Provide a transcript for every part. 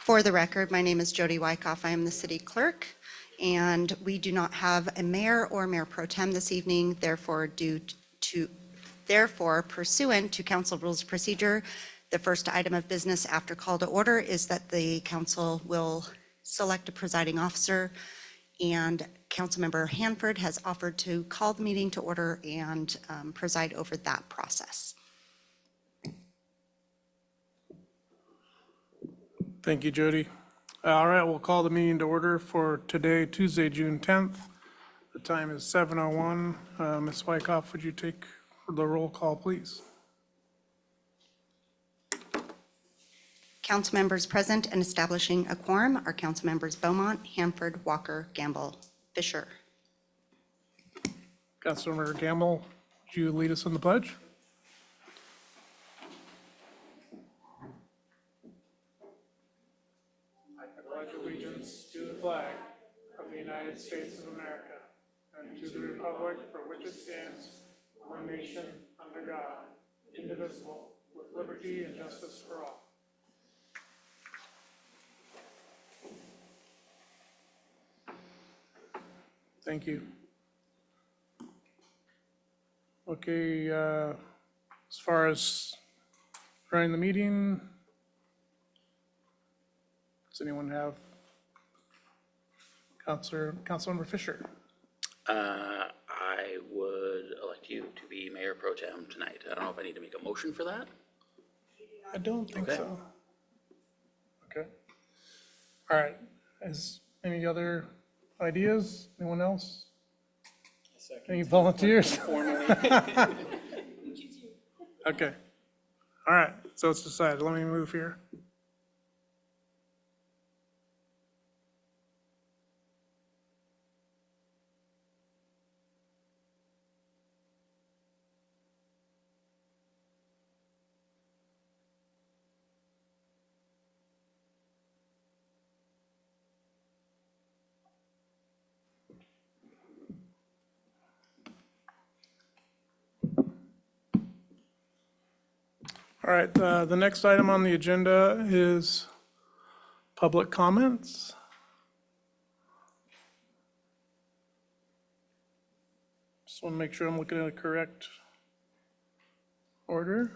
For the record, my name is Jody Wyckoff. I am the city clerk, and we do not have a mayor or mayor pro tem this evening. Therefore, pursuant to council rules of procedure, the first item of business after call to order is that the council will select a presiding officer, and Councilmember Hanford has offered to call the meeting to order and preside over that process. Thank you, Jody. All right, we'll call the meeting to order for today, Tuesday, June 10th. The time is 7:01. Ms. Wyckoff, would you take the roll call, please? Council members present and establishing a quorum are Council members Beaumont, Hanford, Walker, Gamble, Fisher. Councilmember Gamble, would you lead us in the pledge? Allegiance to the flag of the United States of America and to the republic for which it stands, one nation, under God, indivisible, with liberty and justice for all. Thank you. Okay, as far as running the meeting, does anyone have Councilmember Fisher? I would elect you to be Mayor Pro Tem tonight. I don't know if I need to make a motion for that. I don't think Okay. so. Okay. All right. Is any other ideas? Anyone else? Any volunteers? Okay. All right. So it's decided. Let me move here. All right, the next item on the agenda is public comments. Just want to make sure I'm looking at the correct order.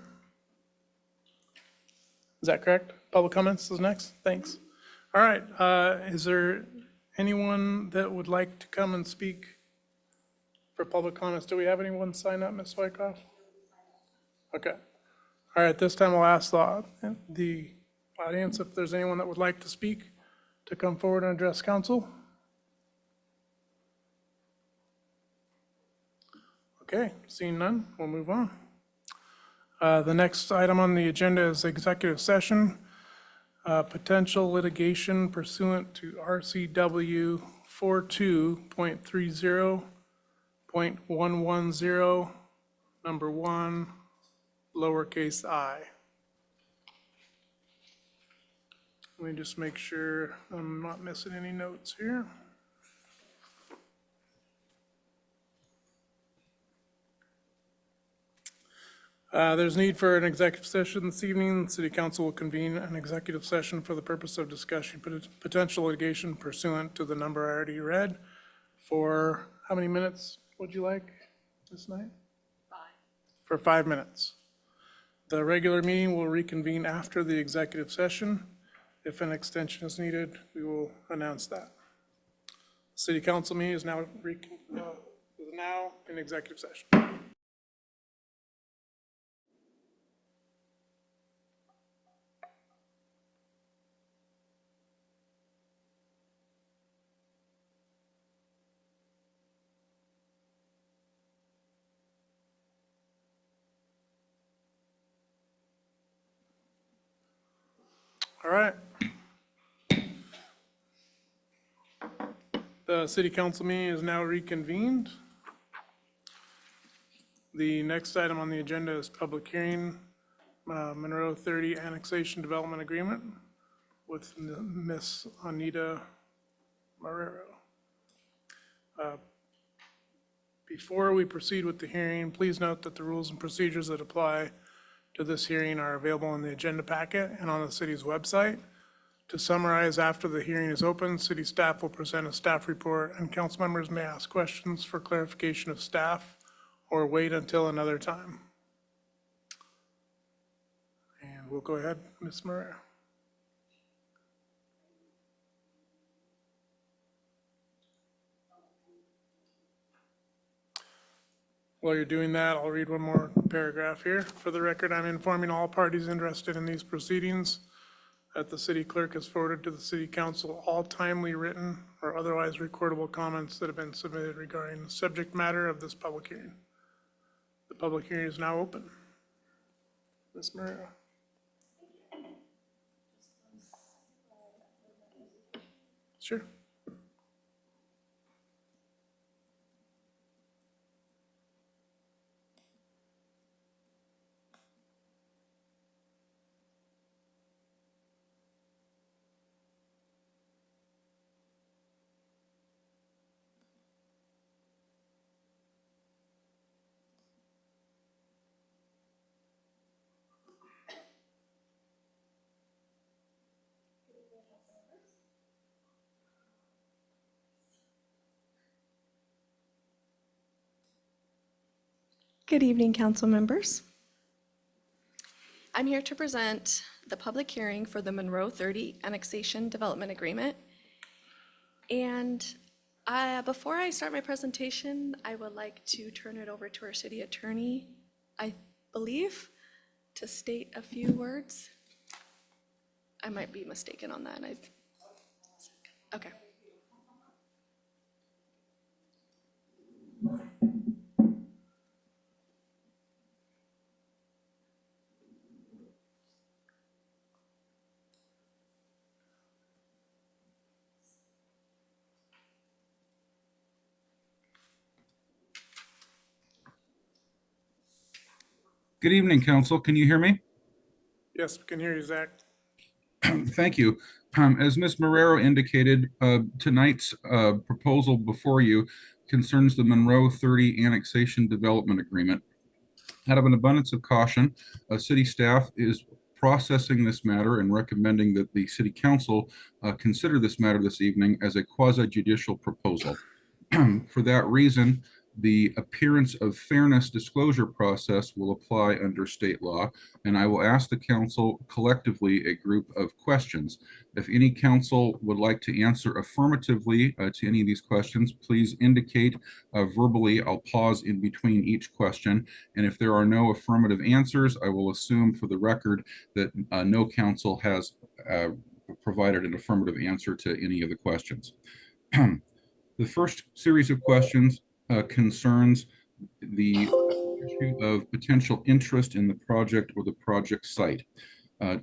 Is that correct? Public comments is next? Thanks. All right, is there anyone that would like to come and speak for public comments? Do we have anyone sign up, Ms. Wyckoff? Okay. All right, this time I'll ask the audience if there's anyone that would like to speak to come forward and address council. Okay, seeing none, we'll move on. The next item on the agenda is executive session, potential litigation pursuant to RCW 42.30.110, number 1, lowercase I. Let me just make sure I'm not missing any notes here. There's need for an executive session this evening. The City Council will convene an executive session for the purpose of discussing potential litigation pursuant to the number I already read. For how many minutes would you like this night? 5. For 5 minutes. The regular meeting will reconvene after the executive session. If an extension is needed, we will announce that. City Council meeting is now in executive session. All right. The City Council meeting is now reconvened. The next item on the agenda is public hearing, Monroe 30 Annexation Development Agreement with Miss Anita Monroe. Before we proceed with the hearing, please note that the rules and procedures that apply to this hearing are available in the agenda packet and on the city's website. To summarize, after the hearing is open, city staff will present a staff report, and council members may ask questions for clarification of staff or wait until another time. And we'll go ahead, Ms. Monroe. While you're doing that, I'll read one more paragraph here. For the record, I'm informing all parties interested in these proceedings that the city clerk has forwarded to the city council all timely written or otherwise recordable comments that have been submitted regarding the subject matter of this public hearing. The public hearing is now open. Ms. Monroe. Sure. Good evening, council members. I'm here to present the public hearing for the Monroe 30 Annexation Development Agreement. And before I start my presentation, I would like to turn it over to our city attorney, I believe, to state a few words. I might be mistaken on that. Okay. Good evening, council. Can you hear me? Yes, we can hear you, Zach. Thank you. As Ms. Marrero indicated, tonight's proposal before you concerns the Monroe 30 Annexation Development Agreement. Out of an abundance of caution, city staff is processing this matter and recommending that the city council consider this matter this evening as a quasi-judicial proposal. For that reason, the appearance of fairness disclosure process will apply under state law, and I will ask the council collectively a group of questions. If any council would like to answer affirmatively to any of these questions, please indicate verbally. I'll pause in between each question, and if there are no affirmative answers, I will assume for the record that no council has provided an affirmative answer to any of the questions. The first series of questions concerns the issue of potential interest in the project or the project site.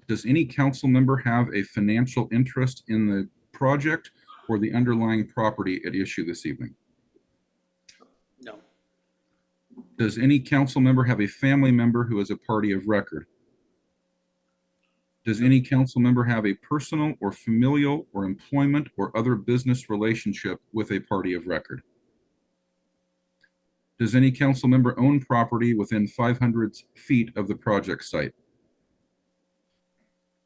Does any council member have a financial interest in the project or the underlying property at issue this evening? No. Does any council member have a family member who is a party of record? Does any council member have a personal or familial or employment or other business relationship with a party of record? Does any council member own property within 500 feet of the project site?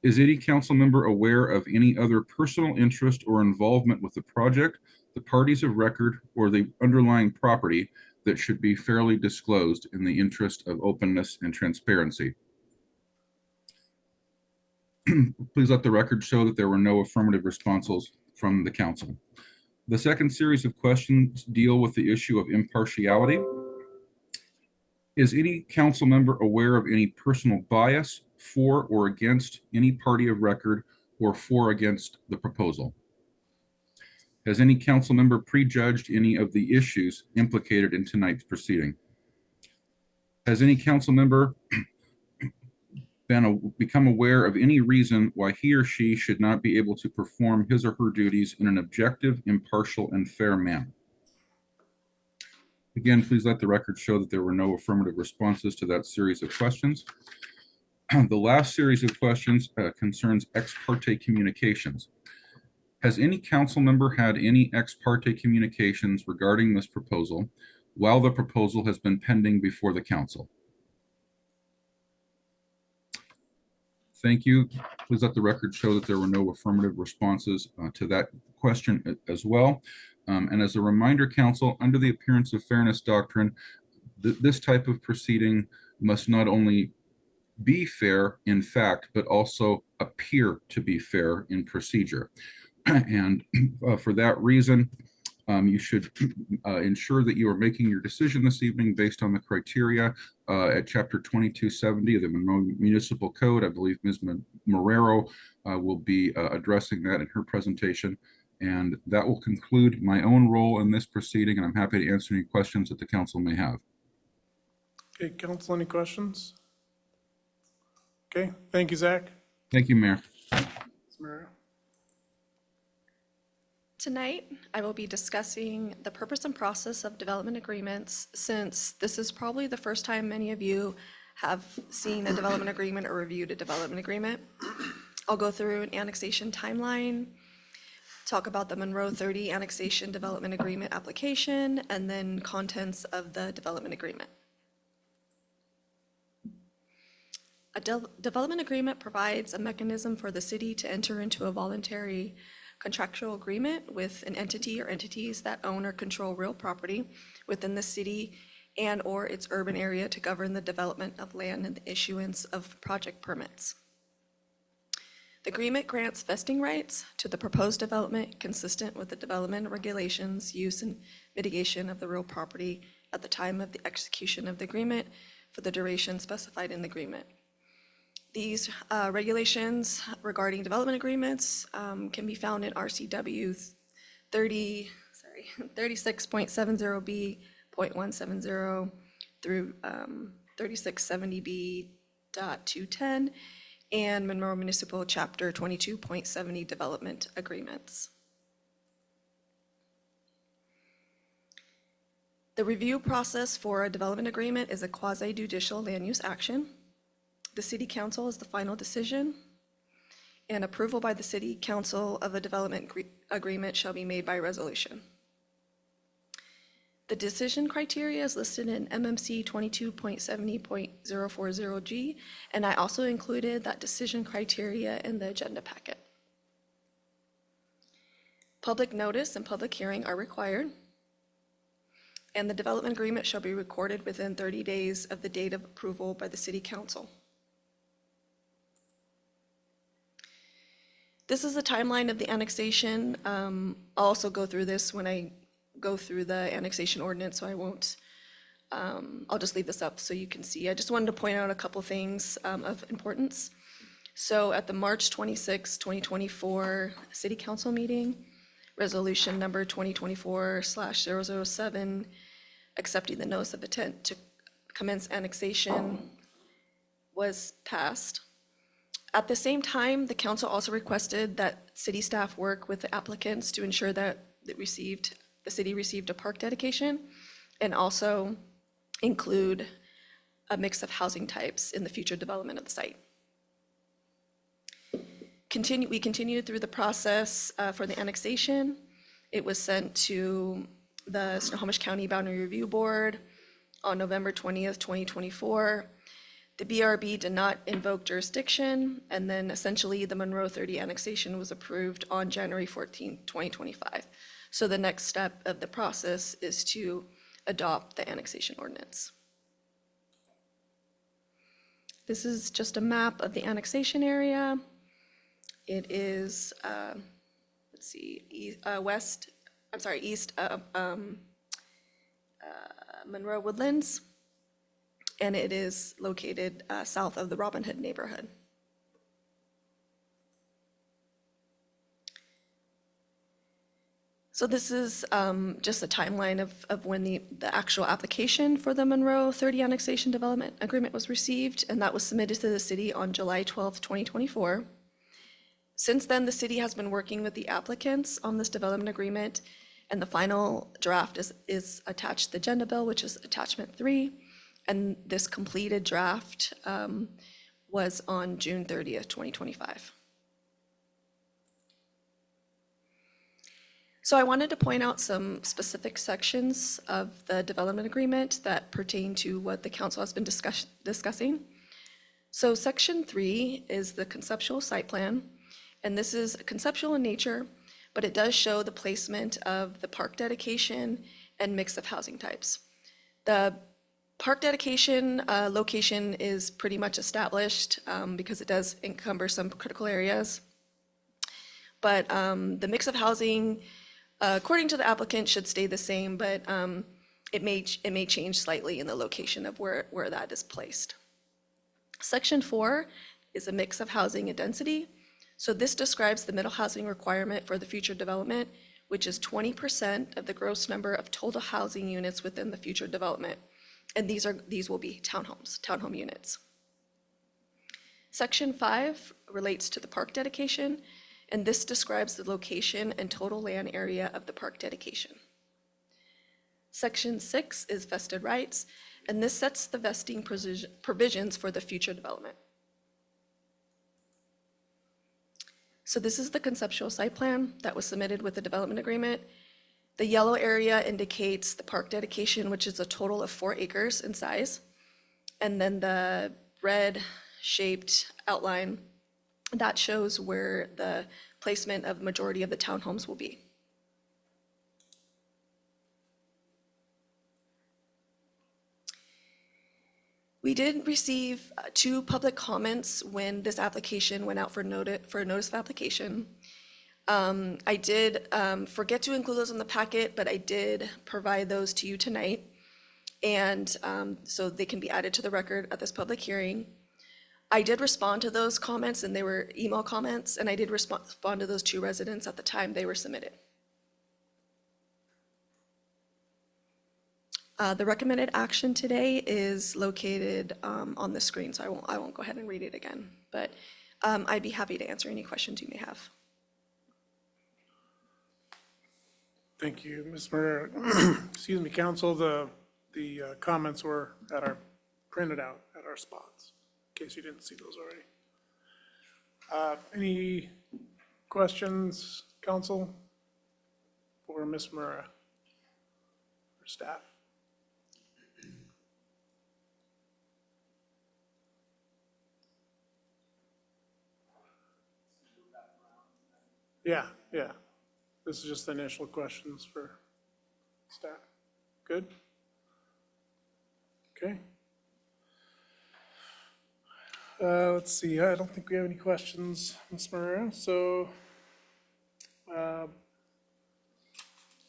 Is any council member aware of any other personal interest or involvement with the project, the parties of record, or the underlying property that should be fairly disclosed in the interest of openness and transparency? Please let the record show that there were no affirmative responses from the council. The second series of questions deal with the issue of impartiality. Is any council member aware of any personal bias for or against any party of record or for or against the proposal? Has any council member prejudged any of the issues implicated in tonight's proceeding? Has any council member become aware of any reason why he or she should not be able to perform his or her duties in an objective, impartial, and fair manner? Again, please let the record show that there were no affirmative responses to that series of questions. The last series of questions concerns ex parte communications. Has any council member had any ex parte communications regarding this proposal while the proposal has been pending before the council? Thank you. Please let the record show that there were no affirmative responses to that question as well. And as a reminder, council, under the appearance of fairness doctrine, this type of proceeding must not only be fair in fact, but also appear to be fair in procedure. And for that reason, you should ensure that you are making your decision this evening based on the criteria at Chapter 2270 of the Monroe Municipal Code. I believe Ms. Marrero will be addressing that in her presentation. And that will conclude my own role in this proceeding, and I'm happy to answer any questions that the council may have. Okay, council, any questions? Okay, thank you, Zach. Thank you, Mayor. Ms. Marrero. Tonight, I will be discussing the purpose and process of development agreements, since this is probably the first time many of you have seen a development agreement or reviewed a development agreement. I'll go through an annexation timeline, talk about the Monroe 30 annexation development agreement application, and then contents of the development agreement. A development agreement provides a mechanism for the city to enter into a voluntary contractual agreement with an entity or entities that own or control real property within the city and/or its urban area to govern the development of land and the issuance of project permits. The agreement grants vesting rights to the proposed development consistent with the development regulations, use, and mitigation of the real property at the time of the execution of the agreement for the duration specified in the agreement. These regulations regarding development agreements can be found in RCW 36.70B.170 through 3670B.210 and Monroe Municipal Chapter 22.70 Development Agreements. The review process for a development agreement is a quasi-judicial land use action. The city council is the final decision, and approval by the city council of a development agreement shall be made by resolution. The decision criteria is listed in MMC 22.70.040G, and I also included that decision criteria in the agenda packet. Public notice and public hearing are required, and the development agreement shall be recorded within 30 days of the date of approval by the city council. This is the timeline of the annexation. I'll also go through this when I go through the annexation ordinance, so I won't, I'll just leave this up so you can see. I just wanted to point out a couple things of importance. So at the March 26, 2024 City Council meeting, resolution number 2024/007, accepting the notice of intent to commence annexation was passed. At the same time, the council also requested that city staff work with the applicants to ensure that the city received a park dedication, and also include a mix of housing types in the future development of the site. We continued through the process for the annexation. It was sent to the Snohomish County Boundary Review Board on November 20th, 2024. The BRB did not invoke jurisdiction, and then essentially the Monroe 30 annexation was approved on January 14th, 2025. So the next step of the process is to adopt the annexation ordinance. This is just a map of the annexation area. It is, let's see, east of Monroe Woodlands, and it is located south of the Robin Hood neighborhood. So this is just a timeline of when the actual application for the Monroe 30 annexation development agreement was received, and that was submitted to the city on July 12th, 2024. Since then, the city has been working with the applicants on this development agreement, and the final draft is attached to the agenda bill, which is attachment 3, and this completed draft was on June 30th, 2025. So I wanted to point out some specific sections of the development agreement that pertain to what the council has been discussing. So section 3 is the conceptual site plan, and this is conceptual in nature, but it does show the placement of the park dedication and mix of housing types. The park dedication location is pretty much established because it does encumber some critical areas. But the mix of housing, according to the applicant, should stay the same, but it may change slightly in the location of where that is placed. Section 4 is a mix of housing and density. So this describes the middle housing requirement for the future development, which is 20% of the gross number of total housing units within the future development. And these will be townhome units. Section 5 relates to the park dedication, and this describes the location and total land area of the park dedication. Section 6 is vested rights, and this sets the vesting provisions for the future development. So this is the conceptual site plan that was submitted with the development agreement. The yellow area indicates the park dedication, which is a total of 4 acres in size. And then the red shaped outline, that shows where the placement of the majority of the townhomes will be. We did receive 2 public comments when this application went out for a notice of application. I did forget to include those in the packet, but I did provide those to you tonight. And so they can be added to the record at this public hearing. I did respond to those comments, and they were email comments, and I did respond to those 2 residents at the time they were submitted. The recommended action today is located on the screen, so I won't go ahead and read it again, but I'd be happy to answer any questions you may have. Thank you, Ms. Marrero. Excuse me, council, the comments were printed out at our spots, in case you didn't see those already. Any questions, council, for Ms. Marrero or staff? Yeah. This is just the initial questions for staff. Good? Okay. Let's see, I don't think we have any questions, Ms. Marrero, so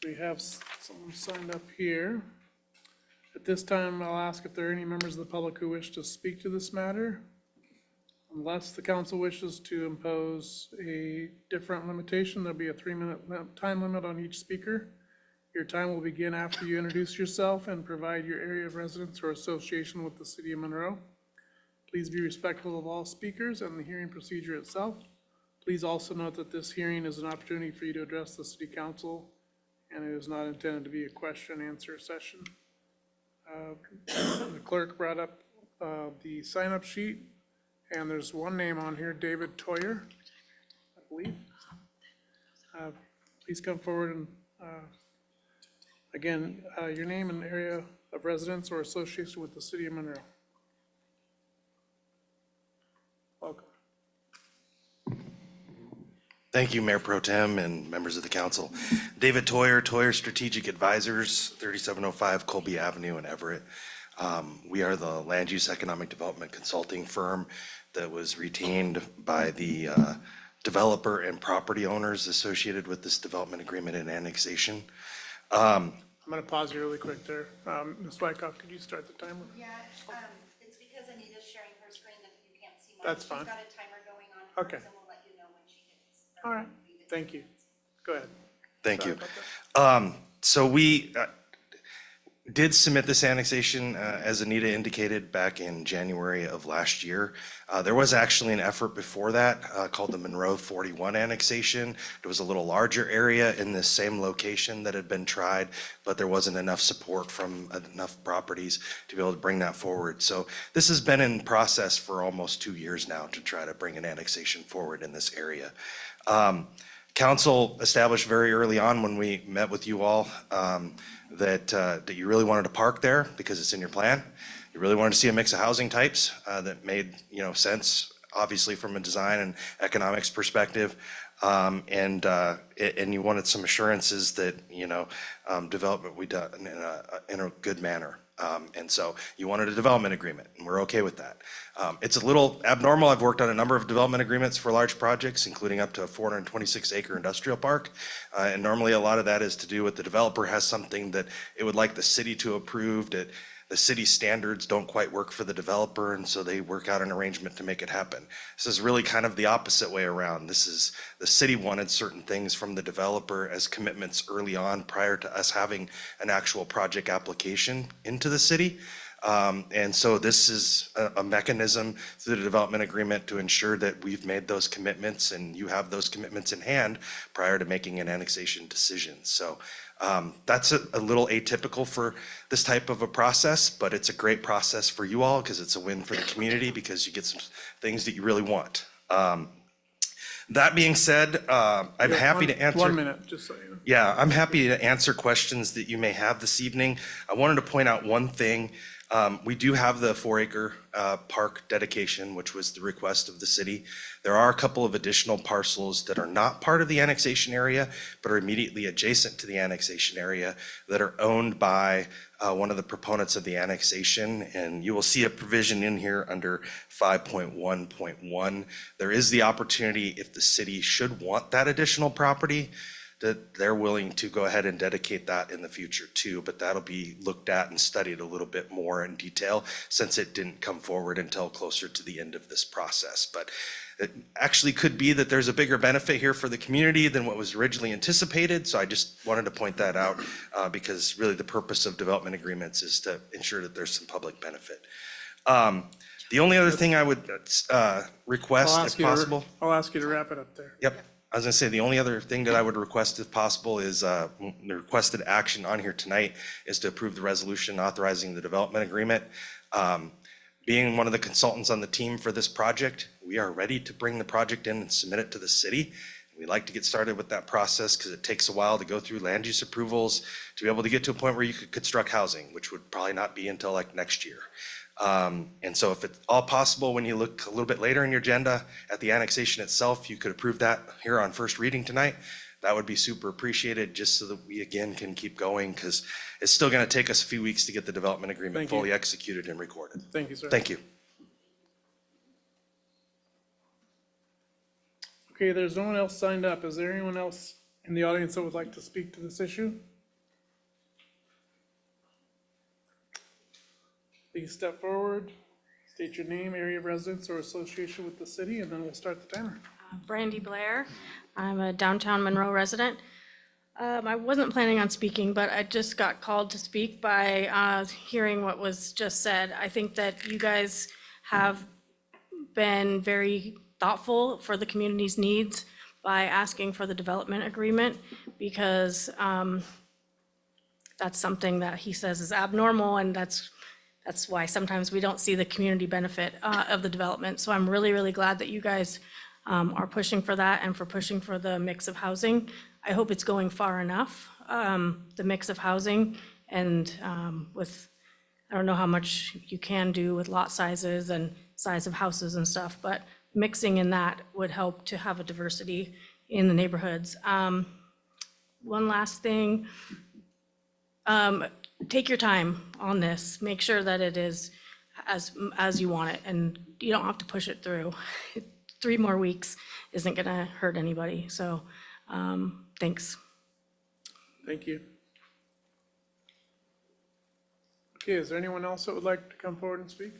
we have someone signed up here. At this time, I'll ask if there are any members of the public who wish to speak to this matter. Unless the council wishes to impose a different limitation, there'll be a 3-minute time limit on each speaker. Your time will begin after you introduce yourself and provide your area of residence or association with the city of Monroe. Please be respectful of all speakers and the hearing procedure itself. Please also note that this hearing is an opportunity for you to address the city council, and it is not intended to be a question and answer session. The clerk brought up the sign-up sheet. And there's one name on here, David Toyer, I believe. Please come forward and, again, your name and area of residence or association with the city of Monroe. Welcome. Thank you, Mayor Pro Tem and members of the council. David Toyer, Toyer Strategic Advisors, 3705 Colby Avenue in Everett. We are the land use economic development consulting firm that was retained by the developer and property owners associated with this development agreement and annexation. I'm going to pause you really quick there. Ms. Wyckoff, could you start the timer? Yeah, it's because Anita's sharing her screen that you can't see mine. That's fine. She's got a timer going on. Okay. And we'll let you know when she hits. All right, thank you. Go ahead. Thank Sorry you. about that. So we did submit this annexation, as Anita indicated, back in January of last year. There was actually an effort before that called the Monroe 41 annexation. It was a little larger area in this same location that had been tried, but there wasn't enough support from enough properties to be able to bring that forward. So this has been in process for almost 2 years now to try to bring an annexation forward in this area. Council established very early on when we met with you all that you really wanted to park there because it's in your plan. You really wanted to see a mix of housing types that made, sense, obviously from a design and economics perspective. And you wanted some assurances that, development we done in a good manner. And so you wanted a development agreement, and we're okay with that. It's a little abnormal. I've worked on a number of development agreements for large projects, including up to a 426-acre industrial park. And normally a lot of that is to do with the developer has something that it would like the city to approve, that the city standards don't quite work for the developer, and so they work out an arrangement to make it happen. This is really kind of the opposite way around. This is, the city wanted certain things from the developer as commitments early on prior to us having an actual project application into the city. And so this is a mechanism through the development agreement to ensure that we've made those commitments and you have those commitments in hand prior to making an annexation decision. So that's a little atypical for this type of a process, but it's a great process for you all because it's a win for the community because you get some things that you really want. That being said, I'm happy to answer. 1 minute, just so you know. Yeah, I'm happy to answer questions that you may have this evening. I wanted to point out one thing. We do have the 4-acre park dedication, which was the request of the city. There are a couple of additional parcels that are not part of the annexation area, but are immediately adjacent to the annexation area that are owned by one of the proponents of the annexation. And you will see a provision in here under 5.1.1. There is the opportunity, if the city should want that additional property, that they're willing to go ahead and dedicate that in the future too, but that'll be looked at and studied a little bit more in detail since it didn't come forward until closer to the end of this process. But it actually could be that there's a bigger benefit here for the community than what was originally anticipated. So I just wanted to point that out because really the purpose of development agreements is to ensure that there's some public benefit. The only other thing I would request, if possible. I'll ask you to wrap it up there. Yep. I was gonna say, the only other thing that I would request if possible is, the requested action on here tonight is to approve the resolution authorizing the development agreement. Being one of the consultants on the team for this project, we are ready to bring the project in and submit it to the city. We'd like to get started with that process because it takes a while to go through land use approvals to be able to get to a point where you could construct housing, which would probably not be until like next year. And so if it's all possible, when you look a little bit later in your agenda at the annexation itself, you could approve that here on first reading tonight. That would be super appreciated, just so that we again can keep going, because it's still going to take us a few weeks to get the development agreement Thank you. fully executed and recorded. Thank you, sir. Thank you. Okay, there's no one else signed up. Is there anyone else in the audience that would like to speak to this issue? Please step forward, state your name, area of residence, or association with the city, and then we'll start the timer. Brandy Blair. I'm a downtown Monroe resident. I wasn't planning on speaking, but I just got called to speak by hearing what was just said. I think that you guys have been very thoughtful for the community's needs by asking for the development agreement, because that's something that he says is abnormal, and that's why sometimes we don't see the community benefit of the development. So I'm really, really glad that you guys are pushing for that and for pushing for the mix of housing. I hope it's going far enough, the mix of housing, and with, I don't know how much you can do with lot sizes and size of houses and stuff, but mixing in that would help to have a diversity in the neighborhoods. One last thing. Take your time on this. Make sure that it is as you want it, and you don't have to push it through. 3 more weeks isn't gonna hurt anybody, so, thanks. Thank you. Okay, is there anyone else that would like to come forward and speak?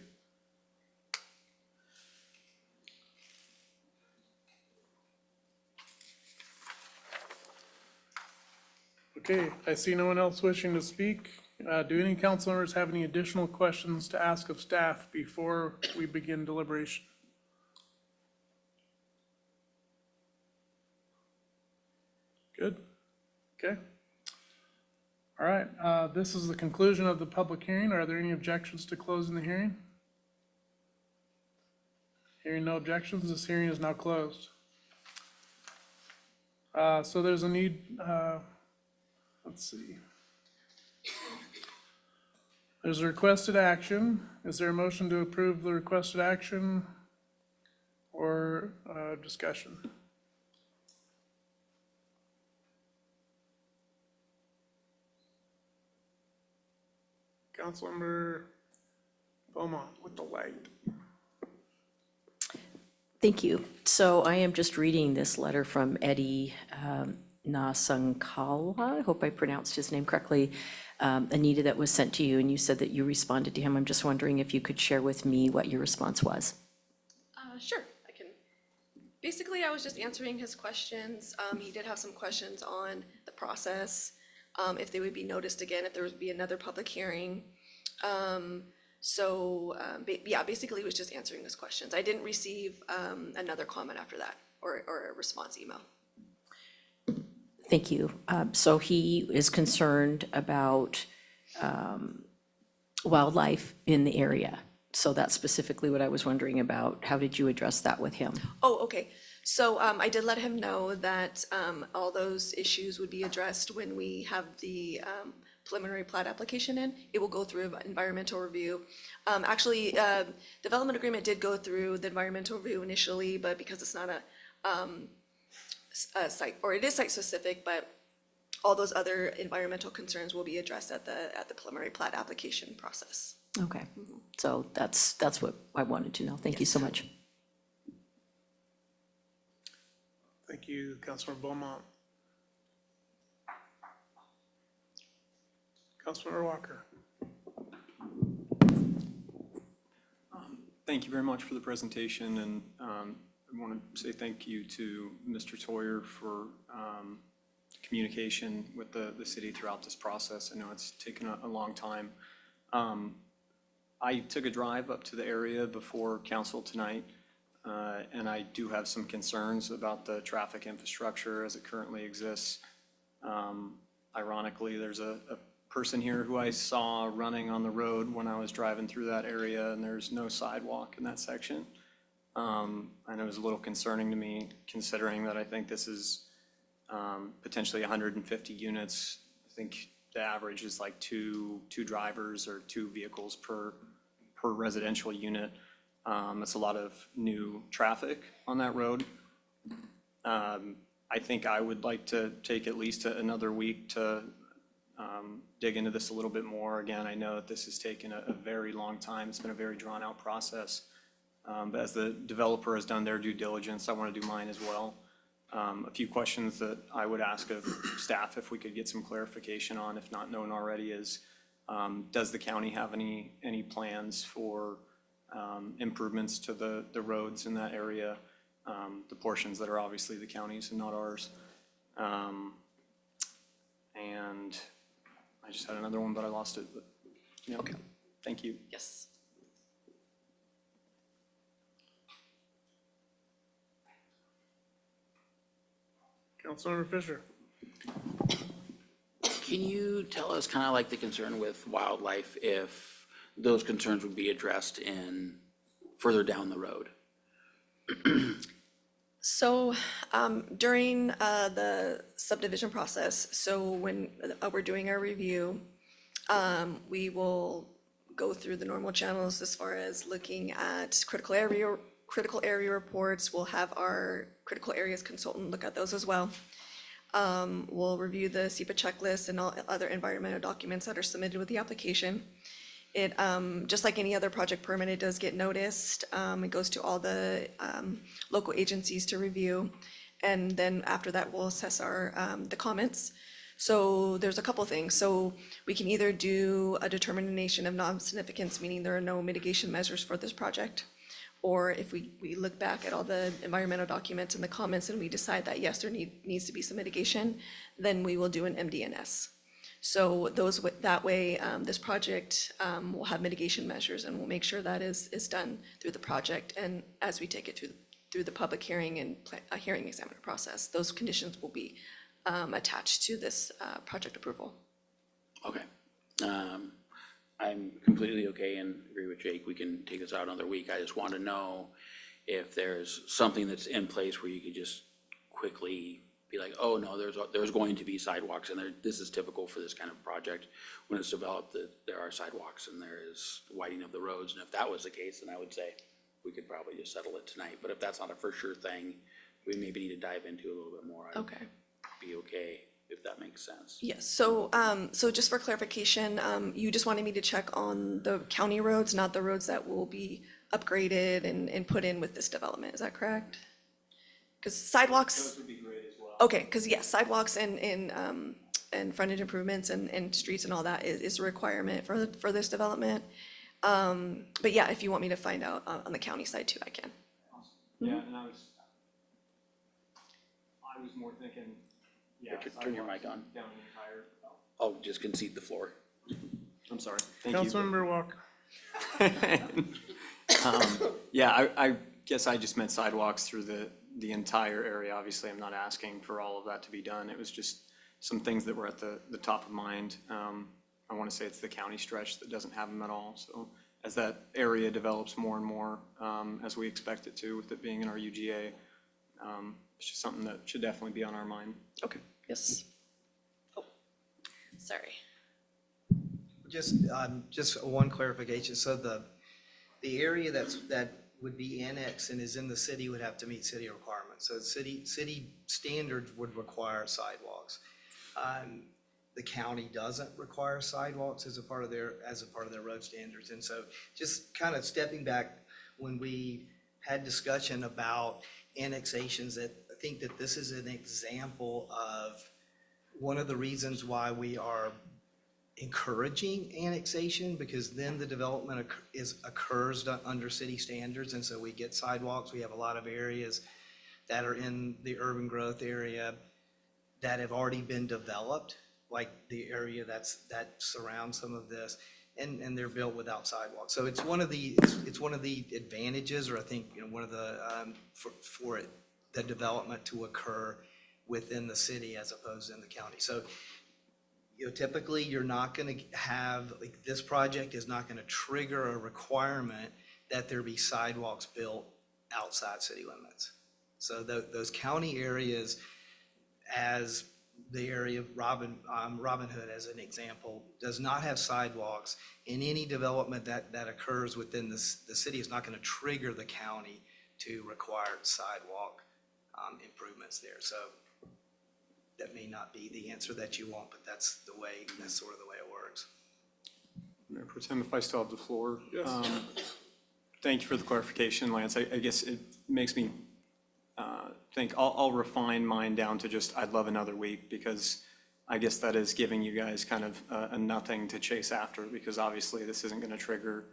Okay, I see no one else wishing to speak. Do any council members have any additional questions to ask of staff before we begin deliberation? Good? Okay. All right, this is the conclusion of the public hearing. Are there any objections to closing the hearing? Hearing no objections, this hearing is now closed. So there's a need, let's see. There's a requested action. Is there a motion to approve the requested action or discussion? Councilmember Beaumont with the light. Thank you. So I am just reading this letter from Eddie Nasankala. I hope I pronounced his name correctly. Anita, that was sent to you, and you said that you responded to him. I'm just wondering if you could share with me what your response was. Sure, I can. Basically, I was just answering his questions. He did have some questions on the process, if they would be noticed again, if there would be another public hearing. Yeah, basically it was just answering his questions. I didn't receive another comment after that or a response email. Thank you. So he is concerned about wildlife in the area. So that's specifically what I was wondering about. How did you address that with him? Oh, okay. So I did let him know that all those issues would be addressed when we have the preliminary plat application in. It will go through environmental review. Actually, development agreement did go through the environmental review initially, but because it's not a site, or it is site specific, but all those other environmental concerns will be addressed at the preliminary plat application process. Okay, so that's what I wanted to know. Thank you so much. Thank you, Councilmember Beaumont. Councilmember Walker. Thank you very much for the presentation, and I want to say thank you to Mr. Toyer for communication with the city throughout this process. I know it's taken a long time. I took a drive up to the area before council tonight, and I do have some concerns about the traffic infrastructure as it currently exists. Ironically, there's a person here who I saw running on the road when I was driving through that area, and there's no sidewalk in that section. And it was a little concerning to me, considering that I think this is potentially 150 units. I think the average is like two drivers or 2 vehicles per residential unit. It's a lot of new traffic on that road. I think I would like to take at least another week to dig into this a little bit more. Again, I know that this has taken a very long time. It's been a very drawn-out process. But as the developer has done their due diligence, I want to do mine as well. A few questions that I would ask of staff, if we could get some clarification on, if not known already, is does the county have any plans for improvements to the roads in that area, the portions that are obviously the county's and not ours? And I just had another one, but I lost it. But, yeah. Okay. Thank you. Yes. Councilmember Fisher. Can you tell us kind of like the concern with wildlife, if those concerns would be addressed in further down the road? So during the subdivision process, so when we're doing our review, we will go through the normal channels as far as looking at critical area reports. We'll have our critical areas consultant look at those as well. We'll review the SEPA checklist and all other environmental documents that are submitted with the application. It, just like any other project permit, it does get noticed. It goes to all the local agencies to review. And then after that, we'll assess the comments. So there's a couple things. So we can either do a determination of non-significance, meaning there are no mitigation measures for this project. Or if we look back at all the environmental documents and the comments and we decide that yes, there needs to be some mitigation, then we will do an MDNS. So that way, this project will have mitigation measures, and we'll make sure that is done through the project. And as we take it through the public hearing and hearing examiner process, those conditions will be attached to this project approval. Okay. I'm completely okay and agree with Jake. We can take this out another week. I just want to know if there's something that's in place where you could just quickly be like, oh, no, there's going to be sidewalks, and this is typical for this kind of project. When it's developed, that there are sidewalks and there is widening of the roads, and if that was the case, then I would say we could probably just settle it tonight. But if that's not a for sure thing, we maybe need to dive into a little bit more. Okay. I'd be okay, if that makes sense. Yes, so, so just for clarification, you just wanted me to check on the county roads, not the roads that will be upgraded and put in with this development, is that correct? Because sidewalks. would be great as well. Okay, because yes, sidewalks and frontage improvements and streets and all that is a requirement for this development. But yeah, if you want me to find out on the county side too, I can. Yeah, and I was more thinking, yeah. Turn your mic sidewalks on. Down the entire, I'll just concede the floor. I'm sorry. Thank you. Councilmember Walker. Yeah, I guess I just meant sidewalks through the entire area. Obviously, I'm not asking for all of that to be done. It was just some things that were at the top of mind. I want to say it's the county stretch that doesn't have them at all. So as that area develops more and more, as we expect it to, with it being in our UGA, it's just something that should definitely be on our mind. Okay, yes. Oh, sorry. Just one clarification. So the area that would be annexed and is in the city would have to meet city requirements. So city standards would require sidewalks. The county doesn't require sidewalks as a part of their road standards. And so just kind of stepping back, when we had discussion about annexations, that I think that this is an example of one of the reasons why we are encouraging annexation, because then the development occurs under city standards, and so we get sidewalks. We have a lot of areas that are in the urban growth area that have already been developed, like the area that surrounds some of this, and they're built without sidewalks. So it's one of the advantages, or I think, one of the for the development to occur within the city as opposed to in the county. So typically you're not going to have, like, this project is not going to trigger a requirement that there be sidewalks built outside city limits. So those county areas, as the area of Robin Hood as an example, does not have sidewalks, and any development that occurs within the city is not going to trigger the county to require sidewalk improvements there. So that may not be the answer that you want, but that's sort of the way it works. Mayor Pro Tem, if I still have the floor. Yes. Thank you for the clarification, Lance. I guess it makes me think I'll refine mine down to just, I'd love another week, because I guess that is giving you guys kind of a nothing to chase after, because obviously this isn't going to trigger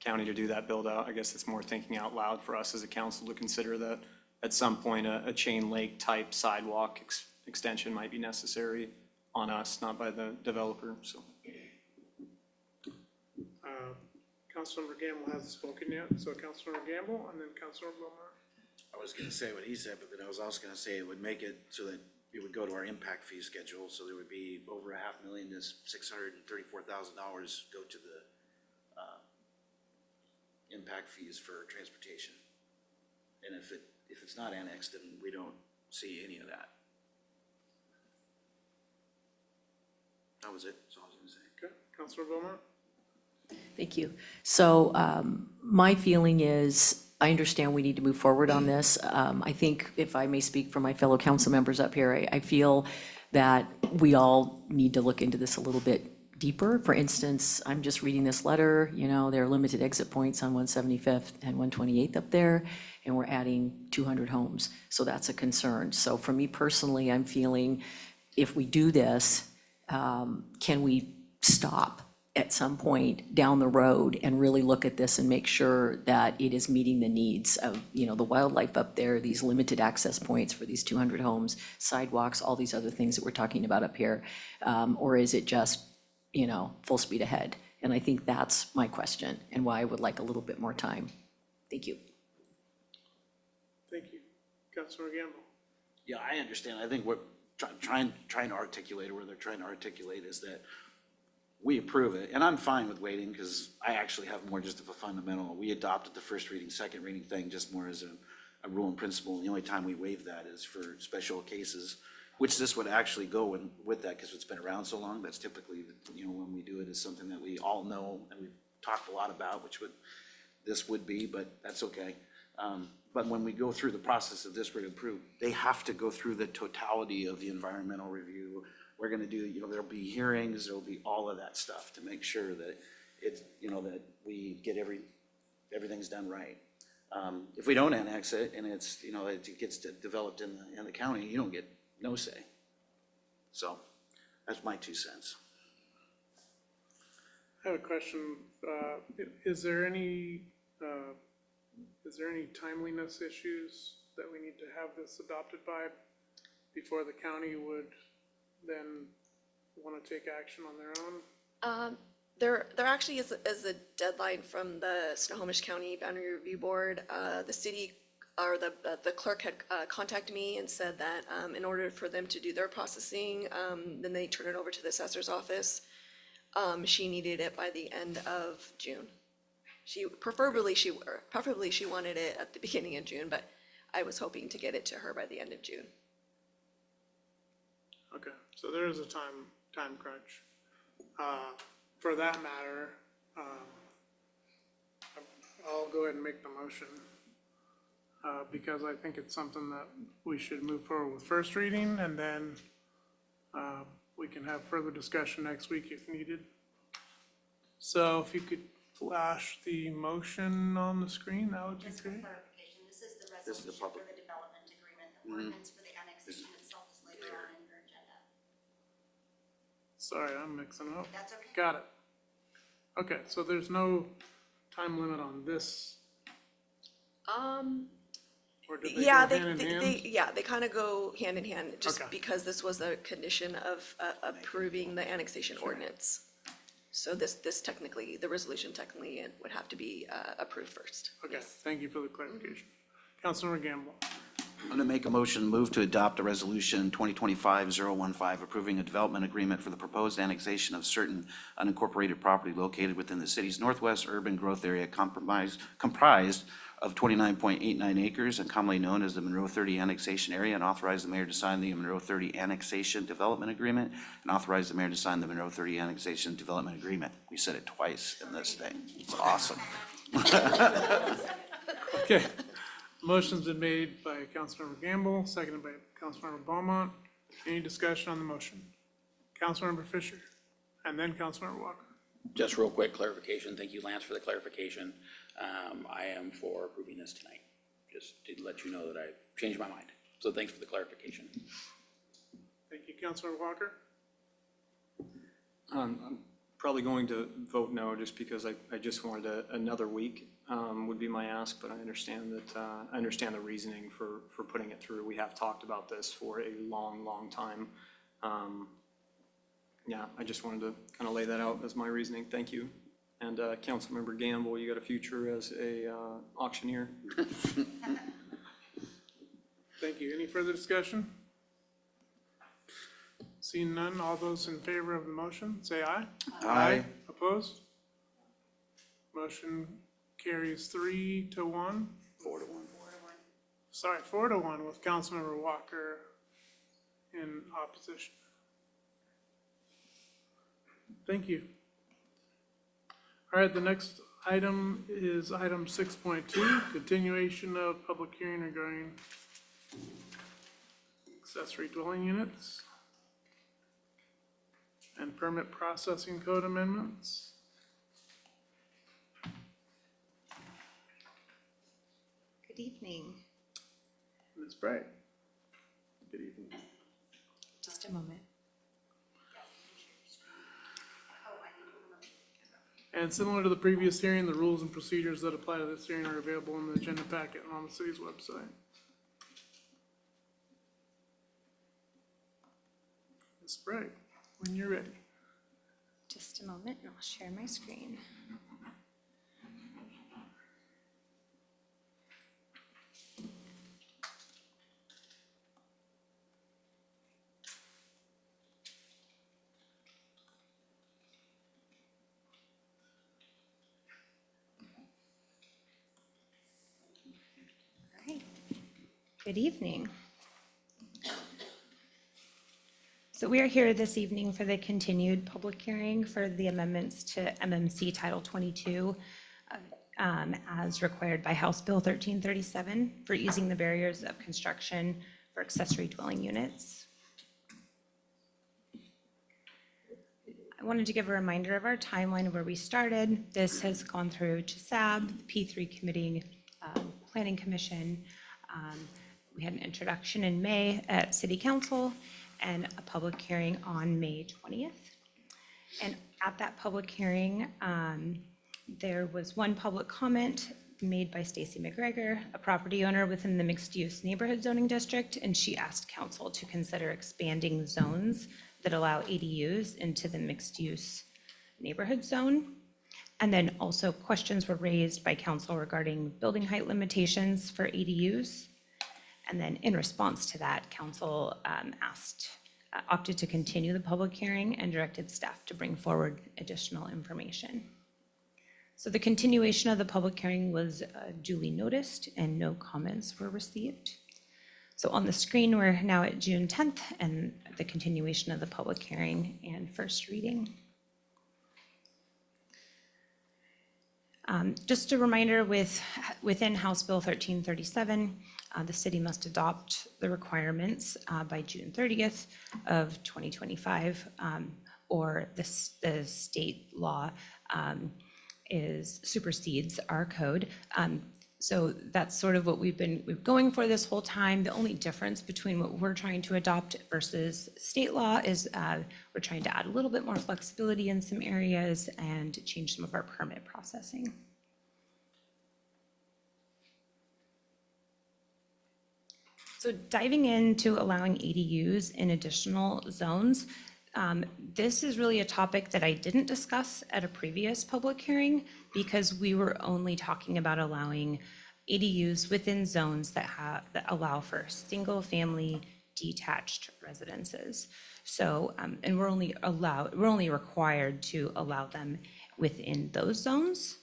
county to do that build out. I guess it's more thinking out loud for us as a council to consider that at some point a chain lake type sidewalk extension might be necessary on us, not by the developer, so. Councilmember Gamble hasn't spoken yet, so Councilmember Gamble and then Councilmember Wilmot. I was gonna say what he said, but then I was also gonna say it would make it so that it would go to our impact fee schedule, so there would be over $500,000 to $634,000 go to the, impact fees for transportation. And if it's not annexed, then we don't see any of that. That was it, that's all I was gonna say. Okay, Councilmember Wilmot. Thank you. So my feeling is, I understand we need to move forward on this. I think, if I may speak for my fellow council members up here, I feel that we all need to look into this a little bit deeper. For instance, I'm just reading this letter, there are limited exit points on 175th and 128th up there, and we're adding 200 homes. So that's a concern. So for me personally, I'm feeling, if we do this, can we stop at some point down the road and really look at this and make sure that it is meeting the needs of, the wildlife up there, these limited access points for these 200 homes, sidewalks, all these other things that we're talking about up here? Or is it just, full speed ahead? And I think that's my question, and why I would like a little bit more time. Thank you. Thank you. Councilmember Gamble. Yeah, I understand. I think what trying to articulate, or what they're trying to articulate, is that we approve it, and I'm fine with waiting, because I actually have more just of a fundamental. We adopted the first reading, second reading thing just more as a rule and principle. The only time we waive that is for special cases. which this would actually go in with that, because it's been around so long. That's typically, when we do it, is something that we all know and we've talked a lot about, this would be, but that's okay. But when we go through the process of this, we're to approve, they have to go through the totality of the environmental review. We're gonna do, there'll be hearings, there'll be all of that stuff to make sure that it's, that we get everything's done right. If we don't annex it and it's, it gets developed in the county, you don't get no say. So that's my 2 cents. I have a question. Is there any timeliness issues that we need to have this adopted by before the county would then want to take action on their own? There actually is a deadline from the Snohomish County Boundary Review Board. The city, or the clerk had contacted me and said that in order for them to do their processing, then they turn it over to the assessor's office. She needed it by the end of June. Preferably she wanted it at the beginning of June, but I was hoping to get it to her by the end of June. Okay, so there is a time crunch. For that matter, I'll go ahead and make the motion, because I think it's something that we should move forward with first reading, and then we can have further discussion next week if needed. So if you could flash the motion on the screen, that would be Just for great. clarification, this is the This is the resolution for public- the development agreement. The ordinance for the annexation itself is later on in your agenda. Sorry, I'm mixing up. That's okay. Got it. Okay, so there's no time limit on this, or do they go Yeah, hand in hand? they kind of go hand in hand, just Okay. because this was a condition of approving the annexation ordinance. So this technically, the resolution technically would have to be approved first. Okay, thank you for the clarification. Councilmember Gamble. I'm going to make a motion, move to adopt a resolution 2025-015, approving a development agreement for the proposed annexation of certain unincorporated property located within the city's northwest urban growth area comprised of 29.89 acres and commonly known as the Monroe 30 annexation area, and authorize the mayor to sign the Monroe 30 annexation development agreement, and authorize the mayor to sign the Monroe 30 annexation development agreement. We said it twice in this thing. It's awesome. Okay, motion's been made by Councilmember Gamble, seconded by Councilmember Beaumont. Any discussion on the motion? Councilmember Fisher, and then Councilmember Walker. Just real quick clarification. Thank you, Lance, for the clarification. I am for approving this tonight. Just to let you know that I've changed my mind. So thanks for the clarification. Thank you, Councilmember Walker. I'm probably going to vote no, just because I just wanted another week, would be my ask, but I understand the reasoning for putting it through. We have talked about this for a long, long time. Yeah, I just wanted to kind of lay that out as my reasoning. Thank you. And Councilmember Gamble, you got a future as a auctioneer. Thank you. Any further discussion? Seeing none, all those in favor of the motion, say aye. Aye. Opposed? Motion carries 3-1. 4-1. Sorry, 4-1 with Councilmember Walker in opposition. Thank you. All right, the next item is item 6.2, continuation of public hearing regarding accessory dwelling units and permit processing code amendments. Good evening. Ms. Bright. Good evening. Just a moment. And similar to the previous hearing, the rules and procedures that apply to this hearing are available in the agenda packet and on the city's website. Ms. Bright, when you're ready. Just a moment, and I'll share my screen. All right. Good evening. So we are here this evening for the continued public hearing for the amendments to MMC Title 22 as required by House Bill 1337 for easing the barriers of construction for accessory dwelling units. I wanted to give a reminder of our timeline of where we started. This has gone through CHSAB, P3 Committee, Planning Commission. We had an introduction in May at City Council and a public hearing on May 20th. And at that public hearing, there was one public comment made by Stacy McGregor, a property owner within the mixed-use neighborhood zoning district, and she asked council to consider expanding zones that allow ADUs into the mixed-use neighborhood zone. And then also questions were raised by council regarding building height limitations for ADUs. And then in response to that, council opted to continue the public hearing and directed staff to bring forward additional information. So the continuation of the public hearing was duly noticed and no comments were received. So on the screen, we're now at June 10th and the continuation of the public hearing and first reading. Just a reminder, within House Bill 1337, the city must adopt the requirements by June 30th of 2025, or the state law supersedes our code. So that's sort of what we've been going for this whole time. The only difference between what we're trying to adopt versus state law is we're trying to add a little bit more flexibility in some areas and change some of our permit processing. So diving into allowing ADUs in additional zones, this is really a topic that I didn't discuss at a previous public hearing because we were only talking about allowing ADUs within zones that allow for single-family detached residences. So, and we're only required to allow them within those zones.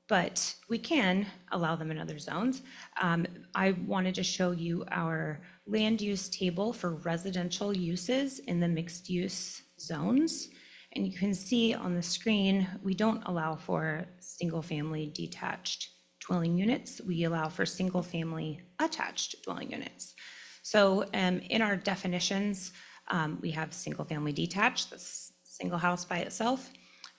But we can allow them in other zones. I wanted to show you our land use table for residential uses in the mixed use zones. And you can see on the screen, we don't allow for single family detached dwelling units. We allow for single family attached dwelling units. So in our definitions, we have single family detached, that's single house by itself.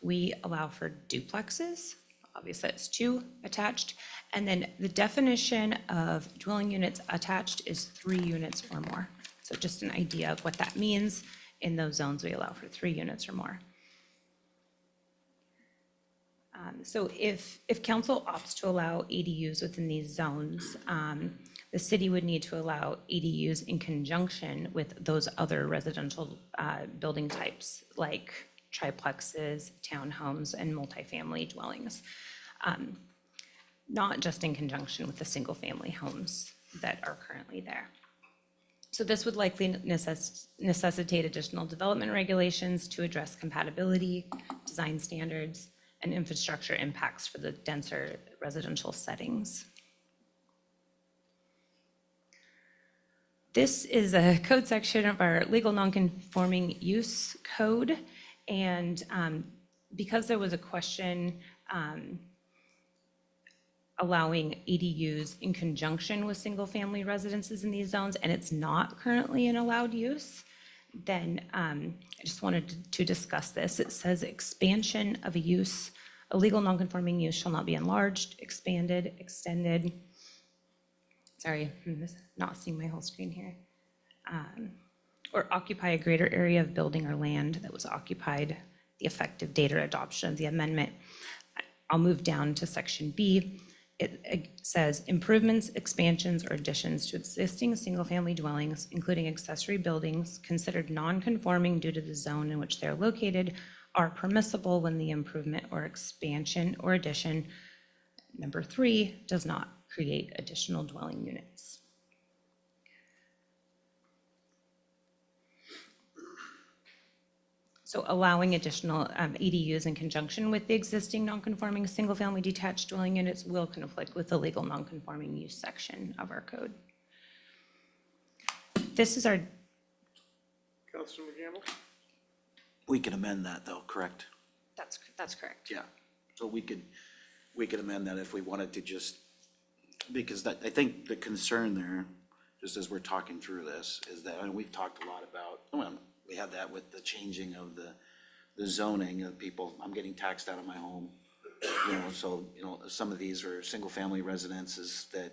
We allow for duplexes. Obviously, it's two attached. And then the definition of dwelling units attached is 3 units or more. So just an idea of what that means. In those zones, we allow for 3 units or more. So if council opts to allow ADUs within these zones, the city would need to allow ADUs in conjunction with those other residential building types like triplexes, townhomes, and multifamily dwellings. Not just in conjunction with the single-family homes that are currently there. So this would likely necessitate additional development regulations to address compatibility, design standards, and infrastructure impacts for the denser residential settings. This is a code section of our legal nonconforming use code. And because there was a question allowing ADUs in conjunction with single-family residences in these zones, and it's not currently an allowed use, then I just wanted to discuss this. It says expansion of a use, a legal nonconforming use shall not be enlarged, expanded, extended. Sorry, I'm not seeing my whole screen here. Or occupy a greater area of building or land that was occupied the effective date or adoption of the amendment. I'll move down to section B. It says improvements, expansions, or additions to existing single-family dwellings, including accessory buildings considered non-conforming due to the zone in which they're located, are permissible when the improvement or expansion or addition, number 3, does not create additional dwelling units. So allowing additional ADUs in conjunction with the existing non-conforming single-family detached dwelling units will conflict with the legal non-conforming use section of our code. This is our Councilman Gamble? We can amend that though, correct? That's correct. Yeah, so we could amend that if we wanted to just, because that, I think the concern there, just as we're talking through this, is that, and we've talked a lot about, well, we had that with the changing of the zoning of people, I'm getting taxed out of my home. You know, so, you know, some of these are single-family residences that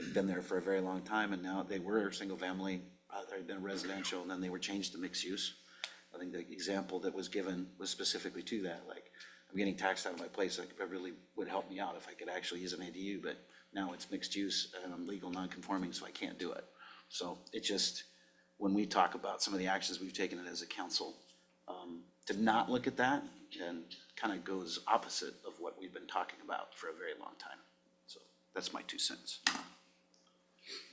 have been there for a very long time, and now they were single-family, they've been residential, and then they were changed to mixed use. I think the example that was given was specifically to that, like, I'm getting taxed out of my place, like, it really would help me out if I could actually use an ADU, but now it's mixed use and I'm legal non-conforming, so I can't do it. So it just, when we talk about some of the actions we've taken as a council, to not look at that and kind of goes opposite of what we've been talking about for a very long time. So that's my 2 cents.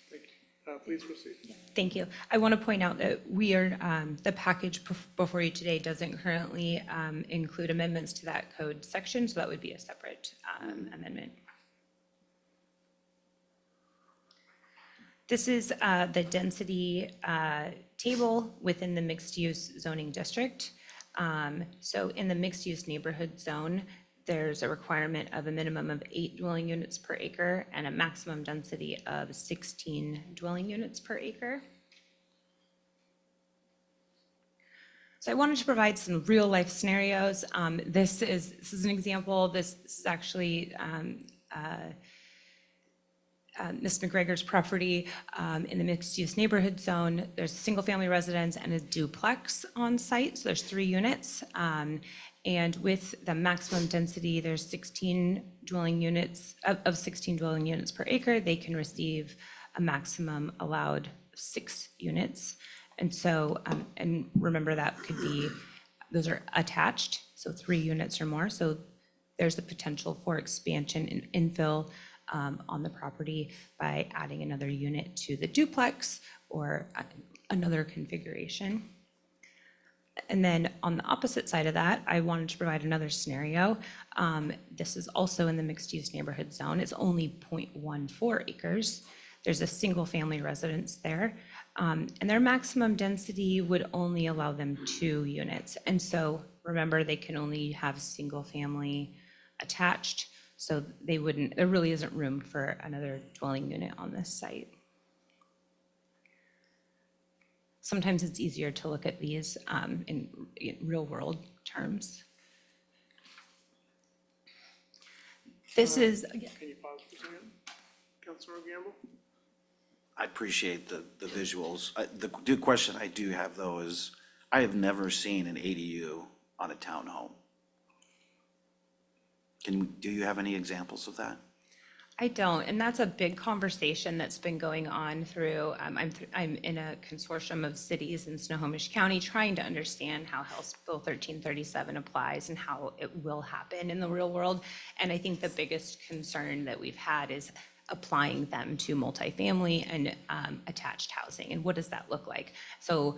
Thank you. Please proceed. Thank you. I want to point out that we are, the package before you today doesn't currently include amendments to that code section, so that would be a separate amendment. This is the density table within the mixed-use zoning district. So in the mixed-use neighborhood zone, there's a requirement of a minimum of 8 dwelling units per acre and a maximum density of 16 dwelling units per acre. So I wanted to provide some real-life scenarios. This is an example. This is actually Ms. McGregor's property in the mixed-use neighborhood zone. There's a single-family residence and a duplex on site, so there's 3 units. And with the maximum density, there's 16 dwelling units, of 16 dwelling units per acre, they can receive a maximum allowed 6 units. And so, and remember that could be, those are attached, so 3 units or more. So there's the potential for expansion and infill on the property by adding another unit to the duplex or another configuration. And then on the opposite side of that, I wanted to provide another scenario. This is also in the mixed-use neighborhood zone. It's only 0.14 acres. There's a single-family residence there. And their maximum density would only allow them 2 units. And so remember, they can only have single-family attached. So they wouldn't, there really isn't room for another dwelling unit on this site. Sometimes it's easier to look at these in real-world terms. This is, Can you pause for a second? Councilman Gamble? I appreciate the visuals. The question I do have though is, I have never seen an ADU on a townhome. Do you have any examples of that? I don't, and that's a big conversation that's been going on through, I'm in a consortium of cities in Snohomish County trying to understand how House Bill 1337 applies and how it will happen in the real world. And I think the biggest concern that we've had is applying them to multifamily and attached housing. And what does that look like? So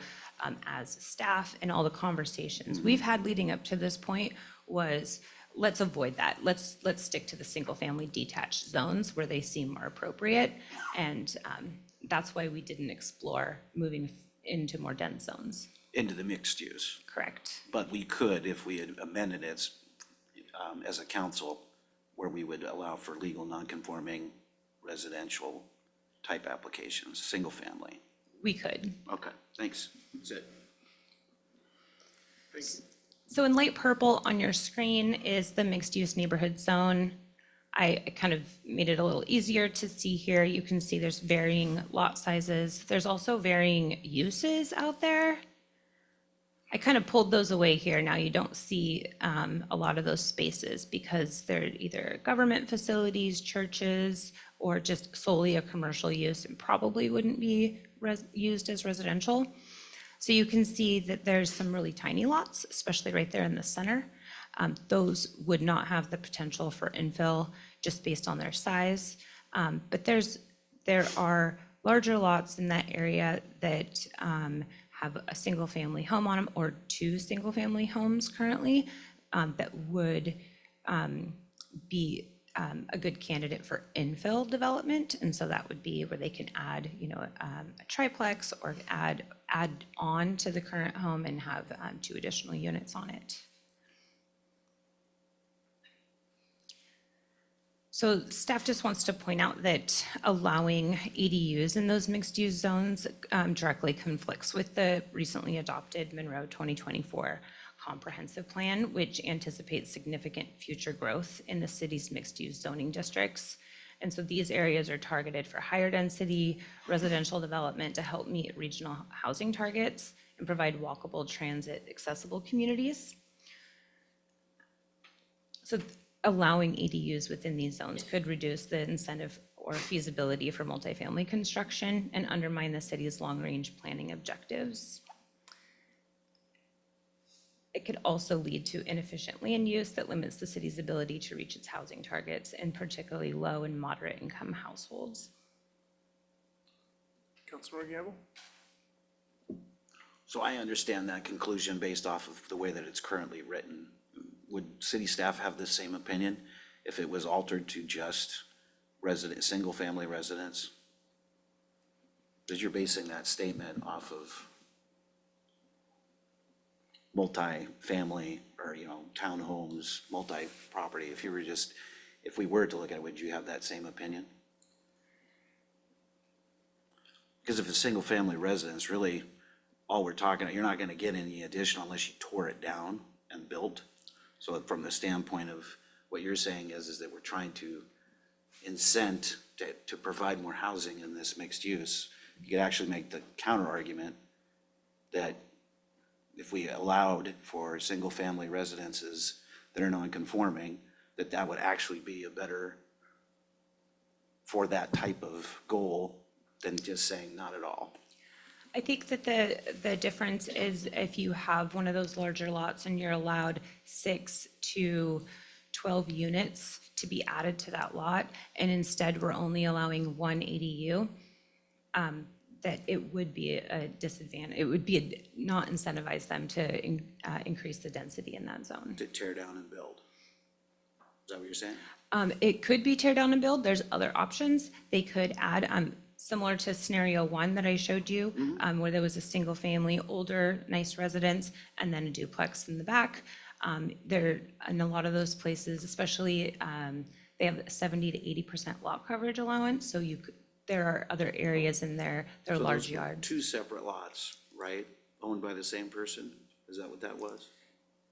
as staff and all the conversations we've had leading up to this point was, let's avoid that. Let's stick to the single-family detached zones where they seem more appropriate. And that's why we didn't explore moving into more dense zones. Into the mixed use? Correct. But we could, if we had amended it as a council, where we would allow for legal non-conforming residential type applications, single family. We could. Okay, thanks. That's it. Thank you. So in light purple on your screen is the mixed-use neighborhood zone. I kind of made it a little easier to see here. You can see there's varying lot sizes. There's also varying uses out there. I kind of pulled those away here. Now you don't see a lot of those spaces because they're either government facilities, churches, or just solely a commercial use and probably wouldn't be used as residential. So you can see that there's some really tiny lots, especially right there in the center. Those would not have the potential for infill just based on their size. But there are larger lots in that area that have a single family home on them or 2 single family homes currently that would be a good candidate for infill development. And so that would be where they can add, a triplex or add add on to the current home and have 2 additional units on it. So staff just wants to point out that allowing ADUs in those mixed-use zones directly conflicts with the recently adopted Monroe 2024 comprehensive plan, which anticipates significant future growth in the city's mixed-use zoning districts. And so these areas are targeted for higher density residential development to help meet regional housing targets and provide walkable, transit accessible communities. So allowing ADUs within these zones could reduce the incentive or feasibility for multifamily construction and undermine the city's long-range planning objectives. It could also lead to inefficient land use that limits the city's ability to reach its housing targets, in particularly low and moderate income households. Councilmember Gamble? So I understand that conclusion based off of the way that it's currently written. Would city staff have the same opinion if it was altered to just single-family residence? Because you're basing that statement off of multi-family or, townhomes, multi-property. If we were to look at it, would you have that same opinion? Because if it's single-family residence, really, all we're talking about, you're not gonna get any additional unless you tore it down and built. So from the standpoint of what you're saying is that we're trying to incent to provide more housing in this mixed use. You could actually make the counter argument that if we allowed for single-family residences that are non-conforming, that would actually be a better for that type of goal than just saying not at all. I think that the difference is if you have one of those larger lots and you're allowed 6 to 12 units to be added to that lot, and instead we're only allowing 1 ADU, that it would be a disadvantage. It would be not incentivize them to increase the density in that zone. To tear down and build. Is that what you're saying? It could be tear down and build. There's other options. They could add, similar to scenario 1 that I showed you, where there was a single family, older, nice residence, and then a duplex in the back. There, in a lot of those places, especially, they have 70 to 80% lot coverage allowance. So there are other areas in there, there are So large those were yards. 2 separate lots, right? Owned by the same person? Is that what that was?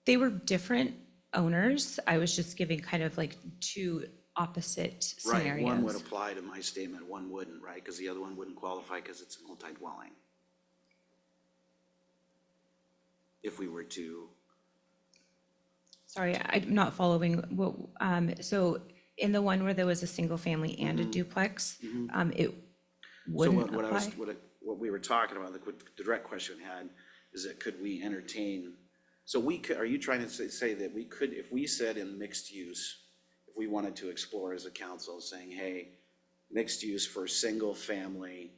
They were different owners. I was just giving kind of like 2 opposite scenarios. Right, one would apply to my statement, one wouldn't, right? Because the other one wouldn't qualify because it's a multi-dwelling. If we were to, Sorry, I'm not following what, so in the one where there was a single family and a duplex, it so wouldn't what apply? what we were talking about, the direct question we had, is that could we entertain, so are you trying to say that we could, if we said in mixed use, if we wanted to explore as a council saying, hey, mixed use for single family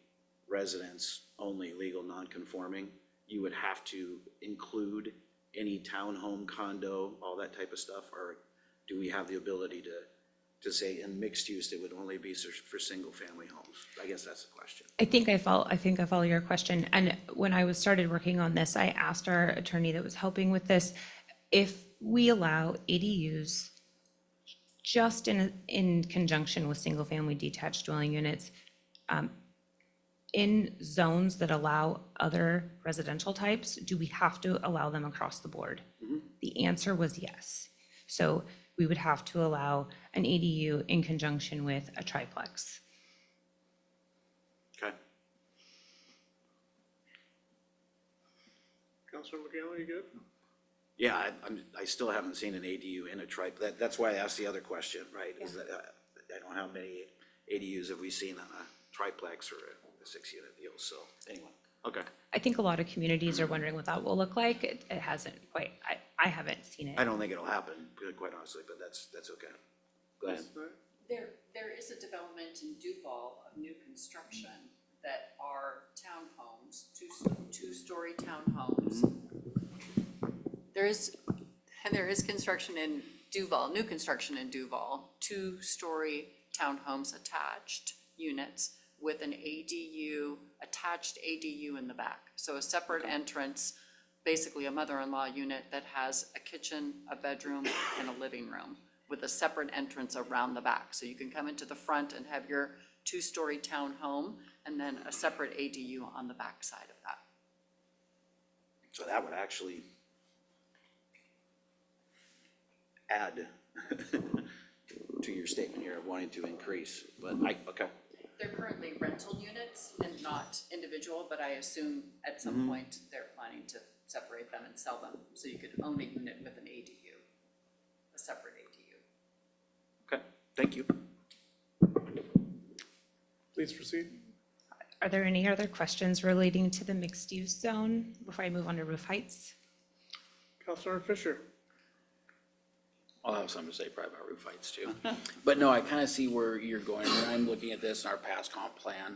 residence only, legal non-conforming, you would have to include any townhome, condo, all that type of stuff? Or do we have the ability to say in mixed use, it would only be for single family homes? I guess that's the question. I think I follow your question. And when I started working on this, I asked our attorney that was helping with this, if we allow ADUs just in conjunction with single family detached dwelling units, in zones that allow other residential types, do we have to allow them across the board? The answer was yes. So we would have to allow an ADU in conjunction with a triplex. Okay. Councilmember Gamble, you good? Yeah, I still haven't seen an ADU in a that's why I asked the other question, right? Is that, I don't know how many ADUs have we seen on a triplex or a 6-unit deal, so anyway, okay. I think a lot of communities are wondering what that will look like. It hasn't quite, I haven't seen it. I don't think it'll happen, quite honestly, but that's okay. Go ahead. There is a development in Duval of new construction that are townhomes, two-story townhomes. There is construction in Duval, new construction in Duval, 2-story townhomes attached units with an ADU, attached ADU in the back. So a separate entrance, basically a mother-in-law unit that has a kitchen, a bedroom, and a living room with a separate entrance around the back. So you can come into the front and have your two-story townhome and then a separate ADU on the back side of that. So that would actually add to your statement here of wanting to increase, but okay. They're currently rental units and not individual, but I assume at some point they're planning to separate them and sell them. So you could own a unit with an ADU, a separate ADU. Okay, thank you. Please proceed. Are there any other questions relating to the mixed-use zone before I move on to roof heights? Councilor Fisher. I'll have something to say probably about roof heights too. But no, I kind of see where you're going. When I'm looking at this in our past comp plan,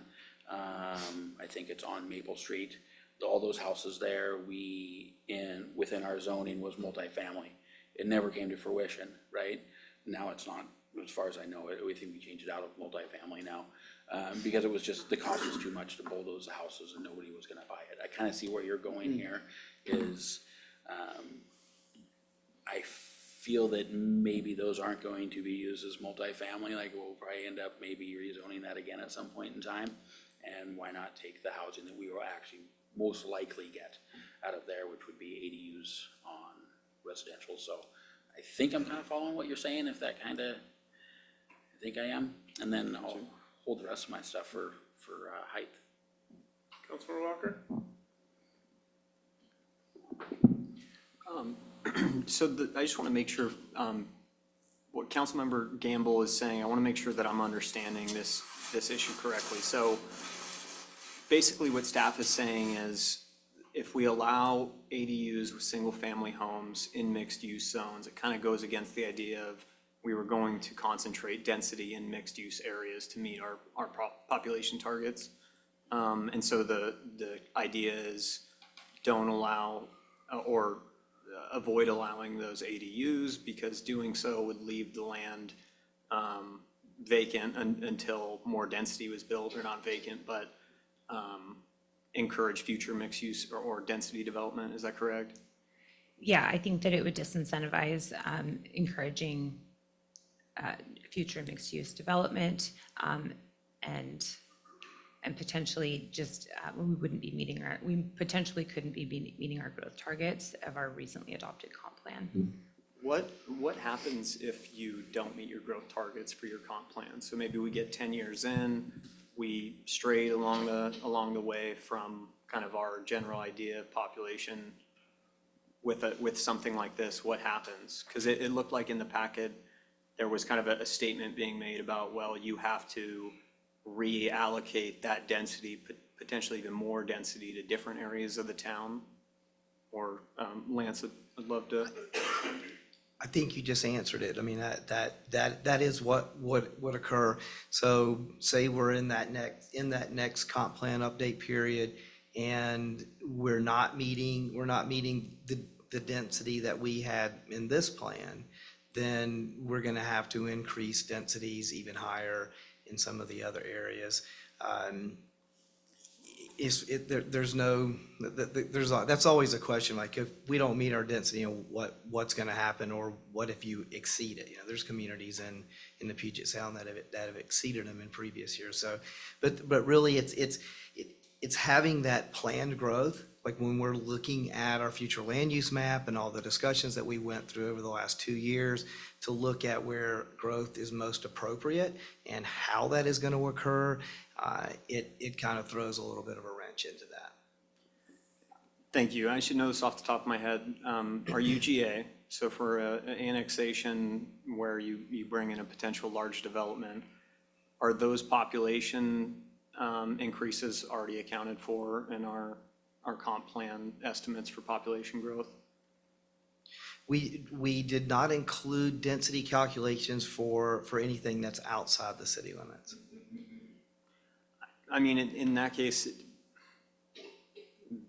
I think it's on Maple Street. All those houses there, within our zoning was multifamily. It never came to fruition, right? Now it's not, as far as I know, we think we changed it out of multifamily now. Because it was just, the cost was too much to bulldoze the houses and nobody was gonna buy it. I kind of see where you're going here is, I feel that maybe those aren't going to be used as multifamily, like we'll probably end up maybe rezoning that again at some point in time. And why not take the housing that we will actually most likely get out of there, which would be ADUs on residential. So I think I'm kind of following what you're saying, if that kind of, I think I am. And then I'll hold the rest of my stuff for height. Councilor Walker. So I just want to make sure, what Councilmember Gamble is saying, I want to make sure that I'm understanding this issue correctly. So basically what staff is saying is if we allow ADUs with single-family homes in mixed-use zones, it kind of goes against the idea of we were going to concentrate density in mixed-use areas to meet our population targets. And so the idea is don't allow or avoid allowing those ADUs because doing so would leave the land vacant until more density was built, or not vacant, but encourage future mixed use or density development. Is that correct? Yeah, I think that it would disincentivize encouraging future mixed-use development and potentially just, we potentially couldn't be meeting our growth targets of our recently adopted comp plan. What happens if you don't meet your growth targets for your comp plan? So maybe we get 10 years in, we strayed along the way from kind of our general idea of population with something like this. What happens? Because it looked like in the packet, there was kind of a statement being made about, well, you have to reallocate that density, potentially even more density, to different areas of the town. Or Lance, I'd love to. I think you just answered it. I mean, that is what would occur. So say we're in that next comp plan update period, and we're not meeting the density that we had in this plan, then we're gonna have to increase densities even higher in some of the other areas. That's always a question, like if we don't meet our density, what's gonna happen, or what if you exceed it? There's communities in the Puget Sound that have exceeded them in previous years. So, but really it's having that planned growth, like when we're looking at our future land use map and all the discussions that we went through over the last 2 years to look at where growth is most appropriate and how that is gonna occur, it kind of throws a little bit of a wrench into that. Thank you. I should know this off the top of my head. Our UGA, so for an annexation where you bring in a potential large development, are those population increases already accounted for in our comp plan estimates for population growth? We did not include density calculations for anything that's outside the city limits. I mean, in that case,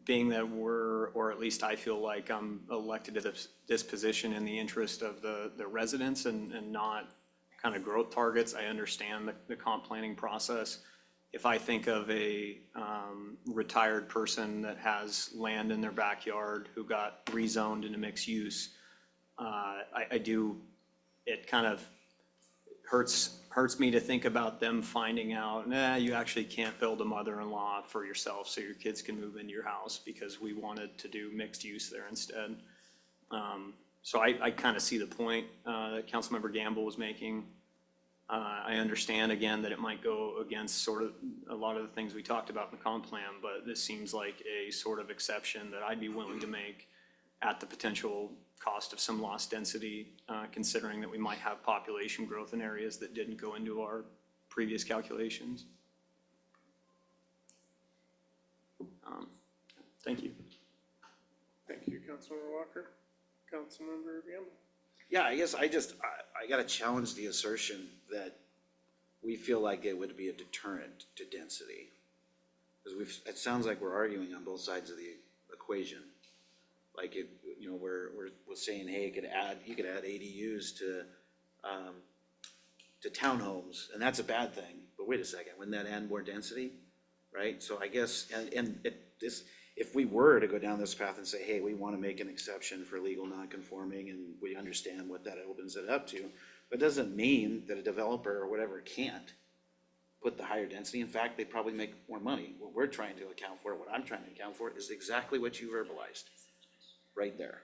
being that or at least I feel like I'm elected to this position in the interest of the residents and not kind of growth targets. I understand the comp planning process. if I think of a retired person that has land in their backyard who got rezoned into mixed use, it kind of hurts me to think about them finding out, nah, you actually can't build a mother-in-law for yourself so your kids can move into your house because we wanted to do mixed use there instead. So I kind of see the point that Councilmember Gamble was making. I understand again that it might go against sort of a lot of the things we talked about in the comp plan, but this seems like a sort of exception that I'd be willing to make at the potential cost of some lost density, considering that we might have population growth in areas that didn't go into our previous calculations. Thank you. Thank you, Councilmember Walker. Councilmember Gamble. Yeah, I guess I gotta challenge the assertion that we feel like it would be a deterrent to density. Because it sounds like we're arguing on both sides of the equation. Like we're saying, hey, you could add ADUs to townhomes, and that's a bad thing. But wait a second, wouldn't that add more density, right? So I guess, if we were to go down this path and say, hey, we want to make an exception for legal non-conforming, and we understand what that opens it up to, but it doesn't mean that a developer or whatever can't put the higher density. In fact, they probably make more money. What we're trying to account for, what I'm trying to account for, is exactly what you verbalized right there.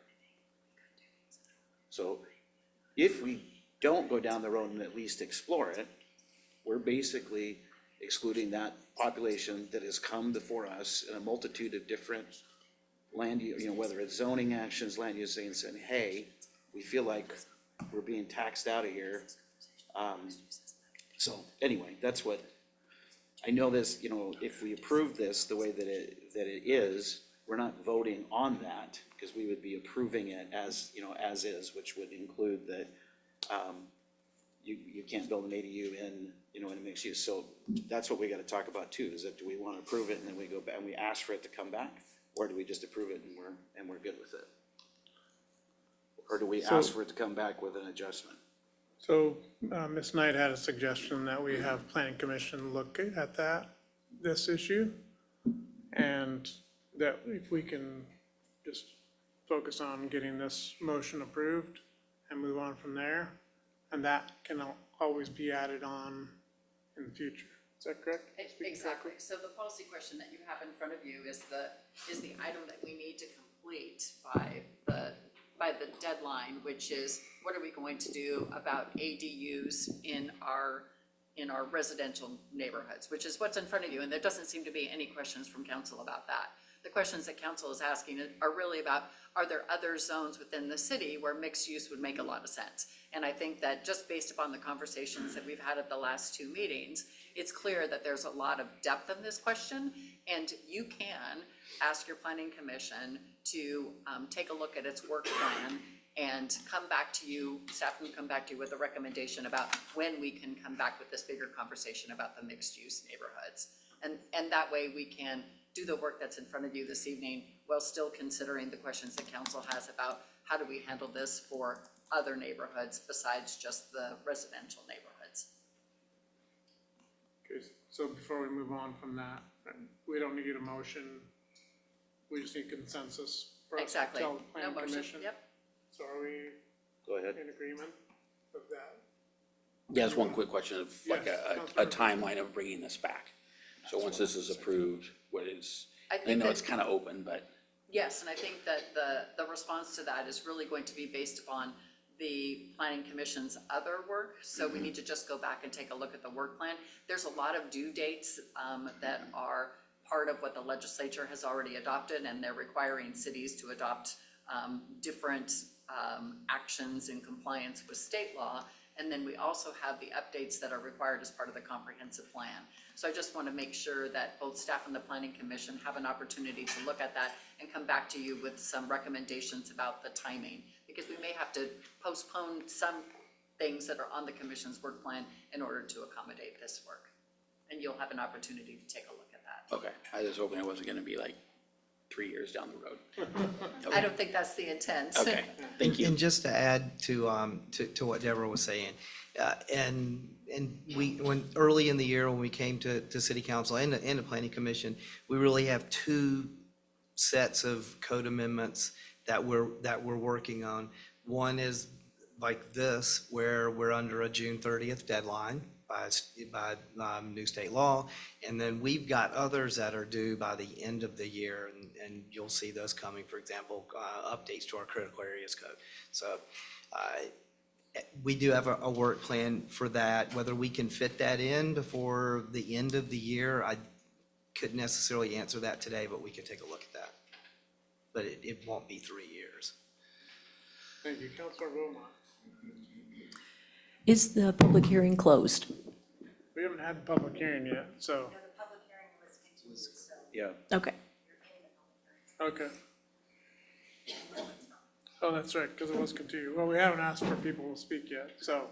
So if we don't go down the road and at least explore it, we're basically excluding that population that has come before us in a multitude of different land, whether it's zoning actions, land use, saying, hey, we feel like we're being taxed out of here. So anyway, that's what, I know this, if we approve this the way that it is, we're not voting on that, because we would be approving it as is, which would include that you can't build an ADU in a mixed use. So that's what we gotta talk about too, is that do we wanna approve it and then we go back and we ask for it to come back? Or do we just approve it and we're good with it? Or do we ask for it to come back with an adjustment? So Ms. Knight had a suggestion that we have Planning Commission look at this issue, and that if we can just focus on getting this motion approved and move on from there, and that can always be added on in the future. Is that correct? Exactly. So the policy question that you have in front of you is the item that we need to complete by the deadline, which is what are we going to do about ADUs in our residential neighborhoods, which is what's in front of you, and there doesn't seem to be any questions from council about that. The questions that council is asking are really about, are there other zones within the city where mixed use would make a lot of sense? And I think that just based upon the conversations that we've had at the last two meetings, it's clear that there's a lot of depth in this question, and you can ask your planning commission to take a look at its work plan and come back to you, staff can come back to you with a recommendation about when we can come back with this bigger conversation about the mixed use neighborhoods. And that way we can do the work that's in front of you this evening while still considering the questions that council has about how do we handle this for other neighborhoods besides just the residential neighborhoods. Okay, so before we move on from that, we don't need a motion. We just need consensus for us to Exactly. tell the No Planning motion. Commission. Yep. So are we Go ahead. in agreement with that? Yeah, just one quick question of like Yes, a Councilmember. timeline of bringing this back. So once this is approved, I I think know that- it's kind of open, but Yes, and I think that the response to that is really going to be based upon the planning commission's other work. So we need to just go back and take a look at the work plan. There's a lot of due dates that are part of what the legislature has already adopted, and they're requiring cities to adopt different actions in compliance with state law. And then we also have the updates that are required as part of the comprehensive plan. So I just want to make sure that both staff and the planning commission have an opportunity to look at that and come back to you with some recommendations about the timing. Because we may have to postpone some things that are on the commission's work plan in order to accommodate this work. And you'll have an opportunity to take a look at that. okay. I was hoping it wasn't gonna be like 3 years down the road. I don't think that's the intent. Okay, thank you. And just to add to what Deborah was saying, and when, early in the year, when we came to city council and the planning commission, we really have two sets of code amendments that we're working on. One is like this, where we're under a June 30th deadline by new state law. And then we've got others that are due by the end of the year, and you'll see those coming, for example, updates to our critical areas code. So we do have a work plan for that. Whether we can fit that in before the end of the year, I couldn't necessarily answer that today, but we could take a look at that. But it won't be 3 years. Thank you. Councilor Wilmot. Is the public hearing closed? We haven't had the public hearing yet, so, Yeah. Okay. okay. Oh, that's right, because it was continued. Well, we haven't asked for people to speak yet, so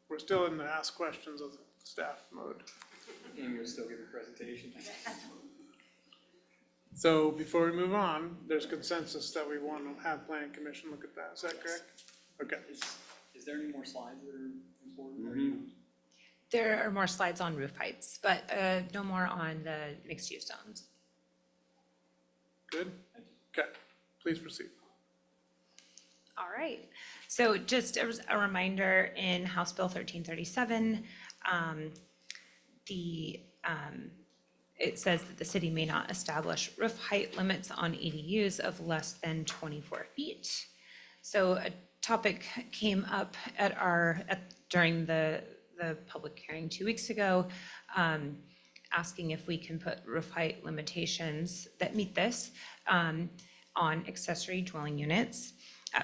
we're still in the ask questions of staff mode. And you'll still give a presentation. So before we move on, there's consensus that we want to have planning commission look at that. Is that correct? Okay. Is there any more slides that are important? Or you- There are more slides on roof heights, but no more on the mixed-use zones. Good? Okay, please proceed. All right, so just a reminder, in House Bill 1337, it says that the city may not establish roof height limits on ADUs of less than 24 feet. So a topic came up during the public hearing 2 weeks ago, asking if we can put roof height limitations that meet this on accessory dwelling units.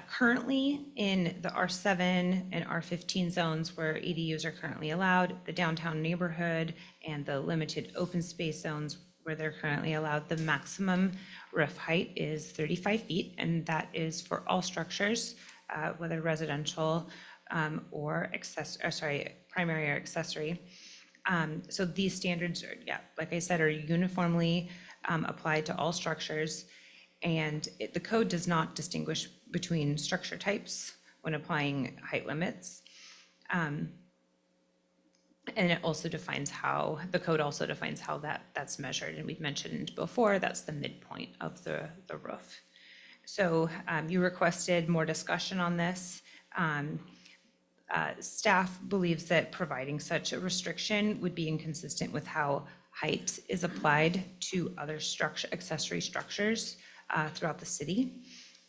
Currently, in the R7 and R15 zones where ADUs are currently allowed, the downtown neighborhood and the limited open space zones where they're currently allowed, the maximum roof height is 35 feet, and that is for all structures, whether residential or primary or accessory. So these standards are, like I said, are uniformly applied to all structures. And the code does not distinguish between structure types when applying height limits. And it also defines the code also defines how that's measured. And we've mentioned before, that's the midpoint of the roof. So you requested more discussion on this. Staff believes that providing such a restriction would be inconsistent with how height is applied to other accessory structures throughout the city.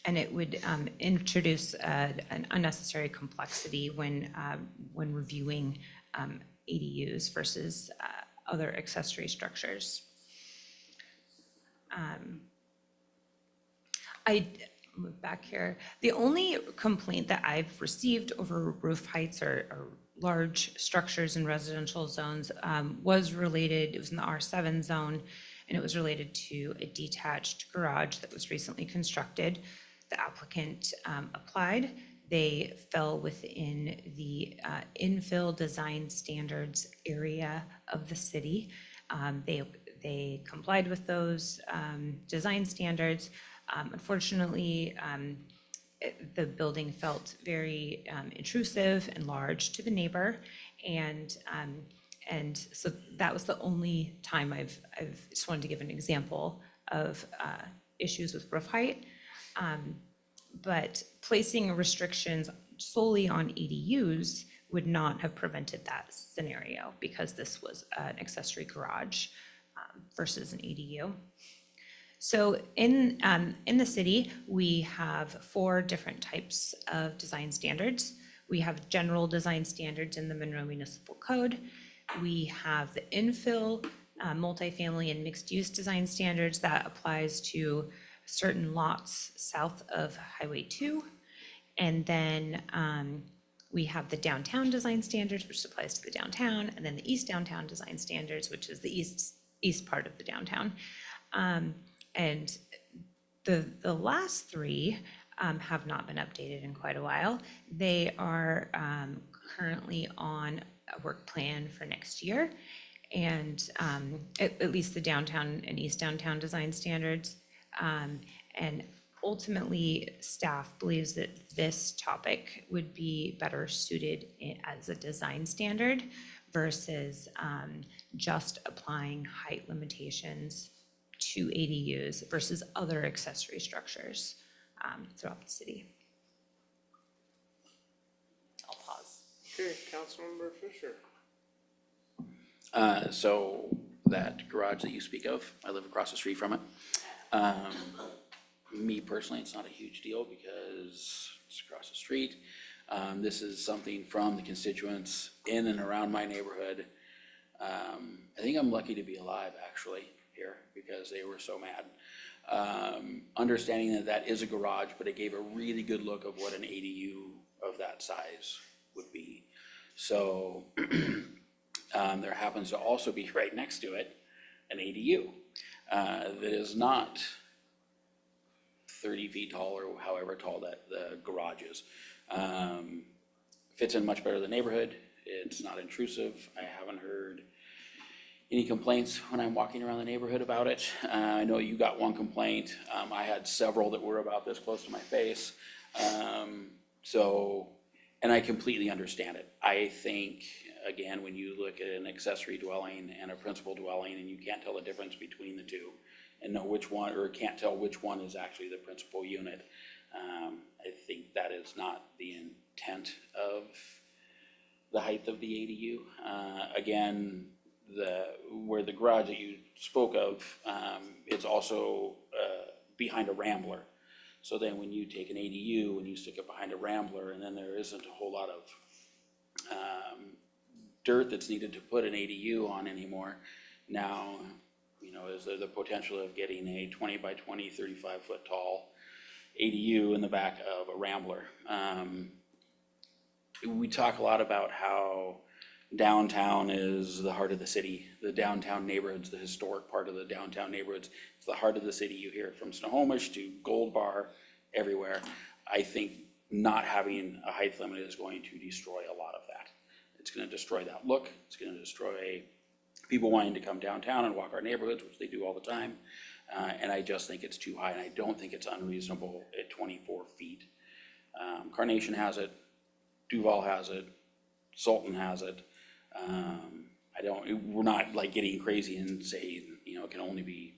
And it would introduce an unnecessary complexity when reviewing ADUs versus other accessory structures. I move back here. The only complaint that I've received over roof heights or large structures in residential zones was related, it was in the R7 zone, and it was related to a detached garage that was recently constructed. The applicant applied. They fell within the infill design standards area of the city. They complied with those design standards. Unfortunately, the building felt very intrusive and large to the neighbor, and so that was the only time I've just wanted to give an example of issues with roof height. But placing restrictions solely on ADUs would not have prevented that scenario because this was an accessory garage versus an ADU. So in the city, we have 4 different types of design standards. We have general design standards in the Monroe Municipal Code. We have the infill, multifamily, and mixed-use design standards that applies to certain lots south of Highway 2. And then we have the downtown design standards, which applies to the downtown, and then the east downtown design standards, which is the east part of the downtown. And the last 3 have not been updated in quite a while. They are currently on a work plan for next year. And at least the downtown and east downtown design standards And ultimately, staff believes that this topic would be better suited as a design standard versus just applying height limitations to ADUs versus other accessory structures throughout the city. I'll pause. Okay, Councilmember Fisher. So that garage that you speak of, I live across the street from it. Me personally, it's not a huge deal because it's across the street. This is something from the constituents in and around my neighborhood. I think I'm lucky to be alive actually here because they were so mad. Understanding that that is a garage, but it gave a really good look of what an ADU of that size would be. So there happens to also be right next to it an ADU that is not 30 feet tall or however tall that the garage is. Fits in much better than the neighborhood. It's not intrusive. I haven't heard any complaints when I'm walking around the neighborhood about it. I know you got one complaint. I had several that were about this close to my face. And I completely understand it. I think, again, when you look at an accessory dwelling and a principal dwelling and you can't tell the difference between the two and know which one, or can't tell which one is actually the principal unit, I think that is not the intent of the height of the ADU. Again, where the garage that you spoke of, it's also behind a rambler. So then when you take an ADU and you stick it behind a rambler, and then there isn't a whole lot of dirt that's needed to put an ADU on anymore. Now, you know, is there the potential of getting a 20 by 20, 35 foot tall ADU in the back of a rambler? We talk a lot about how downtown is the heart of the city. The downtown neighborhoods, the historic part of the downtown neighborhoods, it's the heart of the city. You hear it from Snohomish to Gold Bar, everywhere. I think not having a height limit is going to destroy a lot of that. It's going to destroy that look. It's going to destroy people wanting to come downtown and walk our neighborhoods, which they do all the time. And I just think it's too high, and I don't think it's unreasonable at 24 feet. Carnation has it, Duval has it, Sultan has it. We're not like getting crazy and say, you know, it can only be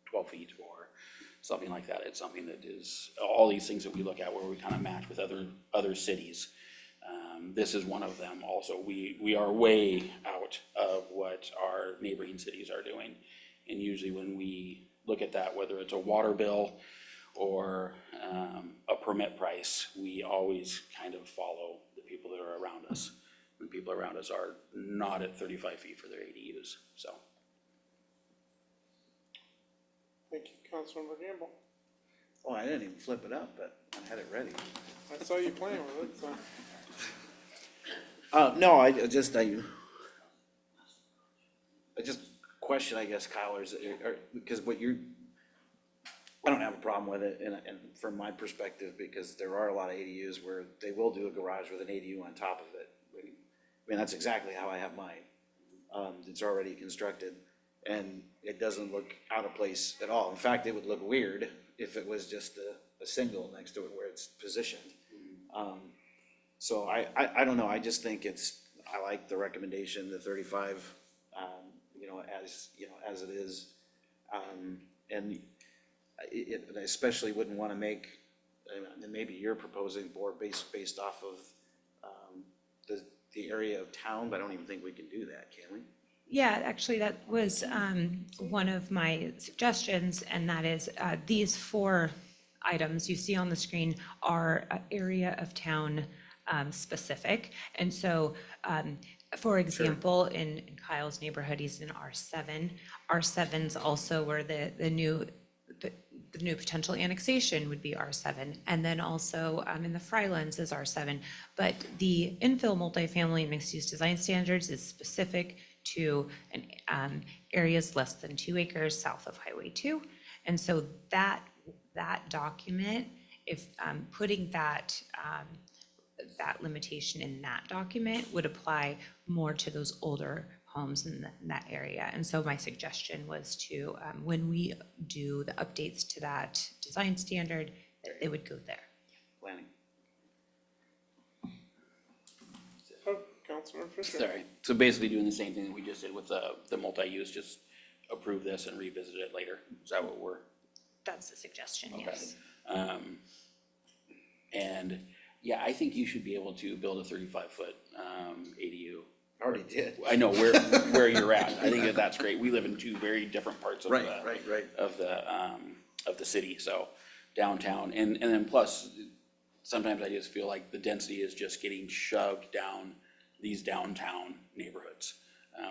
12 feet or something like that. It's something that is, all these things that we look at where we kind of match with other cities. This is one of them also. We are way out of what our neighboring cities are doing. And usually when we look at that, whether it's a water bill or a permit price, we always kind of follow the people that are around us. The people around us are not at 35 feet for their ADUs, so. Thank you, Councilmember Gamble. Oh, I didn't even flip it up, but I had it ready. I saw you playing with it, so. No, I just question, I guess, Kyle, because I don't have a problem with it, and from my perspective, because there are a lot of ADUs where they will do a garage with an ADU on top of it. I mean, that's exactly how I have mine. It's already constructed, and it doesn't look out of place at all. In fact, it would look weird if it was just a single next to it where it's positioned. So I don't know, I just think I like the recommendation, the 35, as it is. And I especially wouldn't want to make, and maybe you're proposing more based off of the area of town, but I don't even think we can do that, can we? Yeah, actually, that was one of my suggestions, and that is these 4 items you see on the screen are area of town specific. And so, for example, in Kyle's neighborhood, he's in R7. R7's also where the new potential annexation would be R7, and then also in the Frylands is R7. But the infill multifamily and mixed-use design standards is specific to areas less than 2 acres south of Highway 2. And so that document, if putting that limitation in that document would apply more to those older homes in that area. And so my suggestion was to, when we do the updates to that design standard, that it would go there. Planning. Oh, Councilmember Fisher. Sorry, so basically doing the same thing that we just did with the multi-use, just approve this and revisit it later. Is that what we're? That's the suggestion, Okay. yes. And yeah, I think you should be able to build a 35-foot ADU. Already did. I know where you're at. I think that's great. We live in two very different parts of Right, the right, right. of the city, so downtown, and then plus, sometimes I just feel like the density is just getting shoved down these downtown neighborhoods,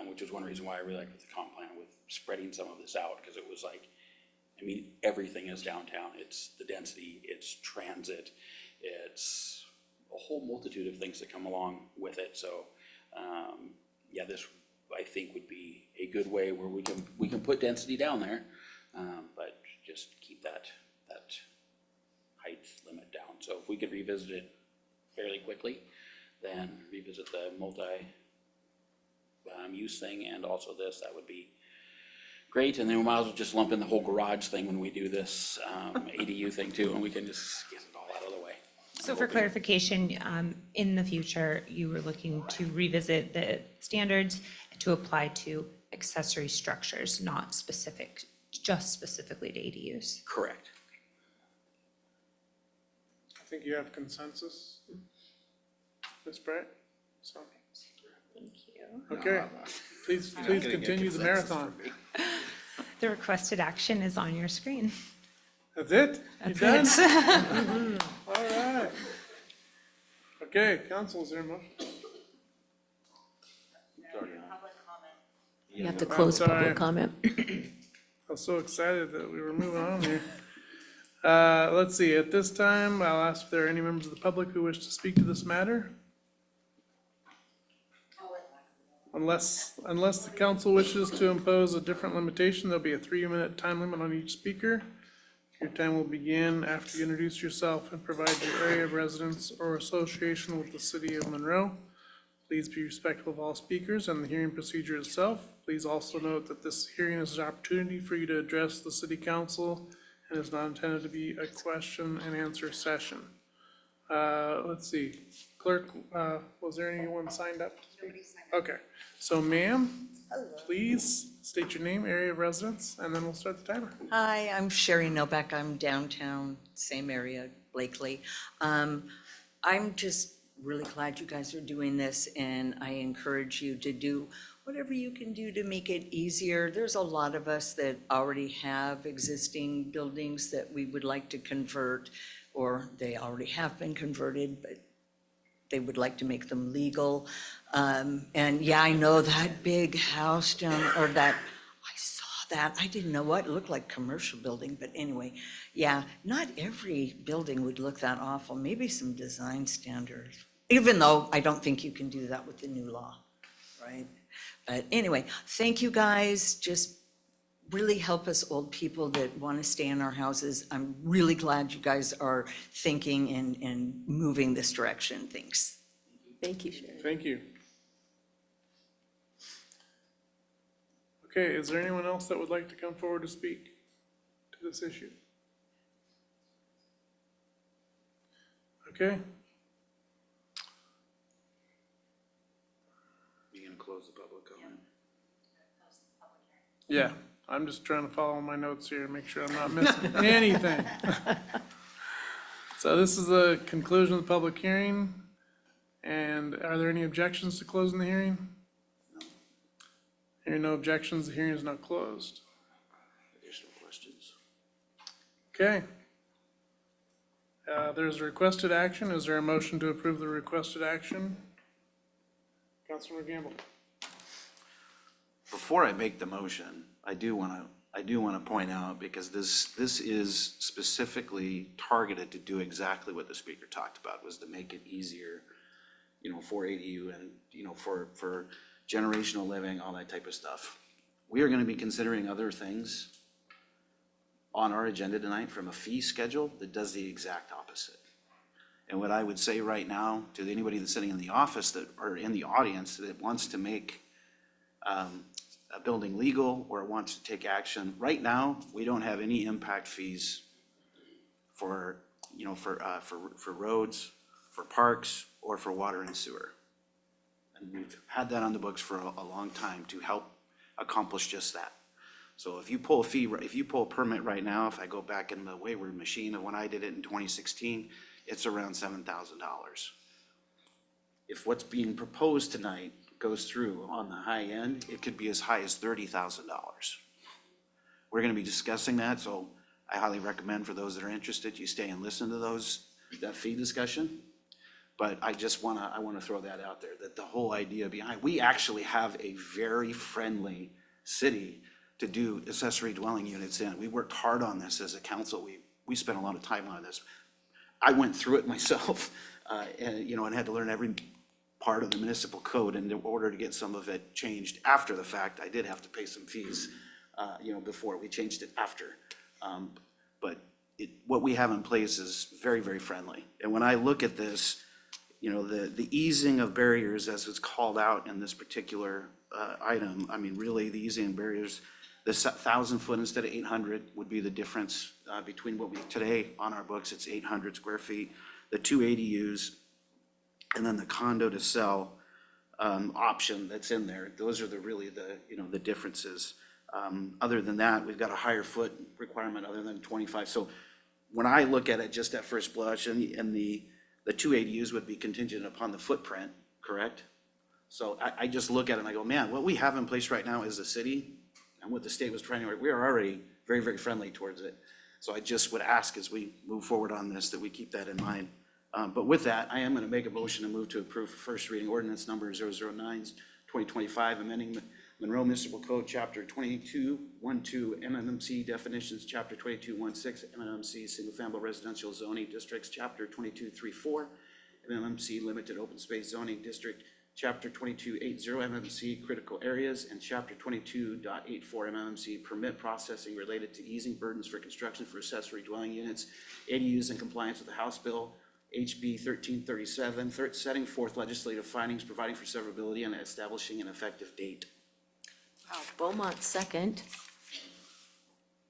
which is one reason why I really like the comp plan with spreading some of this out, because it was like, I mean, everything is downtown. It's the density, it's transit, it's a whole multitude of things that come along with it. So, yeah, this I think would be a good way where we can put density down there, but just keep that height limit down. So if we could revisit it fairly quickly, then revisit the use thing and also this, that would be great. And then we might as well just lump in the whole garage thing when we do this ADU thing too, and we can just get it all out of the way. So for clarification, in the future, you were looking to revisit the standards to apply to accessory structures, not specific, just specifically to ADUs. Correct. I think you have consensus, Ms. Brett, so, Thank you. okay. Please continue the marathon. The requested action is on your screen. That's it? You done? All right. Okay, council, is there a motion? You have to close sorry. public comment. I was so excited that we were moving on here. Let's see, at this time, I'll ask if there are any members of the public who wish to speak to this matter. Unless the council wishes to impose a different limitation, there'll be a 3-minute time limit on each speaker. Your time will begin after you introduce yourself and provide your area of residence or association with the city of Monroe. Please be respectful of all speakers and the hearing procedure itself. Please also note that this hearing is an opportunity for you to address the city council and is not intended to be a question and answer session. Let's see, clerk, was there anyone signed up to speak? Okay, so ma'am, please state your name, area of residence, and then we'll start the timer. Hi, I'm Sherry Novak. I'm downtown, same area, Blakely. I'm just really glad you guys are doing this, and I encourage you to do whatever you can do to make it easier. There's a lot of us that already have existing buildings that we would like to convert, or they already have been converted, but they would like to make them legal. And yeah, I know that big house down, or that, I saw that, I didn't know what, it looked like commercial building, but anyway, yeah, not every building would look that awful, maybe some design standards, even though I don't think you can do that with the new law, right? But anyway, thank you guys, just really help us old people that want to stay in our houses. I'm really glad you guys are thinking and moving this direction, thanks. Thank you, Sharon. Thank you. Okay, is there anyone else that would like to come forward to speak to this issue? Okay, You gonna close the public comment? yeah, I'm just trying to follow my notes here and make sure I'm not missing anything. So this is the conclusion of the public hearing. And are there any objections to closing the hearing? Hearing no objections, the hearing is now closed. Additional questions? Okay. There's a requested action. Is there a motion to approve the requested action? Councilmember Gamble. Before I make the motion, I do want to point out, because this is specifically targeted to do exactly what the speaker talked about, was to make it easier, for ADU and, for generational living, all that type of stuff. We are going to be considering other things on our agenda tonight from a fee schedule that does the exact opposite. And what I would say right now to anybody that's sitting in the office or in the audience that wants to make a building legal or wants to take action. Right now, we don't have any impact fees for, for roads, for parks, or for water and sewer. And we've had that on the books for a long time to help accomplish just that. So if you pull a permit right now, if I go back in the Wayward machine of when I did it in 2016, it's around $7,000. If what's being proposed tonight goes through on the high end, it could be as high as $30,000. We're gonna be discussing that, so I highly recommend for those that are interested, you stay and listen to that fee discussion. But I wanna throw that out there, that the whole idea behind, we actually have a very friendly city to do accessory dwelling units in. We worked hard on this as a council. We spent a lot of time on this. I went through it myself, and had to learn every part of the municipal code in order to get some of it changed after the fact. I did have to pay some fees, before we changed it after. But what we have in place is very, very friendly. And when I look at this, the easing of barriers as it's called out in this particular item, I mean, really the easing of barriers, the 1,000 foot instead of 800 would be the difference between what we, today on our books, it's 800 square feet, the 2 ADUs, and then the condo to sell option that's in there. Those are the differences. Other than that, we've got a higher foot requirement other than 25. So when I look at it just at first blush, and the 2 ADUs would be contingent upon the footprint, correct? So I just look at it and I go, man, what we have in place right now is a city, and what the state was trying to, we are already very, very friendly towards it. So I just would ask as we move forward on this that we keep that in mind. But with that, I am going to make a motion to move to approve first reading ordinance number 009/2025, amending Monroe Municipal Code, Chapter 2212, MMC definitions, Chapter 2216, MMC single-family residential zoning districts, Chapter 2234, MMC limited open space zoning district, Chapter 2280 MMC critical areas, and Chapter 22.84 MMC permit processing related to easing burdens for construction for accessory dwelling units, ADUs in compliance with the House Bill HB 1337, setting forth legislative findings, providing for severability, and establishing an effective date. Beaumont second.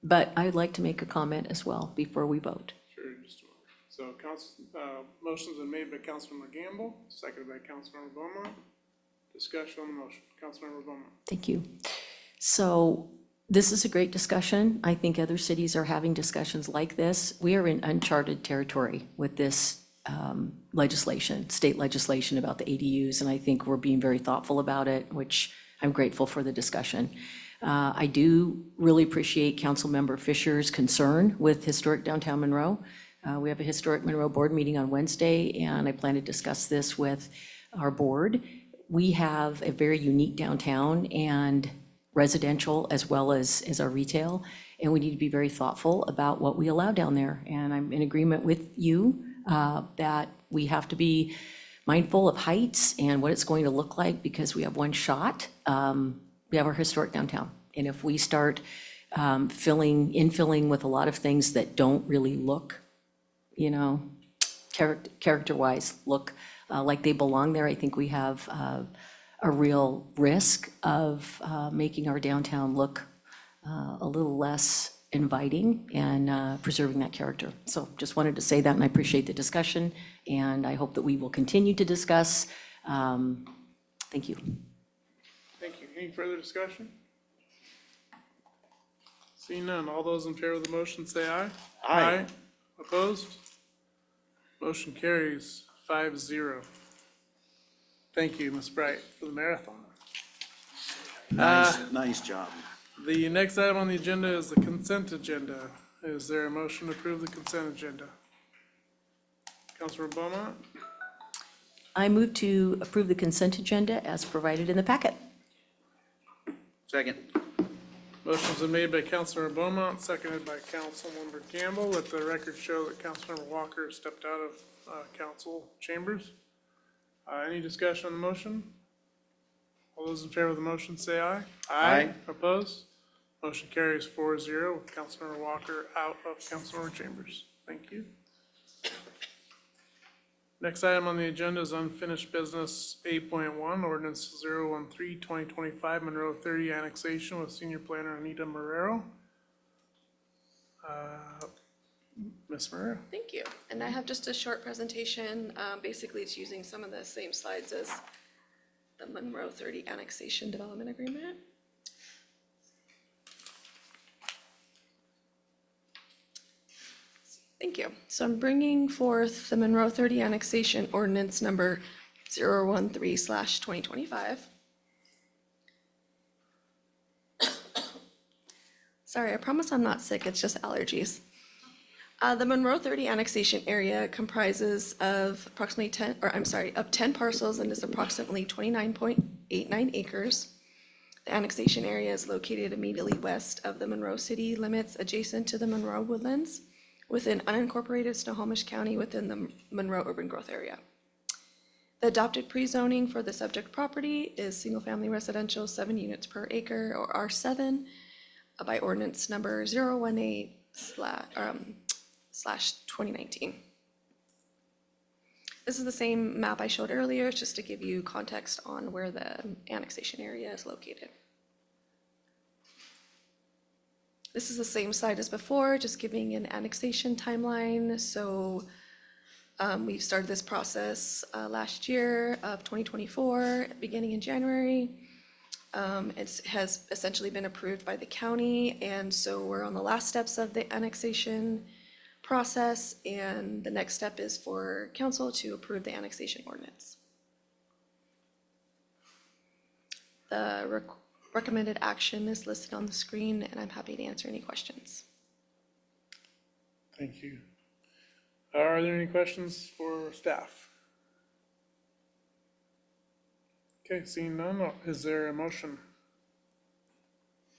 But I'd like to make a comment as well before we vote. Sure, just a moment. So motion's been made by Councilmember Gamble, seconded by Councilmember Beaumont. Discussion on the motion. Councilmember Beaumont. Thank you. So this is a great discussion. I think other cities are having discussions like this. We are in uncharted territory with this legislation, state legislation about the ADUs, and I think we're being very thoughtful about it, which I'm grateful for the discussion. I do really appreciate Councilmember Fisher's concern with historic downtown Monroe. We have a historic Monroe board meeting on Wednesday, and I plan to discuss this with our board. We have a very unique downtown and residential as well as our retail, and we need to be very thoughtful about what we allow down there. And I'm in agreement with you that we have to be mindful of heights and what it's going to look like, because we have one shot. We have our historic downtown. And if we start infilling with a lot of things that don't really look, character-wise, look like they belong there, I think we have a real risk of making our downtown look a little less inviting and preserving that character. So just wanted to say that, and I appreciate the discussion, and I hope that we will continue to discuss. Thank you. Thank you. Any further discussion? Seeing none, all those in favor of the motion say aye. Aye. Opposed? Motion carries 5-0. Thank you, Ms. Bright, for the marathon. Nice job. The next item on the agenda is the consent agenda. Is there a motion to approve the consent agenda? Councilor Beaumont? I move to approve the consent agenda as provided in the packet. Second. Motion's been made by Councilor Beaumont, seconded by Councilmember Gamble. Let the record show that Councilmember Walker stepped out of council chambers. Any discussion on the motion? All those in favor of the motion say aye. Aye. Opposed? Motion carries 4-0 with Councilmember Walker out of Councilmember chambers. Thank you. Next item on the agenda is unfinished business 8.1, ordinance 013-2025, Monroe 30 annexation with senior planner Anita Marrero. Ms. Marrero? Thank you. And I have just a short presentation. Basically, it's using some of the same slides as the Monroe 30 annexation development agreement. Thank you. So I'm bringing forth the Monroe 30 annexation ordinance number 013/2025. Sorry, I promise I'm not sick, it's just allergies. The Monroe 30 annexation area comprises of approximately 10 parcels and is approximately 29.89 acres. The annexation area is located immediately west of the Monroe city limits, adjacent to the Monroe woodlands, within unincorporated Snohomish County within the Monroe urban growth area. The adopted pre-zoning for the subject property is single-family residential, 7 units per acre, or R7, by ordinance number 018/2019. This is the same map I showed earlier, just to give you context on where the annexation area is located. This is the same slide as before, just giving an annexation timeline. So we started this process last year of 2024, beginning in January. It has essentially been approved by the county, and so we're on the last steps of the annexation process, and the next step is for council to approve the annexation ordinance. The recommended action is listed on the screen, and I'm happy to answer any questions. Thank you. Are there any questions for staff? Okay, seeing none, is there a motion?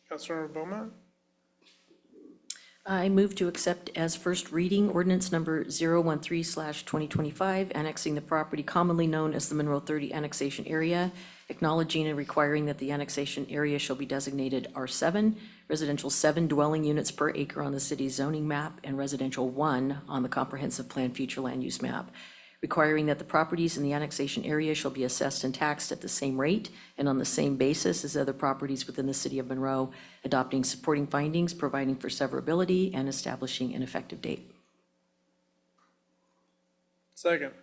Councilor Beaumont? I move to accept as first reading ordinance number 013/2025, annexing the property commonly known as the Monroe 30 annexation area, acknowledging and requiring that the annexation area shall be designated R7, residential 7 dwelling units per acre on the city's zoning map, and residential 1 on the comprehensive plan future land use map, requiring that the properties in the annexation area shall be assessed and taxed at the same rate and on the same basis as other properties within the city of Monroe, adopting supporting findings, providing for severability, and establishing an effective date. Second.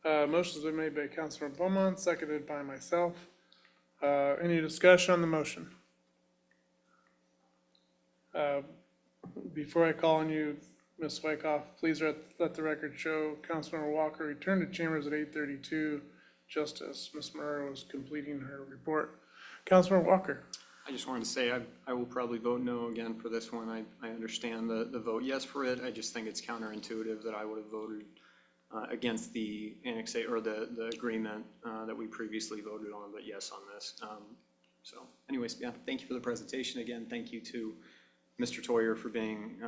Motion's been made by Councilor Beaumont, seconded by myself. Any discussion on the motion? Before I call on you, Ms. Wyckoff, please let the record show Councilmember Walker returned to chambers at 8:32, just as Ms. Marrero was completing her report. Councilmember Walker. I just wanted to say I will probably vote no again for this one. I understand the vote yes for it. I just think it's counterintuitive that I would have voted against the annexation or the agreement that we previously voted on, but yes on this. So anyways, yeah, thank you for the presentation. Again, thank you to Mr. Toyer for being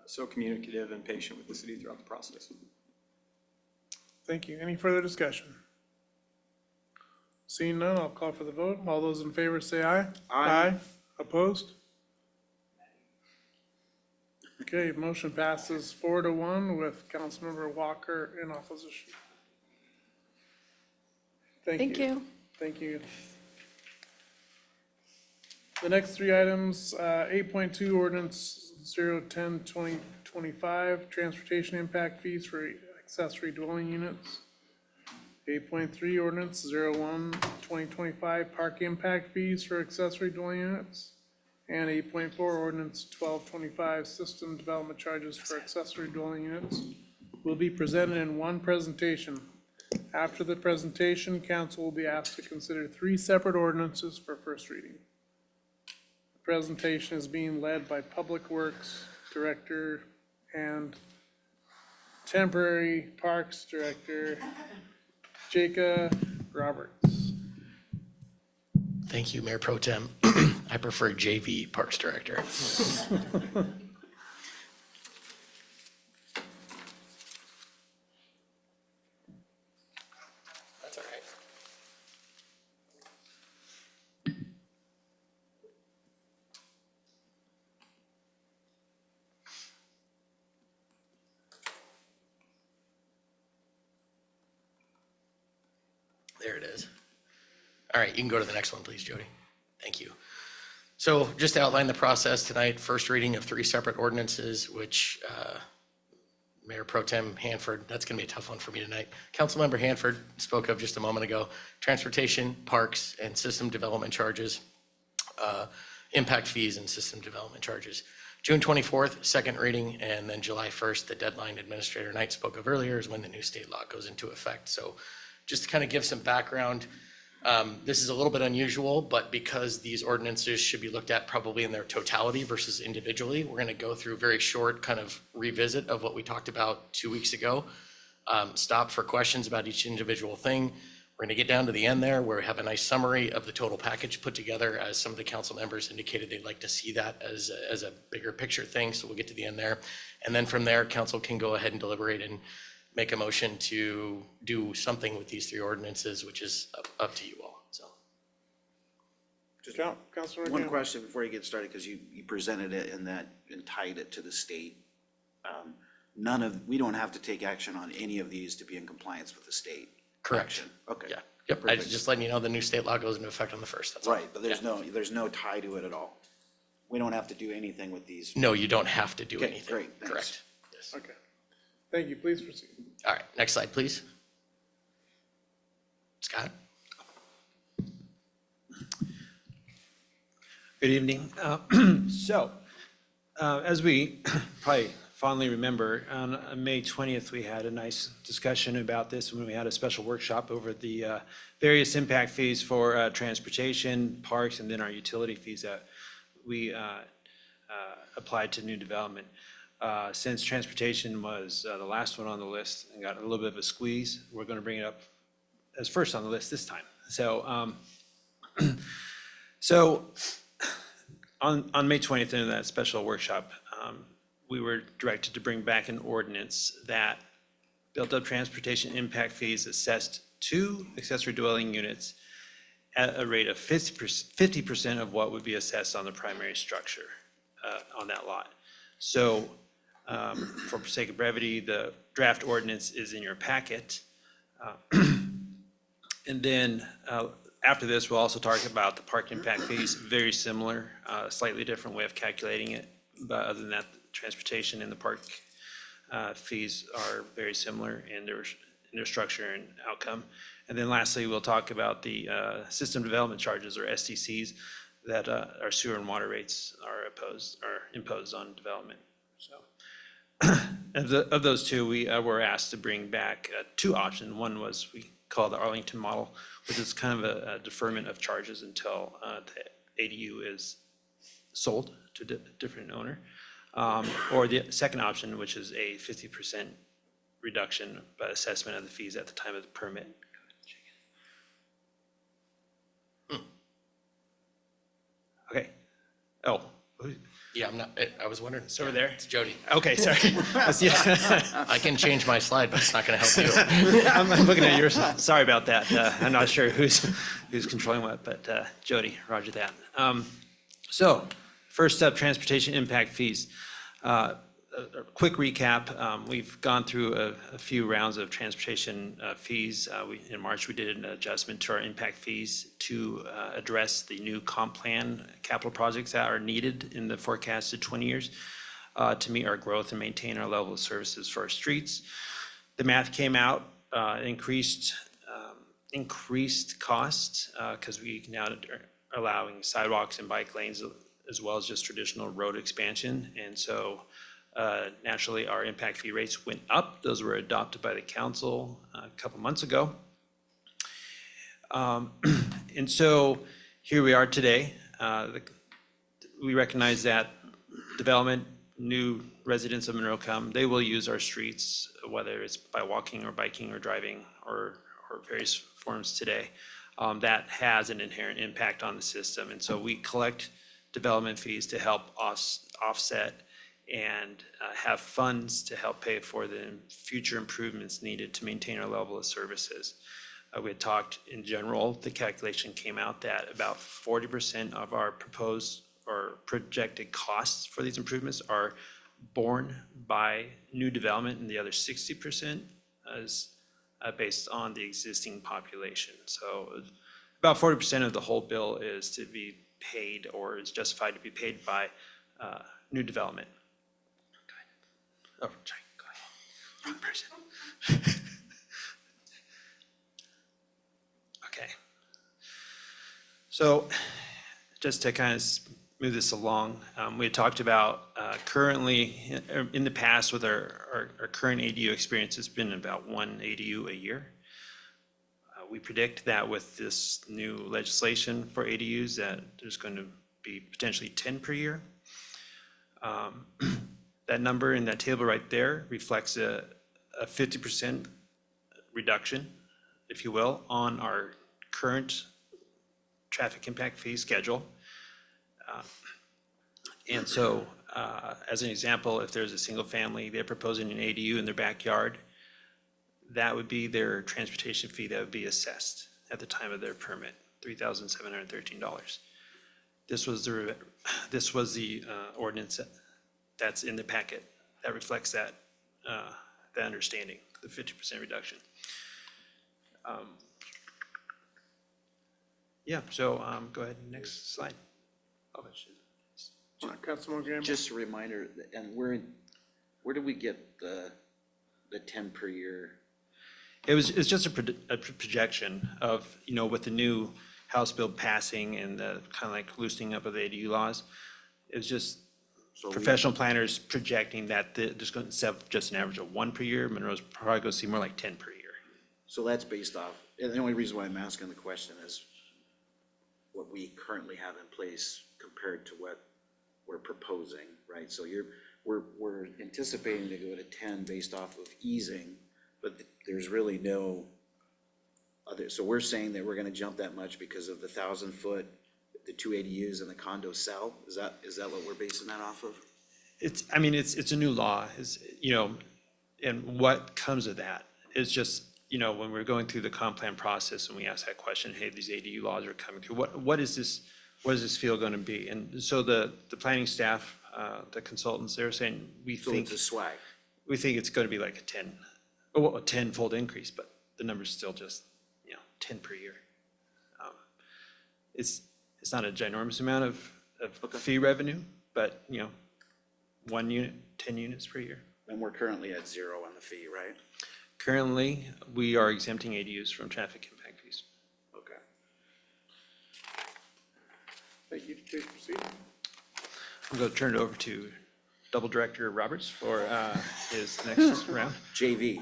so communicative and patient with the city throughout the process. Thank you. Any further discussion? Seeing none, I'll call for the vote. All those in favor say aye. Aye. Opposed? Okay, motion passes 4-1 with Councilmember Walker in opposition. Thank you. Thank you. The next 3 items, 8.2 ordinance 010-2025, transportation impact fees for accessory dwelling units. 8.3 ordinance 01-2025, park impact fees for accessory dwelling units. And 8.4 ordinance 1225, system development charges for accessory dwelling units will be presented in one presentation. After the presentation, council will be asked to consider 3 separate ordinances for first reading. The presentation is being led by Public Works Director and Temporary Parks Director, Jacob Roberts. Thank you, Mayor Pro Tem. I prefer JV Parks Director. That's all right. There it is. All right, you can go to the next one, please, Jody. Thank you. So just to outline the process tonight, first reading of 3 separate ordinances, which Mayor Pro Tem Hanford, that's going to be a tough one for me tonight. Councilmember Hanford spoke of just a moment ago, transportation, parks, and system development charges, impact fees and system development charges. June 24th, second reading, and then July 1st, the deadline Administrator Knight spoke of earlier is when the new state law goes into effect. So just to kind of give some background, this is a little bit unusual, but because these ordinances should be looked at probably in their totality versus individually, we're going to go through a very short kind of revisit of what we talked about 2 weeks ago. Stop for questions about each individual thing. We're going to get down to the end there where we have a nice summary of the total package put together, as some of the council members indicated they'd like to see that as a bigger picture thing. So we'll get to the end there. And then from there, council can go ahead and deliberate and make a motion to do something with these 3 ordinances, which is up to you all, so. Councilor One McGinn. question before you get started, because you presented it and tied it to the state. We don't have to take action on any of these to be in compliance with the state. Correct. Action. Okay. Yeah, yep, I Perfect. just letting you know the new state law goes into effect on the 1st, that's all. Right, but there's no tie to it at all. We don't have to do anything with these. No, you don't have to do Okay, anything. great, thanks. Correct. Yes. Okay. Thank you. Please proceed. All right, next slide, please. Scott? Good evening. As we probably fondly remember, on May 20th, we had a nice discussion about this when we had a special workshop over the various impact fees for transportation, parks, and then our utility fees that we applied to new development. Since transportation was the last one on the list and got a little bit of a squeeze, we're going to bring it up as first on the list this time. On May 20th, in that special workshop, we were directed to bring back an ordinance that built up transportation impact fees assessed to accessory dwelling units at a rate of 50% of what would be assessed on the primary structure on that lot. So for sake of brevity, the draft ordinance is in your packet. And then after this, we'll also talk about the park impact fees, very similar, slightly different way of calculating it. But other than that, the transportation and the park fees are very similar in their structure and outcome. And then lastly, we'll talk about the system development charges, or SDCs, that our sewer and water rates are imposed on development. So of those 2, we were asked to bring back 2 options. One was we call the Arlington model, which is kind of a deferment of charges until the ADU is sold to a different owner. Or the second option, which is a 50% reduction by assessment of the fees at the time of the permit. Okay. Oh. Yeah, I was wondering. It's over there? It's Jody. Okay, sorry. I can change my slide, but it's not going to help you. I'm looking at yours. Sorry about that. I'm not sure who's controlling what, but Jody, roger that. So first up, transportation impact fees. A quick recap, we've gone through a few rounds of transportation fees. In March, we did an adjustment to our impact fees to address the new comp plan capital projects that are needed in the forecasted 20 years to meet our growth and maintain our level of services for our streets. The math came out, increased costs because we now are allowing sidewalks and bike lanes as well as just traditional road expansion. And so naturally, our impact fee rates went up. Those were adopted by the council a couple months ago. And so here we are today. We recognize that development, new residents of Monroe come, they will use our streets, whether it's by walking or biking or driving or various forms today. That has an inherent impact on the system. And so we collect development fees to help offset and have funds to help pay for the future improvements needed to maintain our level of services. We had talked in general, the calculation came out that about 40% of our proposed or projected costs for these improvements are borne by new development, and the other 60% is based on the existing population. So about 40% of the whole bill is to be paid or is justified to be paid by new development. Go ahead. Oh, sorry, go ahead. Wrong person. Okay. So just to kind of move this along, we had talked about currently, in the past with our current ADU experience, it's been about 1 ADU a year. We predict that with this new legislation for ADUs that there's going to be potentially 10 per year. That number in that table right there reflects a 50% reduction, if you will, on our current traffic impact fee schedule. And so, as an example, if there's a single family, they're proposing an ADU in their backyard, that would be their transportation fee that would be assessed at the time of their permit, $3,713. This was the ordinance that's in the packet that reflects that understanding, the 50% reduction. Yeah, so go ahead, next slide. Oh, Councilman Gamble? Just a reminder, and where did we get the 10 per year? It's just a projection of, with the new House bill passing and the kind of like loosening up of the ADU laws. It's just professional planners projecting that there's going to, instead of just an average of 1 per year, Monroe's probably going to see more like 10 per year. So that's based off, and the only reason why I'm asking the question is what we currently have in place compared to what we're proposing, right? So we're anticipating to go to 10 based off of easing, but there's really no other, so we're saying that we're gonna jump that much because of the 1,000-foot, the 2 ADUs and the condo cell? Is that what we're basing that off of? It's a new law, and what comes of that is just, when we're going through the comp plan process and we ask that question, hey, these ADU laws are coming through, what is this feel gonna be? And so the planning staff, the consultants, they're saying, So it's a swag. we think it's gonna be like a 10-fold increase, but the number's still just, 10 per year. It's not a ginormous amount of fee revenue, but, 1 unit, 10 units per year. And we're currently at 0 on the fee, right? Currently, we are exempting ADUs from traffic impact fees. Okay. Thank you. Please proceed. I'm going to turn it over to Double Director Roberts for his next round. JV.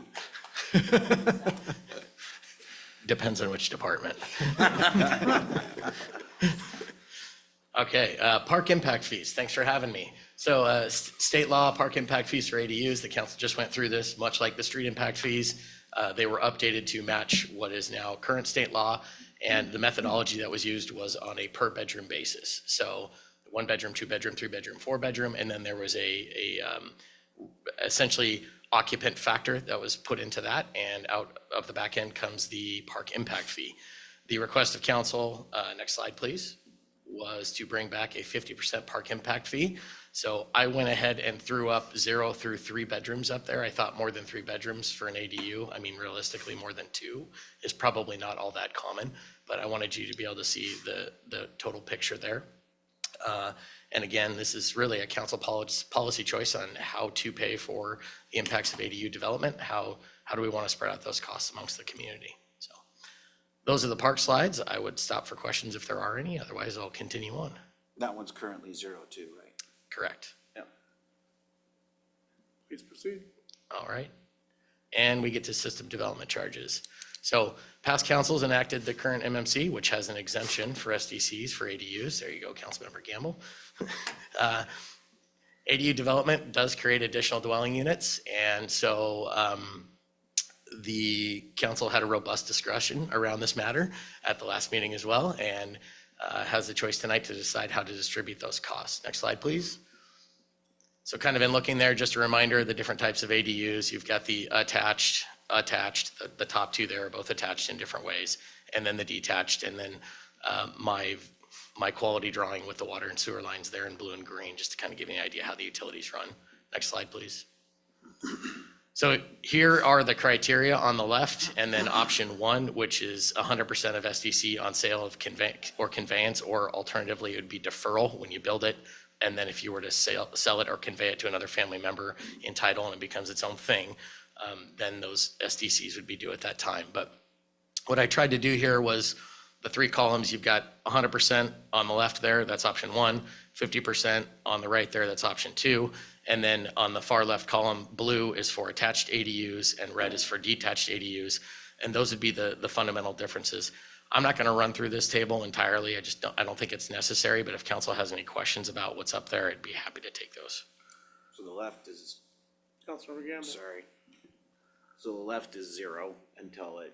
Depends on which department. Okay, park impact fees. Thanks for having me. So state law, park impact fees for ADUs, the council just went through this, much like the street impact fees. They were updated to match what is now current state law, and the methodology that was used was on a per bedroom basis. So 1 bedroom, 2 bedroom, 3 bedroom, 4 bedroom, and then there was essentially occupant factor that was put into that, and out of the back end comes the park impact fee. The request of council, next slide please, was to bring back a 50% park impact fee. So I went ahead and threw up 0 through 3 bedrooms up there. I thought more than 3 bedrooms for an ADU. I mean, realistically, more than 2 is probably not all that common, but I wanted you to be able to see the total picture there. And again, this is really a council policy choice on how to pay for the impacts of ADU development. How do we want to spread out those costs amongst the community? So those are the park slides. I would stop for questions if there are any, otherwise I'll continue on. That one's currently 0 too, right? Correct. Yeah. Please proceed. All right. And we get to system development charges. So past councils enacted the current MMC, which has an exemption for SDCs for ADUs. There you go, Councilmember Gamble. ADU development does create additional dwelling units. And so the council had a robust discussion around this matter at the last meeting as well, and has the choice tonight to decide how to distribute those costs. Next slide, please. So kind of in looking there, just a reminder, the different types of ADUs. You've got the attached, the top 2 there are both attached in different ways, and then the detached, and then my quality drawing with the water and sewer lines there in blue and green, just to kind of give you an idea how the utilities run. Next slide, please. So here are the criteria on the left, and then option one, which is 100% of SDC on sale of conveyance, or alternatively, it would be deferral when you build it. And then if you were to sell it or convey it to another family member in title and it becomes its own thing, then those SDCs would be due at that time. But what I tried to do here was the three columns, you've got 100% on the left there, that's option one, 50% on the right there, that's option two. And then on the far left column, blue is for attached ADUs and red is for detached ADUs. And those would be the fundamental differences. I'm not gonna run through this table entirely. I don't think it's necessary, but if council has any questions about what's up there, I'd be happy to take those. So the left is, Councilmember Gamble. sorry. So the left is 0 until it,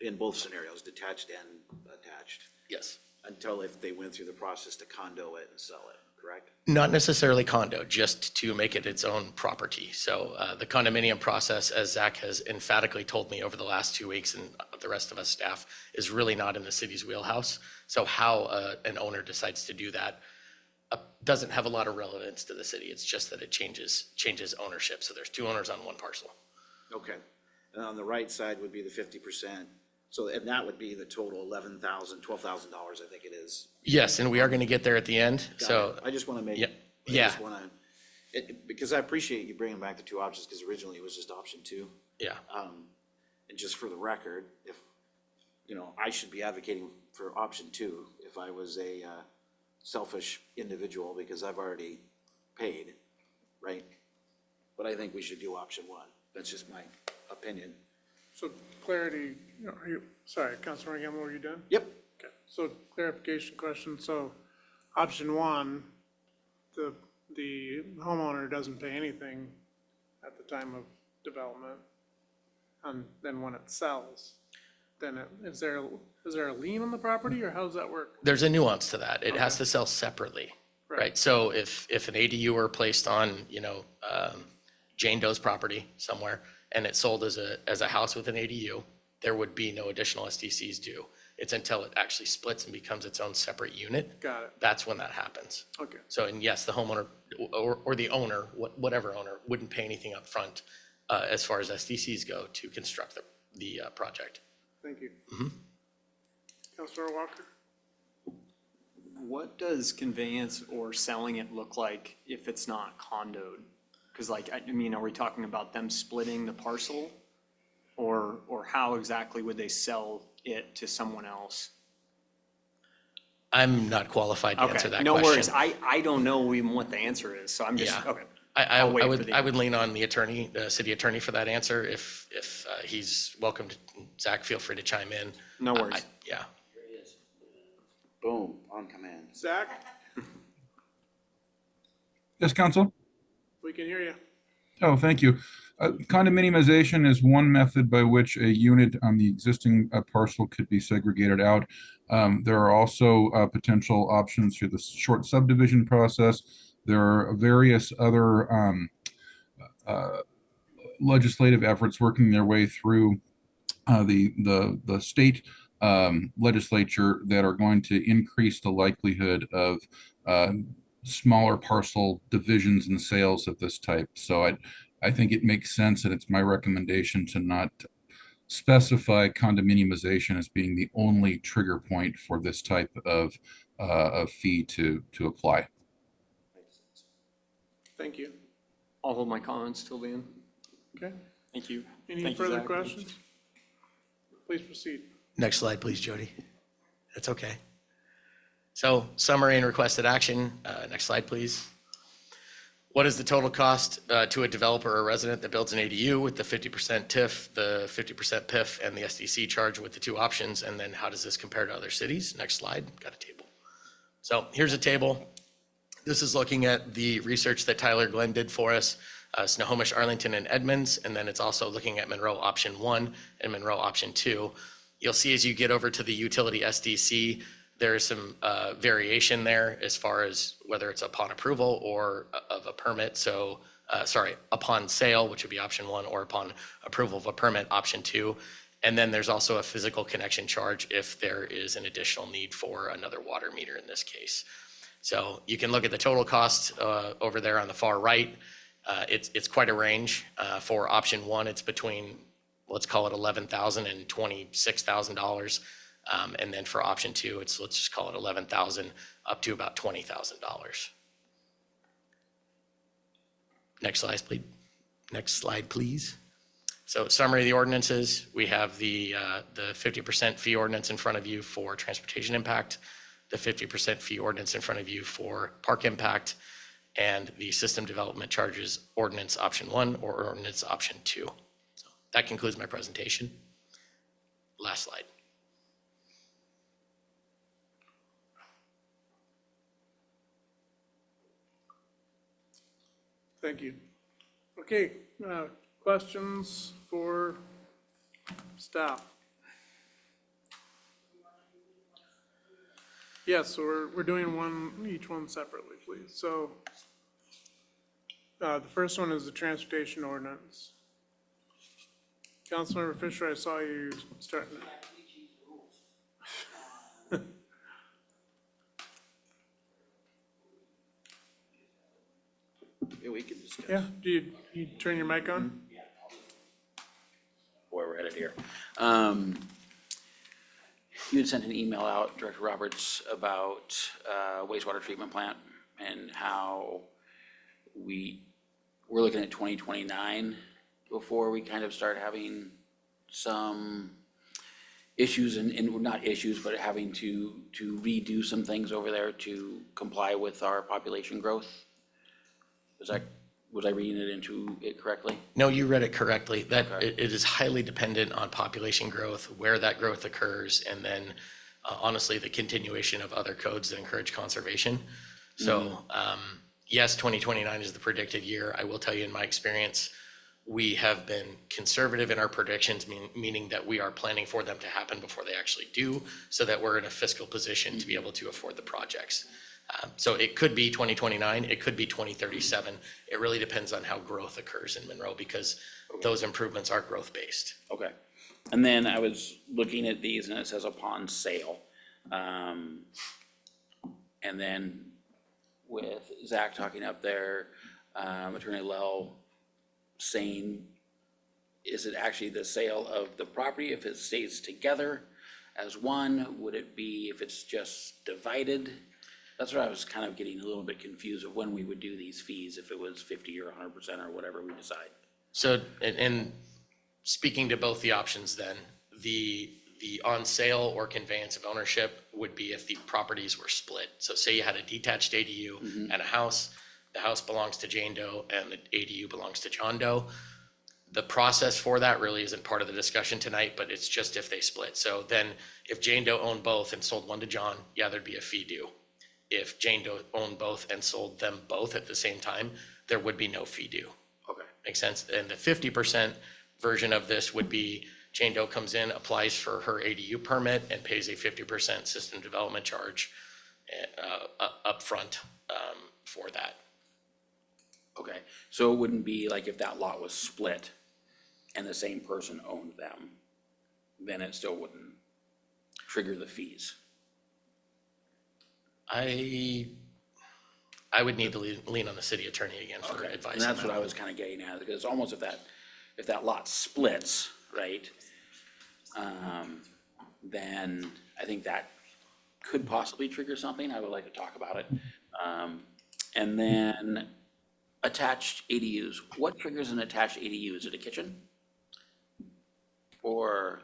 in both scenarios, detached and attached, Yes. until if they went through the process to condo it and sell it, correct? Not necessarily condo, just to make it its own property. So the condominium process, as Zach has emphatically told me over the last 2 weeks, and the rest of us staff, is really not in the city's wheelhouse. So how an owner decides to do that doesn't have a lot of relevance to the city. It's just that it changes ownership. So there's two owners on one parcel. Okay. And on the right side would be the 50%. So, and that would be the total $11,000, $12,000, I think it is. Yes, and we are going to get there at the end. Got So it. I just want to make. Yeah. I Yeah. just want to, because I appreciate you bringing back the two options, because originally it was just option two. yeah. And just for the record, if, I should be advocating for option two if I was a selfish individual, because I've already paid, right? But I think we should do option one. That's just my opinion. So clarity, sorry, Councilmember Gamble, were you done? Yep. Okay, so clarification question, so option one, the homeowner doesn't pay anything at the time of development. And then when it sells, then is there a lien on the property, or how does that work? There's a nuance to that. It has to sell separately, right? So if an ADU were placed on, Jane Doe's property somewhere, and it sold as a house with an ADU, there would be no additional SDCs due. It's until it actually splits and becomes its own separate unit. Got it, That's when that happens. okay, So, and yes, the homeowner or the owner, whatever owner, wouldn't pay anything up front as far as SDCs go to construct the project. thank you. Councilmember Walker? What does conveyance or selling it look like if it's not condoed? Because are we talking about them splitting the parcel? Or how exactly would they sell it to someone else? I'm not qualified to answer that question. No worries. I don't know even what the answer is, so I'm just, Yeah. okay. I I'll wait for would, the- I would lean on the attorney, the city attorney for that answer. If he's welcome to, Zach, feel free to chime in. No worries. Yeah. Boom, on command. Zach, Yes, Council? we can hear you. Oh, thank you. Condominiumization is one method by which a unit on the existing parcel could be segregated out. There are also potential options through the short subdivision process. There are various other legislative efforts working their way through the state legislature that are going to increase the likelihood of smaller parcel divisions and sales of this type. So I think it makes sense, and it's my recommendation to not specify condominiumization as being the only trigger point for this type of fee to apply. Thank you. I'll hold my comments till the end. Okay, Thank you. any Thank you, further Zach. questions? Please proceed. Next slide, please, Jody. That's okay. So summary and requested action. Next slide, please. What is the total cost to a developer or resident that builds an ADU with the 50% TIF, the 50% PIF, and the SDC charge with the two options? And then how does this compare to other cities? Next slide, got a table. So here's a table. This is looking at the research that Tyler Glenn did for us, Snohomish, Arlington, and Edmonds. And then it's also looking at Monroe option 1 and Monroe option 2. You'll see as you get over to the utility SDC, there is some variation there as far as whether it's upon approval or of a permit. So, upon sale, which would be option 1, or upon approval of a permit, option 2. And then there's also a physical connection charge if there is an additional need for another water meter in this case. So you can look at the total cost over there on the far right. It's quite a range. For option one, it's between, let's call it $11,000 and $26,000. And then for option two, let's just call it $11,000 up to about $20,000. Next slide, please. Next slide, please. So summary of the ordinances, we have the 50% fee ordinance in front of you for transportation impact, the 50% fee ordinance in front of you for park impact, and the system development charges ordinance option one or ordinance option two. So that concludes my presentation. Last slide. Thank you. Okay, questions for staff? Yes, so we're doing each one separately, please. So the first one is the transportation ordinance. Councilmember Fisher, I saw you starting. Yeah, we can discuss. Yeah, do you turn your mic on? Boy, we're headed here. You had sent an email out, Director Roberts, about wastewater treatment plant and how we're looking at 2029 before we kind of start having some issues and not issues, but having to redo some things over there to comply with our population growth. Was I reading it into it correctly? No, you read it correctly. That Okay. it is highly dependent on population growth, where that growth occurs, and then honestly, the continuation of other codes that encourage conservation. So yes, 2029 is the predicted year. I will tell you in my experience, we have been conservative in our predictions, meaning that we are planning for them to happen before they actually do, so that we're in a fiscal position to be able to afford the projects. So it could be 2029, it could be 2037. It really depends on how growth occurs in Monroe because those improvements are growth-based. Okay. And then I was looking at these and it says upon sale. And then with Zach talking up there, Attorney Lell saying, is it actually the sale of the property if it stays together as one? Would it be if it's just divided? That's where I was kind of getting a little bit confused of when we would do these fees, if it was 50 or 100% or whatever we decide. So, and speaking to both the options then, the on sale or conveyance of ownership would be if the properties were split. So say you had a detached ADU and a house, the house belongs to Jane Doe and the ADU belongs to John Doe. The process for that really isn't part of the discussion tonight, but it's just if they split. So then if Jane Doe owned both and sold one to John, yeah, there'd be a fee due. If Jane Doe owned both and sold them both at the same time, there would be no fee due. Okay. Makes sense? And the 50% version of this would be Jane Doe comes in, applies for her ADU permit and pays a 50% system development charge upfront for that. Okay, so it wouldn't be like if that lot was split and the same person owned them, then it still wouldn't trigger the fees. I would need to lean on the city attorney again for advice. And that's on what that. I was kind of getting at, because it's almost if that lot splits, right? Then I think that could possibly trigger something. I would like to talk about it. And then attached ADUs. What triggers an attached ADU? Is it a kitchen? Or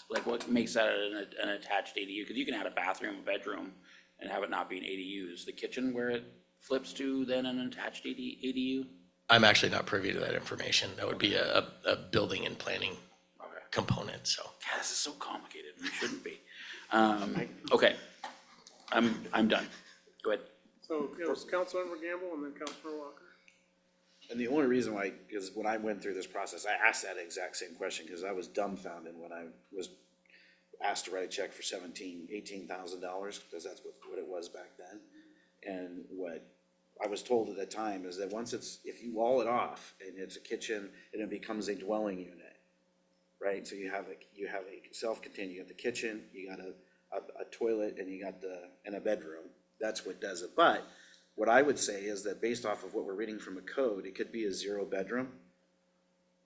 like what makes that an attached ADU? Because you can add a bathroom, a bedroom, and have it not be an ADU. Is the kitchen where it flips to then an attached ADU? I'm actually not privy to that information. That would be a building and planning component, so. God, this is so complicated. It shouldn't be. Okay, I'm done. Go ahead. So it was Councilmember Gamble and then Councilmember Walker. And the only reason why, because when I went through this process, I asked that exact same question, because I was dumbfounded when I was asked to write a check for $18,000, because that's what it was back then. And what I was told at the time is that if you wall it off and it's a kitchen and it becomes a dwelling unit, right? So you have a self-contained, you got the kitchen, you got a toilet, and you got and a bedroom. That's what does it. But what I would say is that based off of what we're reading from a code, it could be a 0-bedroom,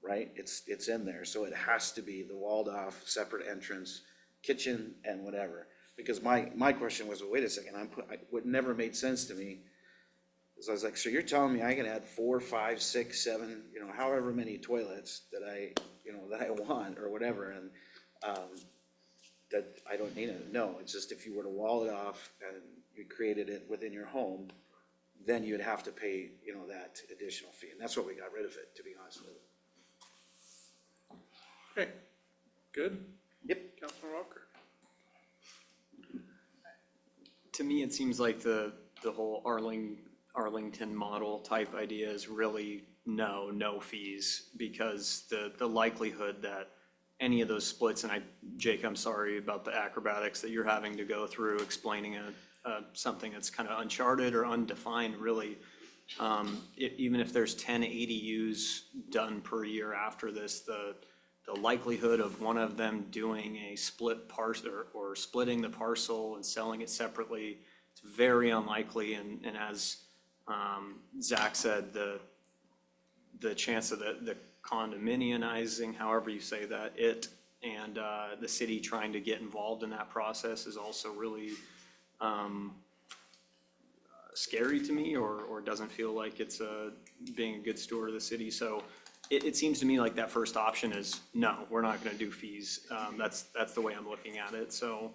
right? It's in there, so it has to be the walled off, separate entrance, kitchen and whatever. Because my question was, well, wait a second, what never made sense to me is I was like, so you're telling me I can add 4, 5, 6, 7, however many toilets that I want or whatever, and, that I don't need it. No, it's just if you were to wall it off and you created it within your home, then you'd have to pay, that additional fee. And that's what we got rid of it, to be honest with you. Okay, good? Yep. Councilman Walker? To me, it seems like the whole Arlington model type idea is really no fees, because the likelihood that any of those splits, and Jake, I'm sorry about the acrobatics that you're having to go through explaining something that's kind of uncharted or undefined, really. Even if there's 10 ADUs done per year after this, the likelihood of one of them doing a split parcel or splitting the parcel and selling it separately, it's very unlikely. And as Zach said, the chance of the condominiumizing, however you say that, and the city trying to get involved in that process is also really scary to me, or doesn't feel like it's being a good steward of the city. So it seems to me like that first option is, no, we're not gonna do fees. That's the way I'm looking at it. So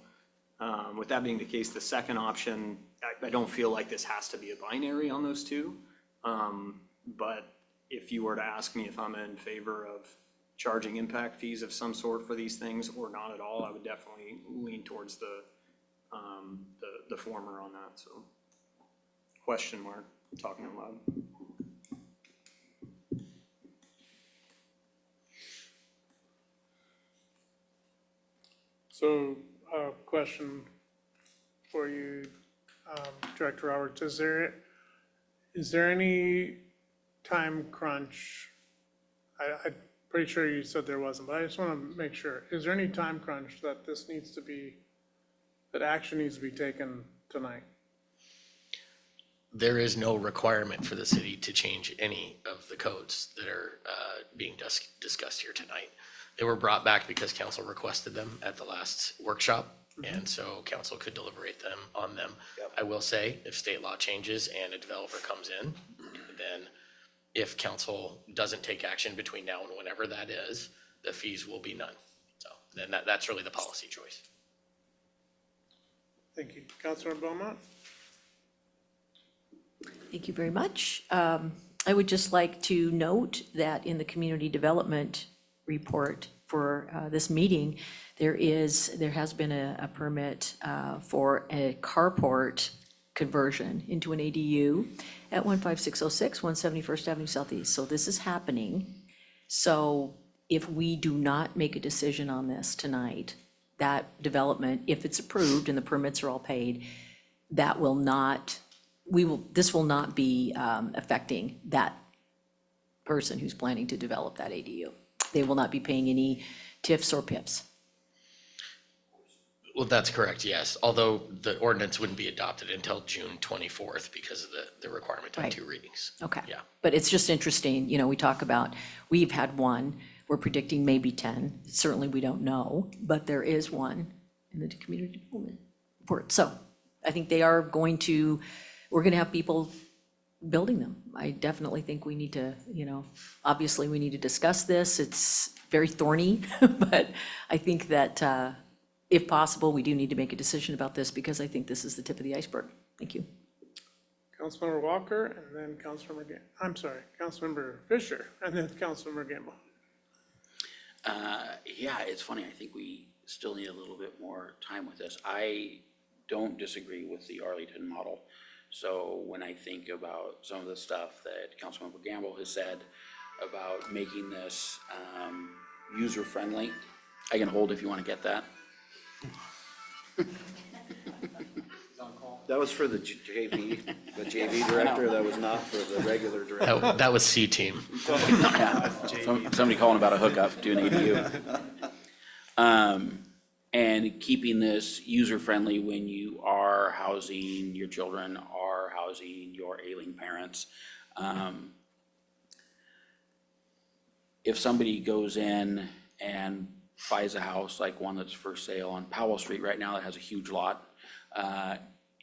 with that being the case, the second option, I don't feel like this has to be a binary on those two. But if you were to ask me if I'm in favor of charging impact fees of some sort for these things or not at all, I would definitely lean towards the former on that. So question mark, talking out loud. So, question for you, Director Roberts, is there any time crunch? I'm pretty sure you said there wasn't, but I just want to make sure. Is there any time crunch that that action needs to be taken tonight? There is no requirement for the city to change any of the codes that are being discussed here tonight. They were brought back because council requested them at the last workshop, and so council could deliberate on them. I will say, if state law changes and a developer comes in, then if council doesn't take action between now and whenever that is, the fees will be none. So then that's really the policy choice. Thank you. Councilor Beaumont? Thank you very much. I would just like to note that in the community development report for this meeting, there has been a permit for a carport conversion into an ADU at 15606 171st Avenue Southeast. So this is happening. So if we do not make a decision on this tonight, that development, if it's approved and the permits are all paid, that will not, this will not be affecting that person who's planning to develop that ADU. They will not be paying any TIFs or PIFs. Well, that's correct, yes. Although the ordinance wouldn't be adopted until June 24th because of the requirement to have 2 readings. Okay. Yeah. But it's just interesting, we talk about, we've had one, we're predicting maybe 10. Certainly we don't know, but there is one in the community development report. So I think we're going to have people building them. I definitely think we need to, obviously we need to discuss this. It's very thorny, but I think that if possible, we do need to make a decision about this because I think this is the tip of the iceberg. Thank you. Councilmember Walker, and then Councilmember Fisher, and then Councilmember Gamble. Yeah, it's funny. I think we still need a little bit more time with this. I don't disagree with the Arlington model. So when I think about some of the stuff that Councilmember Gamble has said about making this user-friendly, I can hold if you want to get that. That was for the JV director, that was not for the regular director. That was C team. Yeah. Somebody calling about a hookup to an ADU. And keeping this user-friendly when you are housing your children, are housing your ailing parents. If somebody goes in and buys a house, like one that's for sale on Powell Street right now that has a huge lot,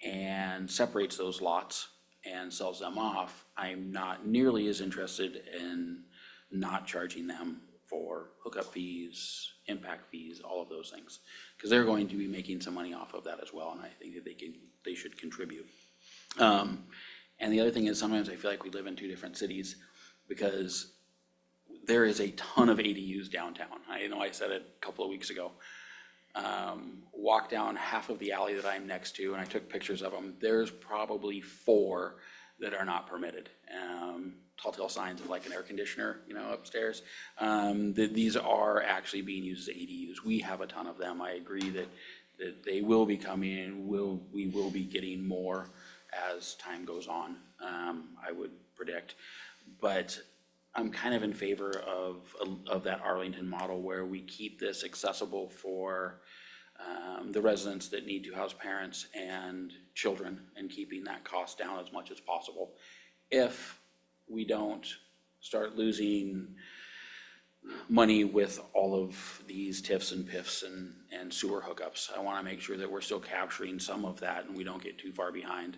and separates those lots and sells them off, I'm not nearly as interested in not charging them for hookup fees, impact fees, all of those things. Because they're going to be making some money off of that as well, and I think that they should contribute. And the other thing is, sometimes I feel like we live in two different cities, because there is a ton of ADUs downtown. I know I said it a couple of weeks ago. Walk down half of the alley that I'm next to, and I took pictures of them. There's probably 4 that are not permitted. Tall tale signs of like an air conditioner, upstairs. These are actually being used as ADUs. We have a ton of them. I agree that they will be coming in. We will be getting more as time goes on, I would predict. But I'm kind of in favor of that Arlington model, where we keep this accessible for the residents that need to house parents and children, and keeping that cost down as much as possible. If we don't start losing money with all of these TIFs and PIFs and sewer hookups, I want to make sure that we're still capturing some of that and we don't get too far behind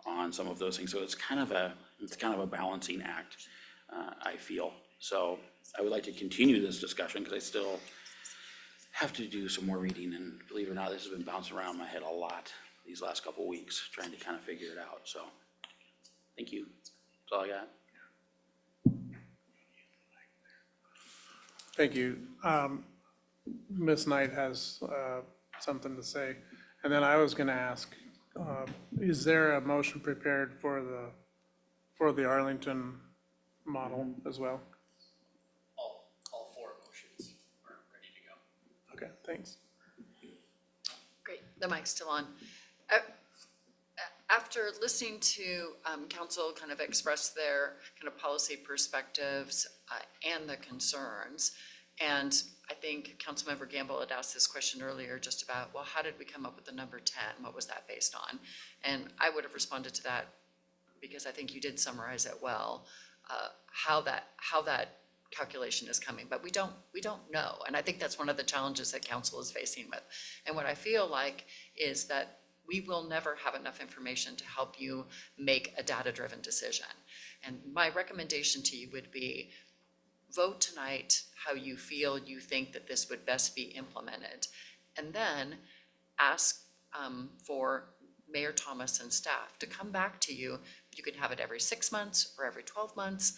on some of those things. So it's kind of a balancing act, I feel. So I would like to continue this discussion, because I still have to do some more reading, and believe it or not, this has been bouncing around my head a lot these last couple of weeks, trying to kind of figure it out. So thank you. That's all I got. Thank you. Ms. Knight has something to say. And then I was going to ask, is there a motion prepared for the Arlington model as well? All 4 motions are ready to go. Okay, thanks. Great, the mic's still on. After listening to council kind of express their kind of policy perspectives and the concerns, and I think Councilmember Gamble had asked this question earlier just about, well, how did we come up with the number 10? What was that based on? And I would have responded to that, because I think you did summarize it well, how that calculation is coming, but we don't know. And I think that's one of the challenges that council is facing with. And what I feel like is that we will never have enough information to help you make a data-driven decision. And my recommendation to you would be, vote tonight how you feel you think that this would best be implemented. And then ask for Mayor Thomas and staff to come back to you. You can have it every 6 months or every 12 months,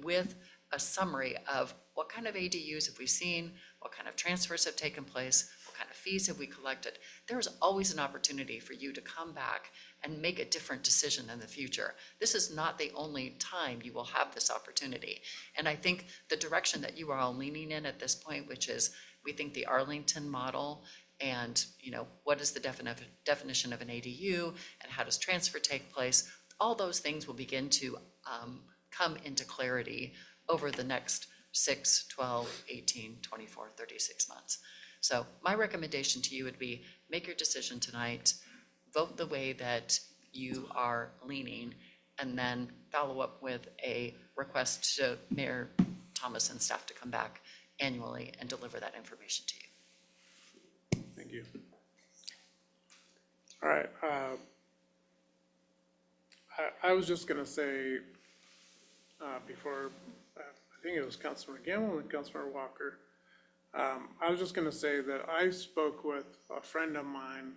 with a summary of what kind of ADUs have we seen, what kind of transfers have taken place, what kind of fees have we collected. There is always an opportunity for you to come back and make a different decision in the future. This is not the only time you will have this opportunity. And I think the direction that you are all leaning in at this point, which is, we think the Arlington model, and what is the definition of an ADU, and how does transfer take place, all those things will begin to come into clarity over the next 6, 12, 18, 24, 36 months. So my recommendation to you would be, make your decision tonight, vote the way that you are leaning, and then follow up with a request to Mayor Thomas and staff to come back annually and deliver that information to you. Thank you. All right. I was just going to say, before, I think it was Councilor Gamble and Councilor Walker, I was just going to say that I spoke with a friend of mine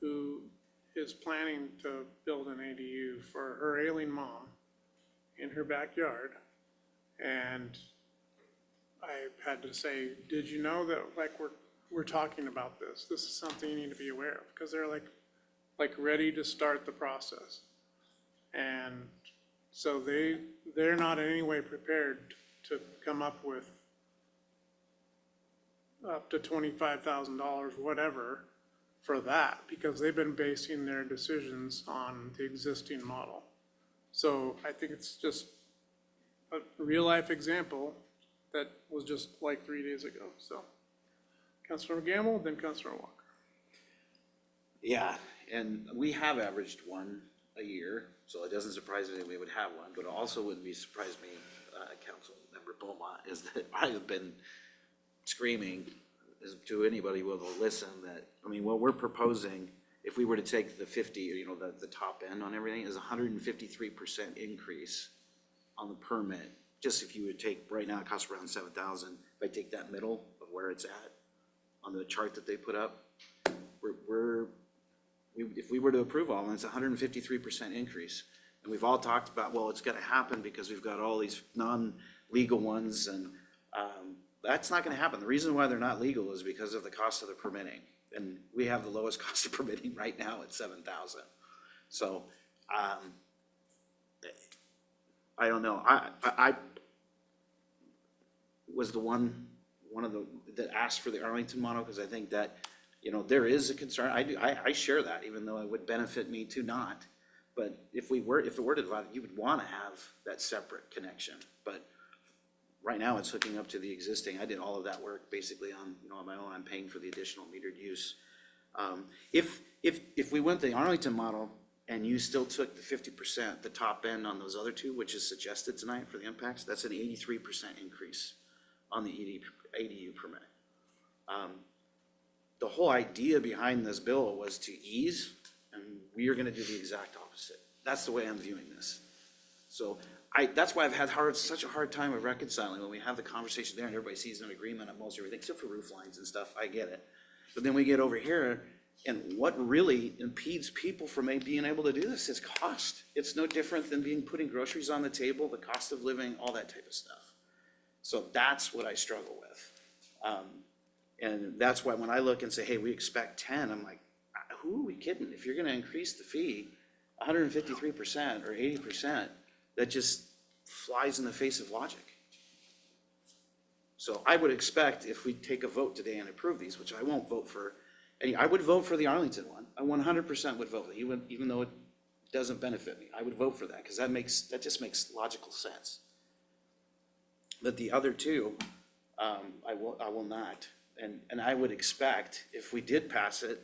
who is planning to build an ADU for her ailing mom in her backyard. And I had to say, did you know that, like, we're talking about this? This is something you need to be aware of, because they're like ready to start the process. And so they're not in any way prepared to come up with up to $25,000, whatever, for that, because they've been basing their decisions on the existing model. So I think it's just a real life example that was just like 3 days ago. So Councilor Gamble, then Councilor Walker. Yeah, and we have averaged one a year, so it doesn't surprise me that we would have one, but it also wouldn't be surprise me, Council Member Beaumont, is that I have been screaming to anybody who will listen that, I mean, what we're proposing, if we were to take the 50, you know, the top end on everything, is 153% increase on the permit. Just if you would take, right now it costs around 7,000, if I take that middle of where it's at on the chart that they put up, if we were to approve all, then it's 153% increase. And we've all talked about, well, it's gonna happen because we've got all these non-legal ones, and that's not gonna happen. The reason why they're not legal is because of the cost of the permitting. And we have the lowest cost of permitting right now at 7,000. So, I don't know. I was the one of the, that asked for the Arlington model, because I think that, you know, there is a concern. I share that, even though it would benefit me to not. But if it were to divide, you would want to have that separate connection. But right now, it's hooking up to the existing. I did all of that work basically on, you know, on my own. I'm paying for the additional metered use. If we went the Arlington model and you still took the 50%, the top end on those other two, which is suggested tonight for the impacts, that's an 83% increase on the ADU permit. The whole idea behind this bill was to ease, and we are gonna do the exact opposite. That's the way I'm viewing this. So that's why I've had such a hard time of reconciling when we have the conversation there and everybody sees an agreement on most everything, except for roof lines and stuff, I get it. But then we get over here, and what really impedes people from being able to do this is cost. It's no different than putting groceries on the table, the cost of living, all that type of stuff. So that's what I struggle with. And that's why when I look and say, hey, we expect 10, I'm like, who are we kidding? If you're gonna increase the fee 153% or 80%, that just flies in the face of logic. So I would expect if we take a vote today and approve these, which I won't vote for, I would vote for the Arlington one. I 100% would vote, even though it doesn't benefit me. I would vote for that, because that just makes logical sense. But the other two, I will not. And I would expect, if we did pass it,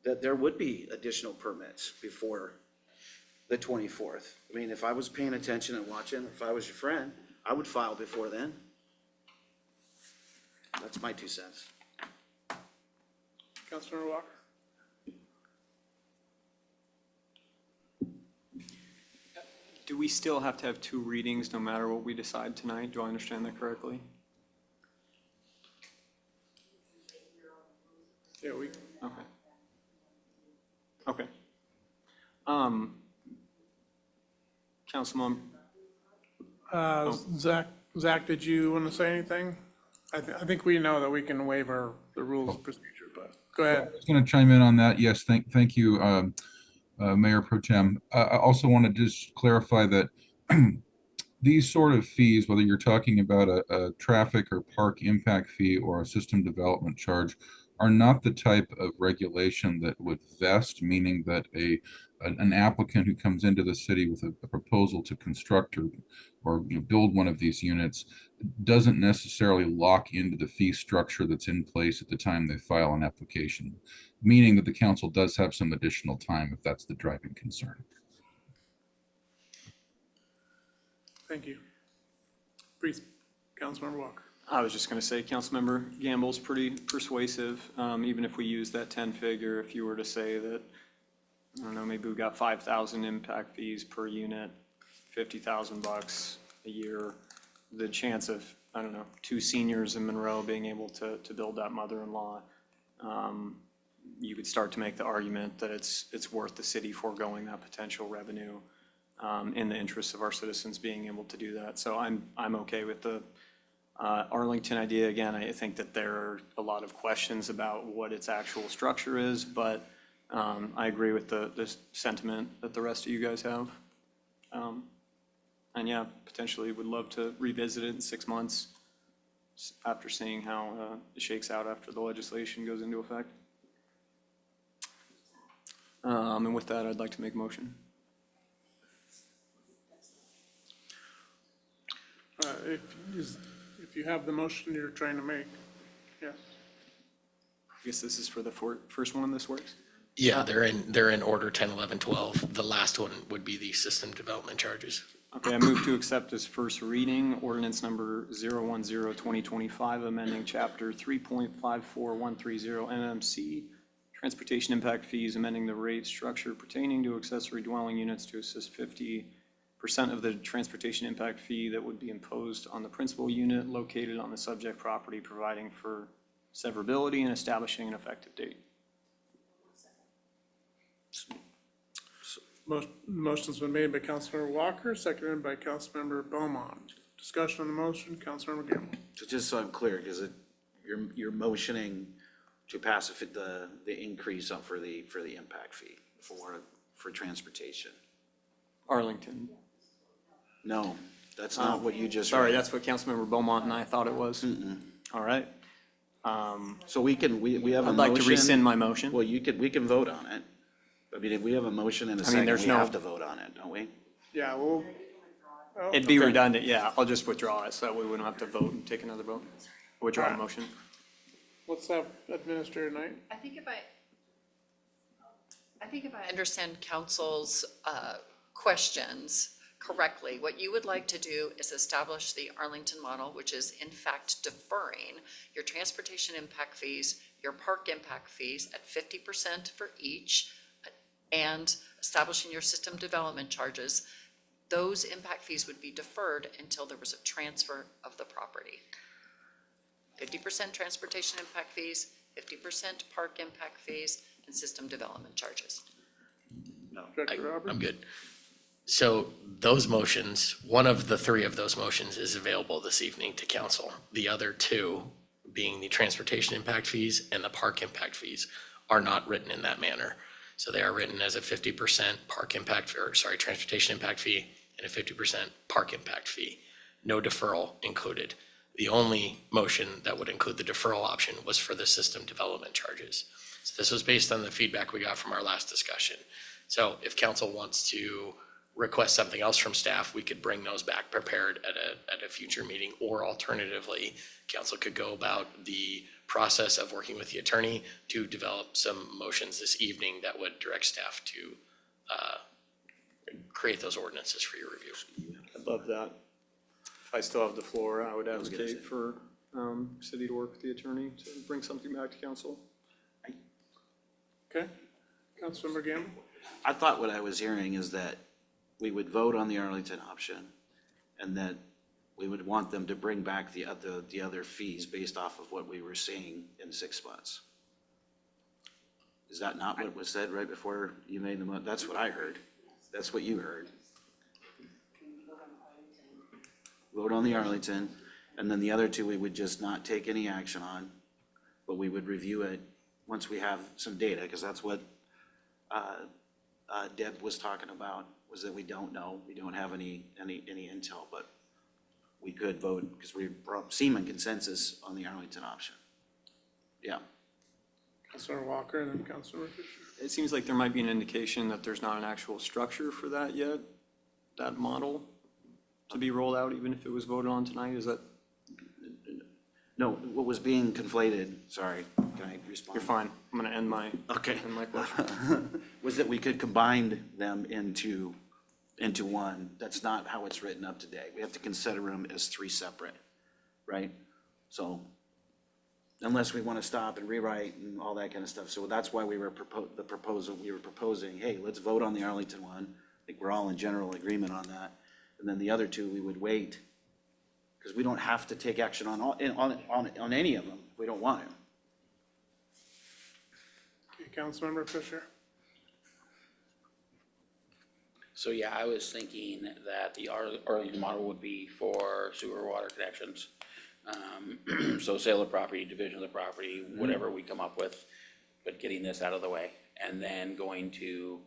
that there would be additional permits before the 24th. I mean, if I was paying attention and watching, if I was your friend, I would file before then. That's my 2 cents. Councilmember Walker? Do we still have to have 2 readings no matter what we decide tonight? Do I understand that correctly? Yeah, Okay. Okay. Councilmember, Zach, did you want to say anything? I think we know that we can waive the rules of procedure, but go ahead. I was going to chime in on that. Yes, thank you, Mayor Pro Tem. I also want to just clarify that these sort of fees, whether you're talking about a traffic or park impact fee or a system development charge, are not the type of regulation that would vest, meaning that an applicant who comes into the city with a proposal to construct or build one of these units doesn't necessarily lock into the fee structure that's in place at the time they file an application, meaning that the council does have some additional time if that's the driving concern. Thank you. Please, Councilmember Walker. I was just going to say, Councilmember Gamble's pretty persuasive. Even if we use that 10 figure, if you were to say that, I don't know, maybe we got 5,000 impact fees per unit, $50,000 a year, the chance of, I don't know, 2 seniors in Monroe being able to build that mother-in-law, you could start to make the argument that it's worth the city foregoing that potential revenue in the interest of our citizens being able to do that. So I'm okay with the Arlington idea. Again, I think that there are a lot of questions about what its actual structure is, but I agree with the sentiment that the rest of you guys have. And yeah, potentially would love to revisit it in 6 months after seeing how it shakes out after the legislation goes into effect. And with that, I'd like to make a motion. If you have the motion you're trying to make, yes. I guess this is for the first one, this works? Yeah, they're in order 10, 11, 12. The last one would be the system development charges. Okay, I move to accept as first reading ordinance number 010-2025, amending chapter 3.54130 MMC, transportation impact fees, amending the rate structure pertaining to accessory dwelling units to assist 50% of the transportation impact fee that would be imposed on the principal unit located on the subject property, providing for severability and establishing an effective date. Motion's been made by Councilmember Walker, seconded by Councilmember Beaumont. Discussion on the motion, Councilmember Gamble. So just so I'm clear, because you're motioning to pass the increase up for the impact fee for transportation. Arlington. No, that's not what you just Sorry, read. that's what Councilmember Beaumont and I thought it was. All right. So we have a motion. I'd like to rescind my motion. Well, we can vote on it. I mean, if we have a motion and a I mean, second, there's we no- have to vote on it, don't we? Yeah, well. oh, It'd be okay. redundant, yeah. I'll just withdraw it so that we wouldn't have to vote and take another vote. Withdraw the motion. Let's have Administrator Knight. I think if I understand council's questions correctly, what you would like to do is establish the Arlington model, which is in fact deferring your transportation impact fees, your park impact fees at 50% for each, and establishing your system development charges. Those impact fees would be deferred until there was a transfer of the property. 50% transportation impact fees, 50% park impact fees, and system development charges. Director Roberts. I'm good. So those motions, one of the three of those motions is available this evening to council. The other two, being the transportation impact fees and the park impact fees, are not written in that manner. So they are written as a 50% transportation impact fee and a 50% park impact fee. No deferral included. The only motion that would include the deferral option was for the system development charges. So this was based on the feedback we got from our last discussion. So if council wants to request something else from staff, we could bring those back prepared at a future meeting, or alternatively, council could go about the process of working with the attorney to develop some motions this evening that would direct staff to create those ordinances for your review. I'd love that. If I still have the floor, I would advocate for city to work with the attorney to bring something back to council. Okay, Councilmember Gamble. I thought what I was hearing is that we would vote on the Arlington option, and that we would want them to bring back the other fees based off of what we were seeing in 6 months. Is that not what was said right before you made the that's what I heard. That's what you heard. Vote on the Arlington, and then the other two we would just not take any action on, but we would review it once we have some data, because that's what Deb was talking about, was that we don't know, we don't have any intel, but we could vote, because we seem in consensus on the Arlington option. Yeah. Councilmember Walker and then Councilmember Fisher. It seems like there might be an indication that there's not an actual structure for that yet, that model to be rolled out, even if it was voted on tonight. Is that? No, what was being conflated, sorry, can I respond? You're fine. I'm gonna end my, Okay. end my question. Was that we could combine them into one. That's not how it's written up today. We have to consider them as three separate, right? So unless we want to stop and rewrite and all that kind of stuff. So that's why we were proposing, hey, let's vote on the Arlington one. I think we're all in general agreement on that. And then the other two, we would wait, because we don't have to take action on any of them if we don't want to. Okay, Councilmember Fisher. So yeah, I was thinking that the Arlington model would be for sewer water connections. So sale of property, division of the property, whatever we come up with, but getting this out of the way. And then going to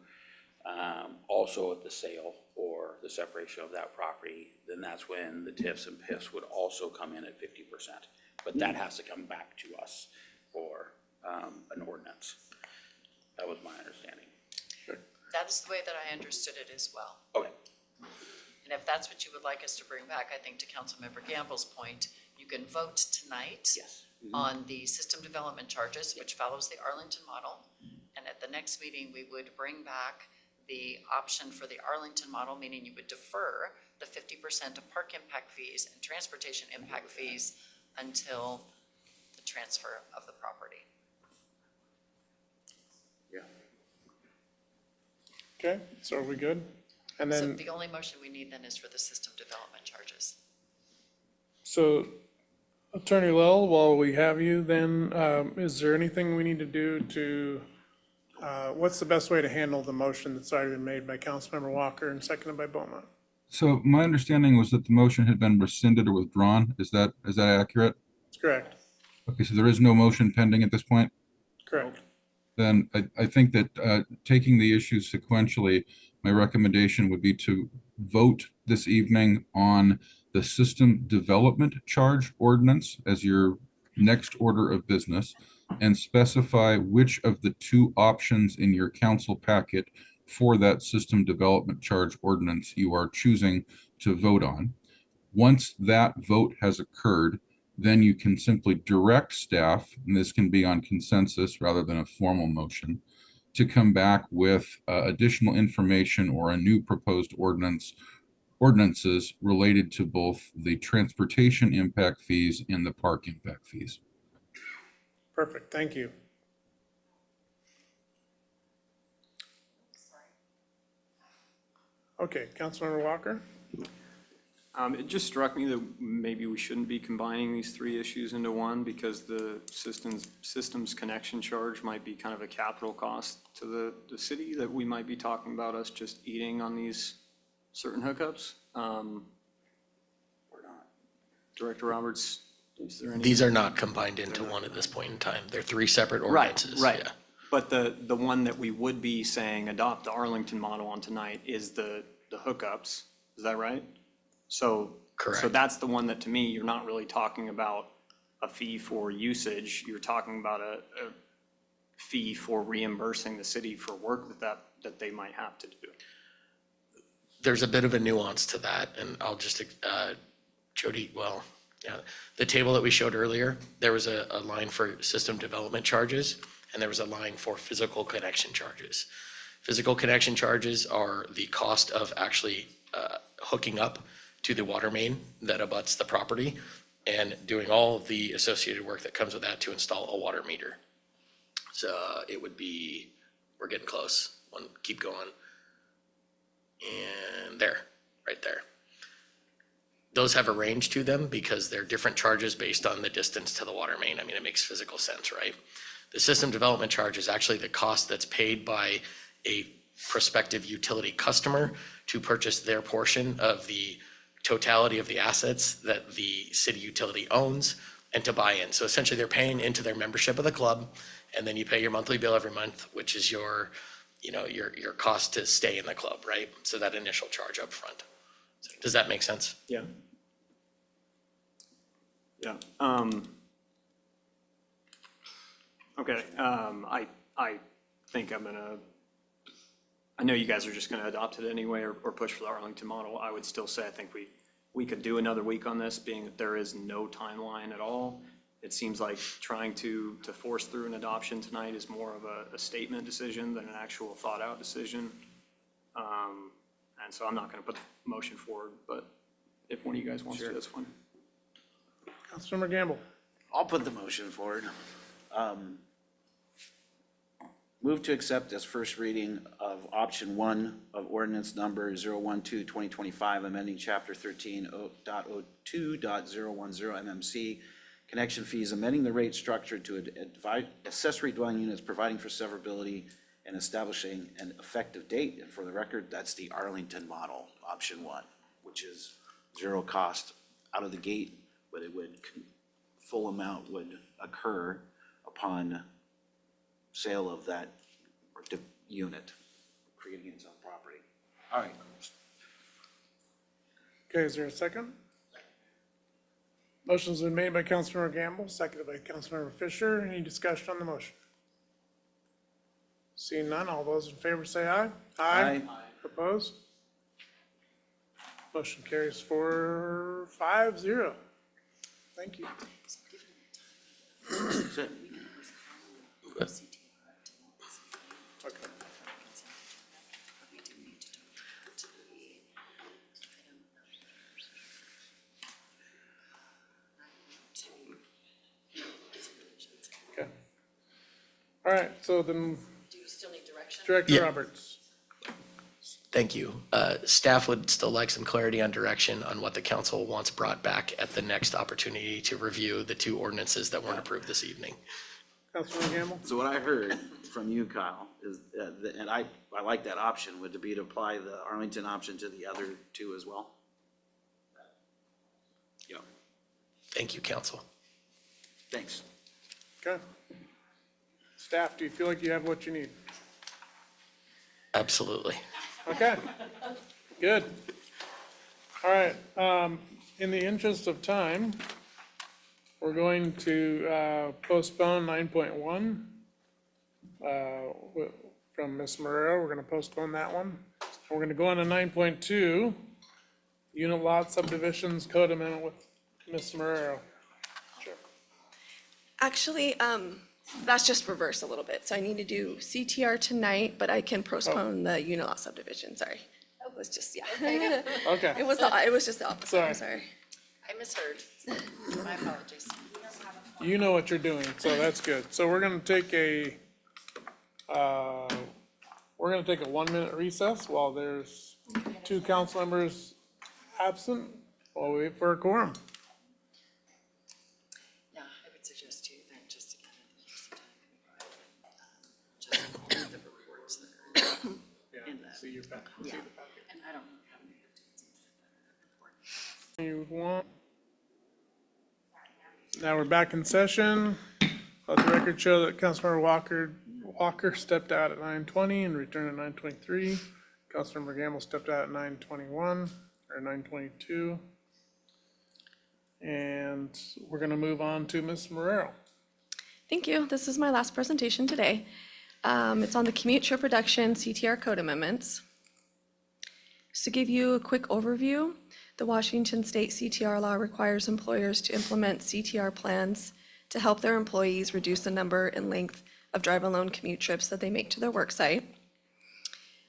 also at the sale or the separation of that property, then that's when the TIFs and PIFs would also come in at 50%. But that has to come back to us for an ordinance. That was my understanding. That is the way that I understood it as well. Okay. And if that's what you would like us to bring back, I think to Councilmember Gamble's point, you can vote tonight Yes. on the system development charges, which follows the Arlington model. And at the next meeting, we would bring back the option for the Arlington model, meaning you would defer the 50% of park impact fees and transportation impact fees until the transfer of the property. Yeah. Okay, so are we good? And So then, the only motion we need then is for the system development charges. so Attorney Lowell, while we have you, then, is there anything we need to do to, what's the best way to handle the motion that's already been made by Councilmember Walker and seconded by Beaumont? So my understanding was that the motion had been rescinded or withdrawn. Is that accurate? That's correct. Okay, so there is no motion pending at this point? Correct. Then I think that taking the issues sequentially, my recommendation would be to vote this evening on the system development charge ordinance as your next order of business and specify which of the two options in your council packet for that system development charge ordinance you are choosing to vote on. Once that vote has occurred, then you can simply direct staff, and this can be on consensus rather than a formal motion, to come back with additional information or a new proposed ordinances related to both the transportation impact fees and the park impact fees. Perfect, thank you. Okay, Councilmember Walker? It just struck me that maybe we shouldn't be combining these three issues into one because the systems connection charge might be kind of a capital cost to the city that we might be talking about us just eating on these certain hookups. We're not. Director Roberts, is there any? These are not combined into one at this point in time. They're three separate ordinances. Right. Yeah. But the one that we would be saying adopt the Arlington model on tonight is the hookups. Is that right? So. Correct. So that's the one that, to me, you're not really talking about a fee for usage. You're talking about a fee for reimbursing the city for work that they might have to do. There's a bit of a nuance to that, and I'll just, Jody, well, yeah, the table that we showed earlier, there was a line for system development charges, and there was a line for physical connection charges. Physical connection charges are the cost of actually hooking up to the water main that abuts the property and doing all of the associated work that comes with that to install a water meter. So it would be, we're getting close. Keep going. And there, right there. Those have a range to them because they're different charges based on the distance to the water main. I mean, it makes physical sense, right? The system development charge is actually the cost that's paid by a prospective utility customer to purchase their portion of the totality of the assets that the city utility owns and to buy in. So essentially they're paying into their membership of the club, and then you pay your monthly bill every month, which is your cost to stay in the club, right? So that initial charge up front. So does that make sense? Yeah. Yeah. Okay, I think I know you guys are just gonna adopt it anyway or push for the Arlington model. I would still say I think we could do another week on this, being that there is no timeline at all. It seems like trying to force through an adoption tonight is more of a statement decision than an actual thought-out decision. And so I'm not gonna put the motion forward, but if one of you guys wants to, that's fine. Councilmember Gamble? I'll put the motion forward. Move to accept as first reading of option 1 of ordinance number 012-2025, amending chapter 13.02.010 MMC, connection fees, amending the rate structure to accessory dwelling units, providing for severability, and establishing an effective date. And for the record, that's the Arlington model, option 1, which is zero cost out of the gate, but it would, full amount would occur upon sale of that unit, creating its own property. All right. Okay, is there a second? Motion's been made by Councilmember Gamble, seconded by Councilmember Fisher. Any discussion on the motion? Seeing none, all those in favor say aye. Aye. Opposed? Motion carries 4-5-0. Thank you. All right, so then Do you still need direction? Director Yeah. Roberts. Thank you. Staff would still like some clarity on direction on what the council wants brought back at the next opportunity to review the two ordinances that weren't approved this evening. Councilman Gamble? So what I heard from you, Kyle, is, and I like that option, would be to apply the Arlington option to the other two as well? Yeah, Thank you, council. thanks. Okay. Staff, do you feel like you have what you need? Absolutely. Okay, good. All right, in the interest of time, we're going to postpone 9.1 from Ms. Marrero. We're going to postpone that one. We're going to go on to 9.2, unit lot subdivisions code amendment with Ms. Marrero. Actually, that's just reversed a little bit. So I need to do CTR tonight, but I can postpone the unit lot subdivision, sorry. That was just, yeah. Okay, It was just the opposite, I'm sorry. I misheard. My apologies. you know what you're doing, so that's good. So we're going to take a 1-minute recess while there's 2 council members absent, while we wait for a quorum. Yeah, I would suggest too, then just again, in the interest of time, just include the reports that are in that. See your back. Yeah, and I don't have any updates on that report. You want? Now we're back in session. Let the record show that Councilmember Walker stepped out at 9:20 and returned at 9:23. Councilmember Gamble stepped out at 9:21 or 9:22. And we're gonna move on to Ms. Marrero. Thank you. This is my last presentation today. It's on the commute trip reduction CTR code amendments. Just to give you a quick overview, the Washington State CTR law requires employers to implement CTR plans to help their employees reduce the number and length of drive-alone commute trips that they make to their work site.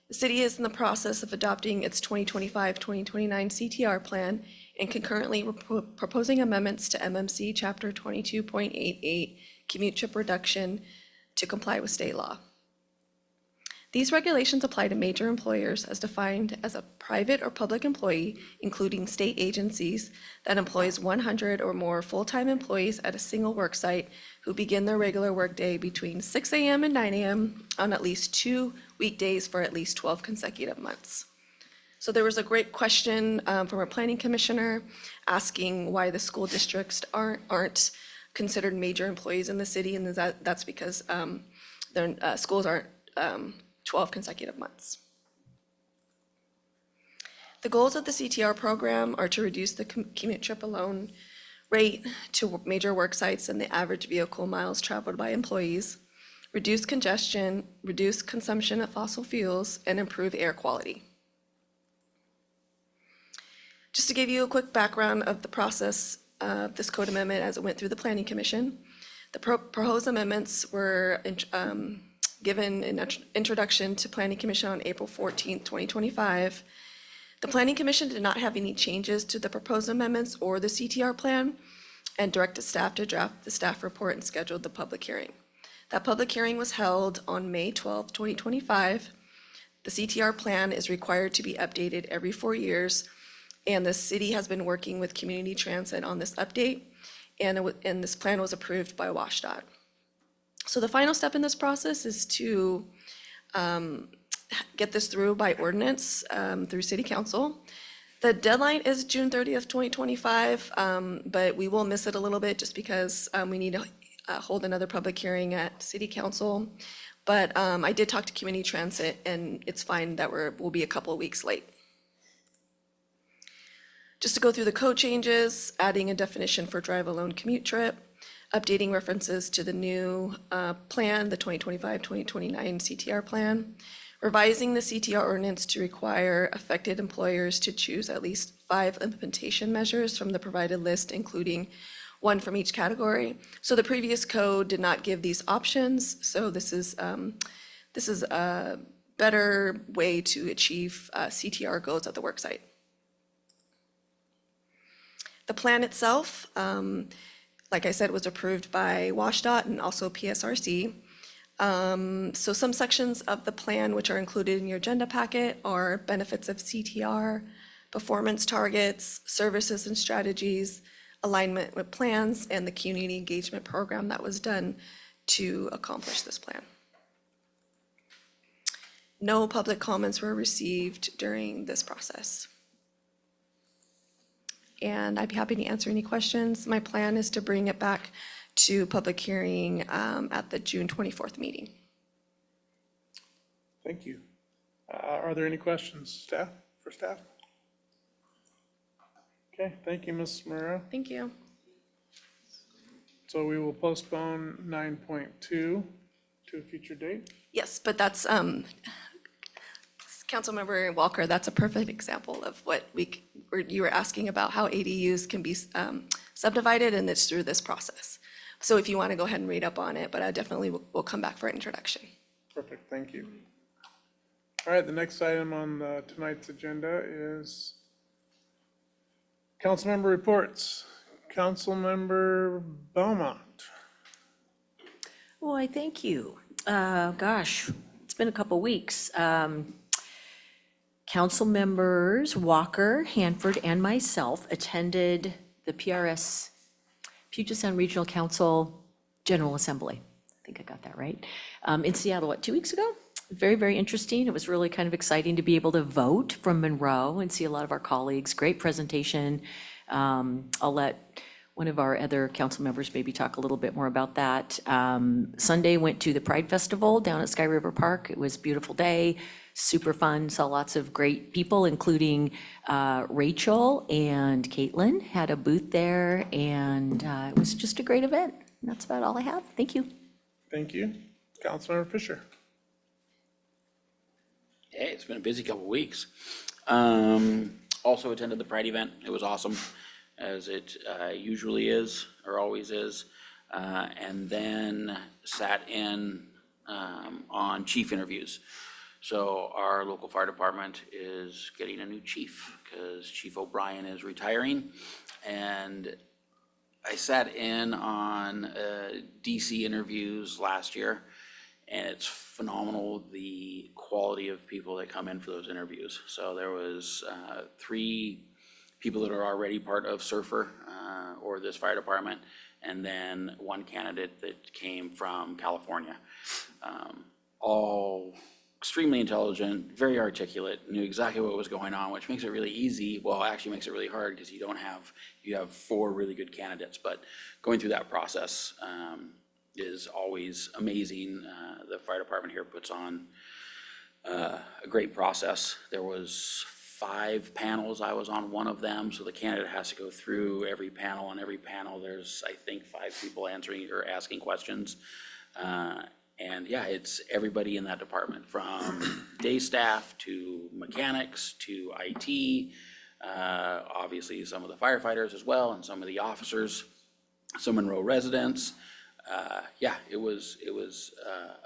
The city is in the process of adopting its 2025-2029 CTR plan and concurrently proposing amendments to MMC Chapter 22.88 commute trip reduction to comply with state law. These regulations apply to major employers as defined as a private or public employee, including state agencies that employs 100 or more full-time employees at a single work site who begin their regular workday between 6 a.m. and 9 a.m. on at least 2 weekdays for at least 12 consecutive months. So there was a great question from our planning commissioner asking why the school districts aren't considered major employees in the city, and that's because their schools aren't 12 consecutive months. The goals of the CTR program are to reduce the commute trip alone rate to major work sites and the average vehicle miles traveled by employees, reduce congestion, reduce consumption of fossil fuels, and improve air quality. Just to give you a quick background of the process of this code amendment as it went through the Planning Commission, the proposed amendments were given an introduction to Planning Commission on April 14th, 2025. The Planning Commission did not have any changes to the proposed amendments or the CTR plan and directed staff to draft the staff report and scheduled the public hearing. That public hearing was held on May 12th, 2025. The CTR plan is required to be updated every 4 years, and the city has been working with Community Transit on this update, and this plan was approved by WashDOT. So the final step in this process is to get this through by ordinance through City Council. The deadline is June 30th, 2025, but we will miss it a little bit just because we need to hold another public hearing at City Council. But I did talk to Community Transit, and it's fine that we'll be a couple of weeks late. Just to go through the code changes, adding a definition for drive-alone commute trip, updating references to the new plan, the 2025-2029 CTR plan, revising the CTR ordinance to require affected employers to choose at least 5 implementation measures from the provided list, including 1 from each category. So the previous code did not give these options, so this is a better way to achieve CTR goals at the worksite. The plan itself, like I said, was approved by WashDOT and also PSRC. So some sections of the plan which are included in your agenda packet are benefits of CTR, performance targets, services and strategies, alignment with plans, and the community engagement program that was done to accomplish this plan. No public comments were received during this process. And I'd be happy to answer any questions. My plan is to bring it back to public hearing at the June 24th meeting. Thank you. Are there any questions, for staff? Okay, thank you, Ms. Monroe. Thank you. So we will postpone 9.2 to a future date. Yes, but that's, Councilmember Walker, that's a perfect example of what you were asking about how ADUs can be subdivided, and it's through this process. So if you want to go ahead and read up on it, but I definitely will come back for an introduction. Perfect, thank you. All right, the next item on tonight's agenda is councilmember reports. Councilmember Beaumont. Why, thank you. Gosh, it's been a couple weeks. Council members Walker, Hanford, and myself attended the PRS, Puget Sound Regional Council General Assembly. I think I got that right. In Seattle, 2 weeks ago? Very, very interesting. It was really kind of exciting to be able to vote from Monroe and see a lot of our colleagues. Great presentation. I'll let one of our other council members maybe talk a little bit more about that. Sunday went to the Pride Festival down at Sky River Park. It was a beautiful day, super fun, saw lots of great people, including Rachel and Caitlin had a booth there, and it was just a great event. And that's about all I have. Thank you. Thank you. Councilmember Fisher. Hey, it's been a busy couple weeks. Also attended the Pride event. It was awesome, as it usually is, or always is. And then sat in on chief interviews. So our local fire department is getting a new chief, because Chief O'Brien is retiring. And I sat in on DC interviews last year, and it's phenomenal, the quality of people that come in for those interviews. So there was 3 people that are already part of Surfer or this fire department, and then 1 candidate that came from California. All extremely intelligent, very articulate, knew exactly what was going on, which makes it really easy. Well, actually makes it really hard, because you have 4 really good candidates, but going through that process is always amazing. The fire department here puts on a great process. There was 5 panels. I was on one of them, so the candidate has to go through every panel. On every panel, there's, I think, 5 people answering or asking questions. And yeah, it's everybody in that department, from day staff to mechanics to IT, obviously some of the firefighters as well, and some of the officers, some Monroe residents. Yeah, it was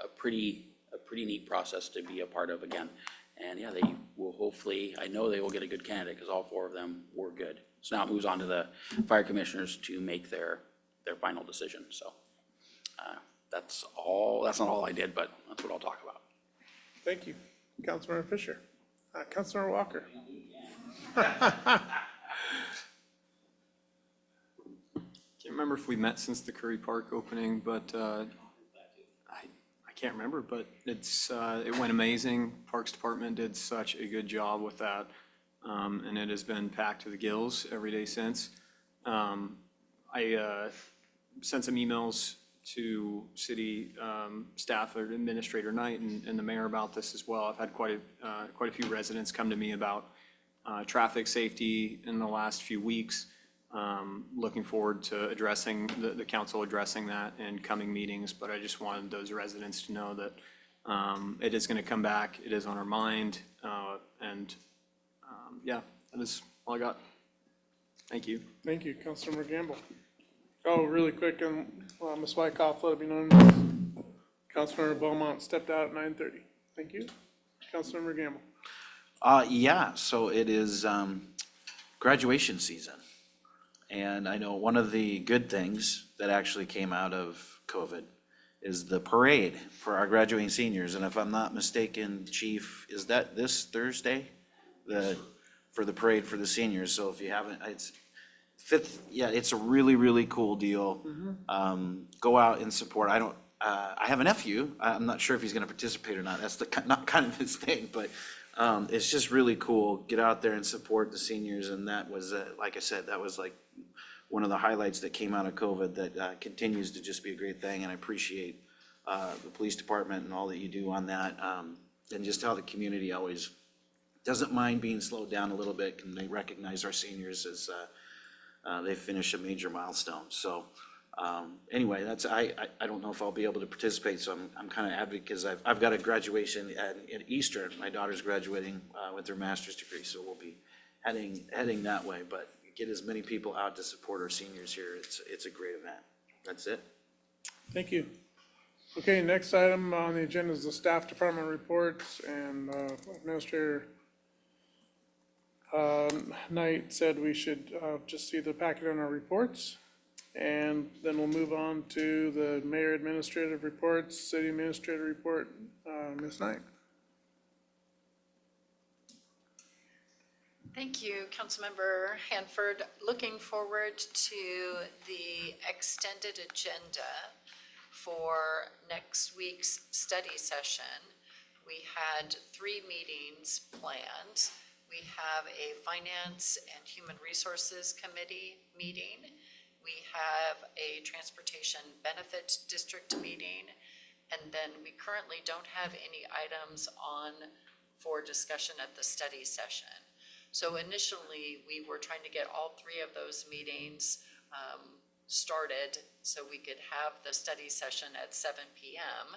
a pretty neat process to be a part of again. And yeah, they will hopefully, I know they will get a good candidate, because all 4 of them were good. So now it moves on to the fire commissioners to make their final decision. So that's not all I did, but that's what I'll talk about. Thank you. Councilmember Fisher. Councilmember Walker. Can't remember if we met since the Curry Park opening, but I can't remember, but it went amazing. Parks Department did such a good job with that, and it has been packed to the gills every day since. I sent some emails to city staff or Administrator Knight and the mayor about this as well. I've had quite a few residents come to me about traffic safety in the last few weeks. Looking forward to addressing, the council addressing that in coming meetings, but I just wanted those residents to know that it is gonna come back, it is on our mind, and yeah, that is all I got. Thank you. Thank you, Councilmember Gamble. Oh, really quick, Ms. Wyckoff, let me know Councilmember Beaumont stepped out at 9:30. Thank you. Councilmember Gamble. Yeah, so it is graduation season. And I know one of the good things that actually came out of COVID is the parade for our graduating seniors. And if I'm not mistaken, Chief, is that this Thursday? For the parade for the seniors. So if you haven't, it's fifth, yeah, it's a really, really cool deal. Go out and support. I have a nephew. I'm not sure if he's gonna participate or not. That's not kind of his thing, but it's just really cool. Get out there and support the seniors. And that was, like I said, that was like one of the highlights that came out of COVID that continues to just be a great thing. And I appreciate the police department and all that you do on that. And just how the community always doesn't mind being slowed down a little bit, and they recognize our seniors as they finish a major milestone. So anyway, I don't know if I'll be able to participate, so I'm kind of advocate because I've got a graduation at Easter. My daughter's graduating with her master's degree, so we'll be heading that way. But get as many people out to support our seniors here. It's a great event. That's it. Thank you. Okay, next item on the agenda is the staff department reports, and Administrator Knight said we should just see the packet on our reports. And then we'll move on to the mayor administrative reports, city administrator report. Ms. Knight. Thank you, Councilmember Hanford. Looking forward to the extended agenda for next week's study session. We had 3 meetings planned. We have a Finance and Human Resources Committee meeting. We have a Transportation Benefit District meeting. And then we currently don't have any items on for discussion at the study session. So initially, we were trying to get all 3 of those meetings started so we could have the study session at 7 p.m.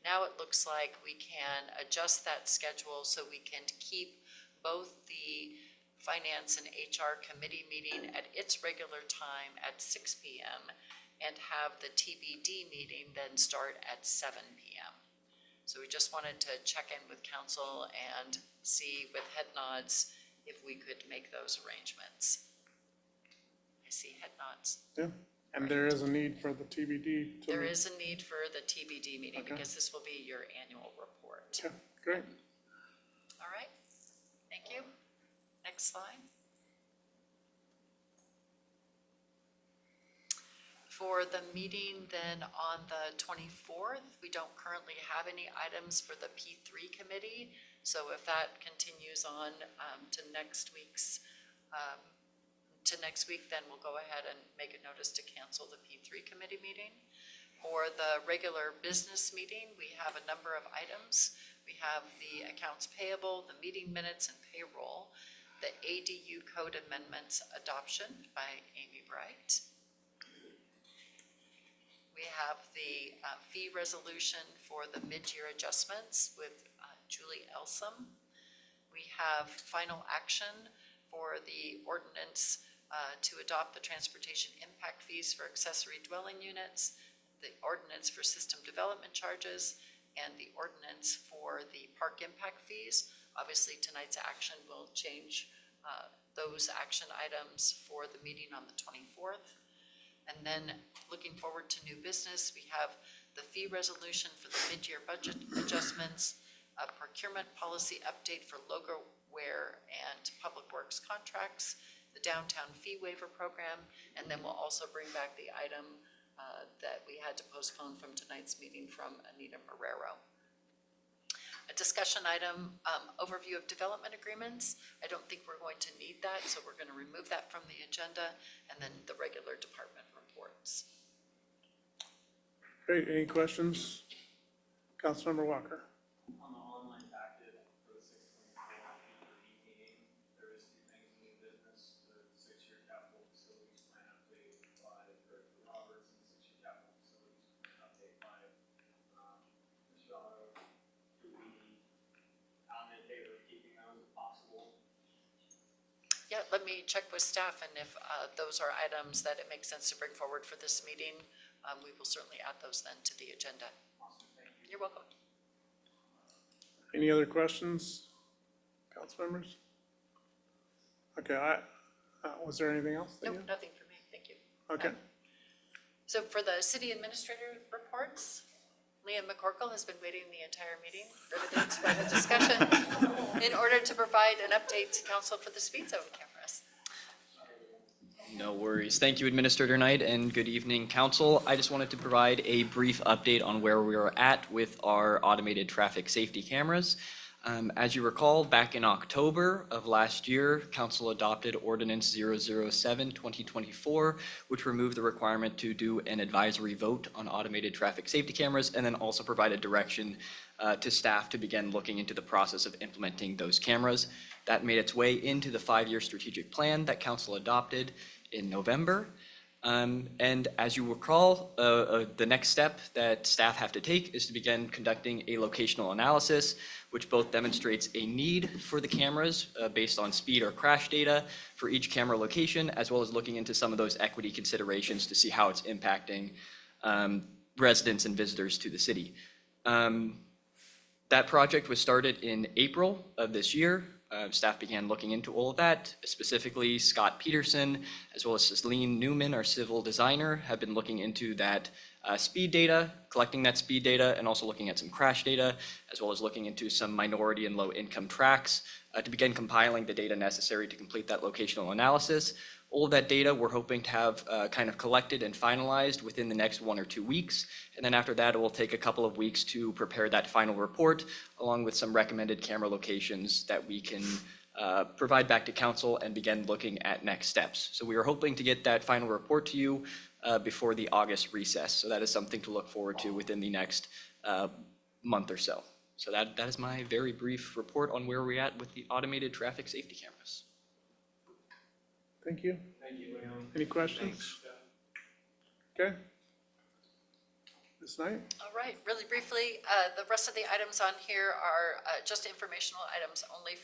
Now it looks like we can adjust that schedule so we can keep both the Finance and HR Committee meeting at its regular time at 6 p.m. and have the TBD meeting then start at 7 p.m. So we just wanted to check in with council and see with head nods if we could make those arrangements. I see head nods. Yeah, and there is a need for the TBD. There is a need for the TBD meeting because this will be your annual report. Okay, great. All right, thank you. Next slide. For the meeting then on the 24th, we don't currently have any items for the P3 committee. So if that continues on to next week, then we'll go ahead and make a notice to cancel the P3 committee meeting. For the regular business meeting, we have a number of items. We have the accounts payable, the meeting minutes and payroll, the ADU code amendments adoption by Amy Bright. We have the fee resolution for the mid-year adjustments with Julie Elsom. We have final action for the ordinance to adopt the transportation impact fees for accessory dwelling units, the ordinance for system development charges, and the ordinance for the park impact fees. Obviously, tonight's action will change those action items for the meeting on the 24th. And then looking forward to new business, we have the fee resolution for the mid-year budget adjustments, a procurement policy update for logo wear and public works contracts, the downtown fee waiver program, and then we'll also bring back the item that we had to postpone from tonight's meeting from Anita Marrero. A discussion item, overview of development agreements. I don't think we're going to need that, so we're going to remove that from the agenda, and then the regular department reports. Great, any questions? Councilmember Walker. On the online packet for the 624 meeting, there is 2 things in new business, the 6-year capital facilities plan update by Director Roberts and the 6-year capital facilities plan update by Mr. Otto. I'm in favor of keeping those if possible. Yeah, let me check with staff, and if those are items that it makes sense to bring forward for this meeting, we will certainly add those then to the agenda. Awesome, thank you. You're welcome. Any other questions, council members? Okay, was there anything else? that Nope, you- nothing for me, thank you. Okay, So for the city administrator reports, Leah McCorkle has been waiting the entire meeting, riveted by the discussion, in order to provide an update to council for the speed zone cameras. No worries. Thank you, Administrator Knight, and good evening, Council. I just wanted to provide a brief update on where we are at with our automated traffic safety cameras. As you recall, back in October of last year, Council adopted Ordinance 007/2024, which removed the requirement to do an advisory vote on automated traffic safety cameras, and then also provided direction to staff to begin looking into the process of implementing those cameras. That made its way into the 5-year strategic plan that Council adopted in November. And as you recall, the next step that staff have to take is to begin conducting a locational analysis, which both demonstrates a need for the cameras based on speed or crash data for each camera location, as well as looking into some of those equity considerations to see how it's impacting residents and visitors to the city. That project was started in April of this year. Staff began looking into all of that. Specifically, Scott Peterson, as well as Celine Newman, our civil designer, have been looking into that speed data, collecting that speed data, and also looking at some crash data, as well as looking into some minority and low-income tracks to begin compiling the data necessary to complete that locational analysis. All of that data we're hoping to have kind of collected and finalized within the next 1 or 2 weeks. And then after that, it will take a couple of weeks to prepare that final report, along with some recommended camera locations that we can provide back to council and begin looking at next steps. So we are hoping to get that final report to you before the August recess. So that is something to look forward to within the next month or so. So that is my very brief report on where we're at with the automated traffic safety cameras. Thank you. Thank you, Leon. Any questions? Okay. Ms. Knight? All right, really briefly, the rest of the items on here are just informational items only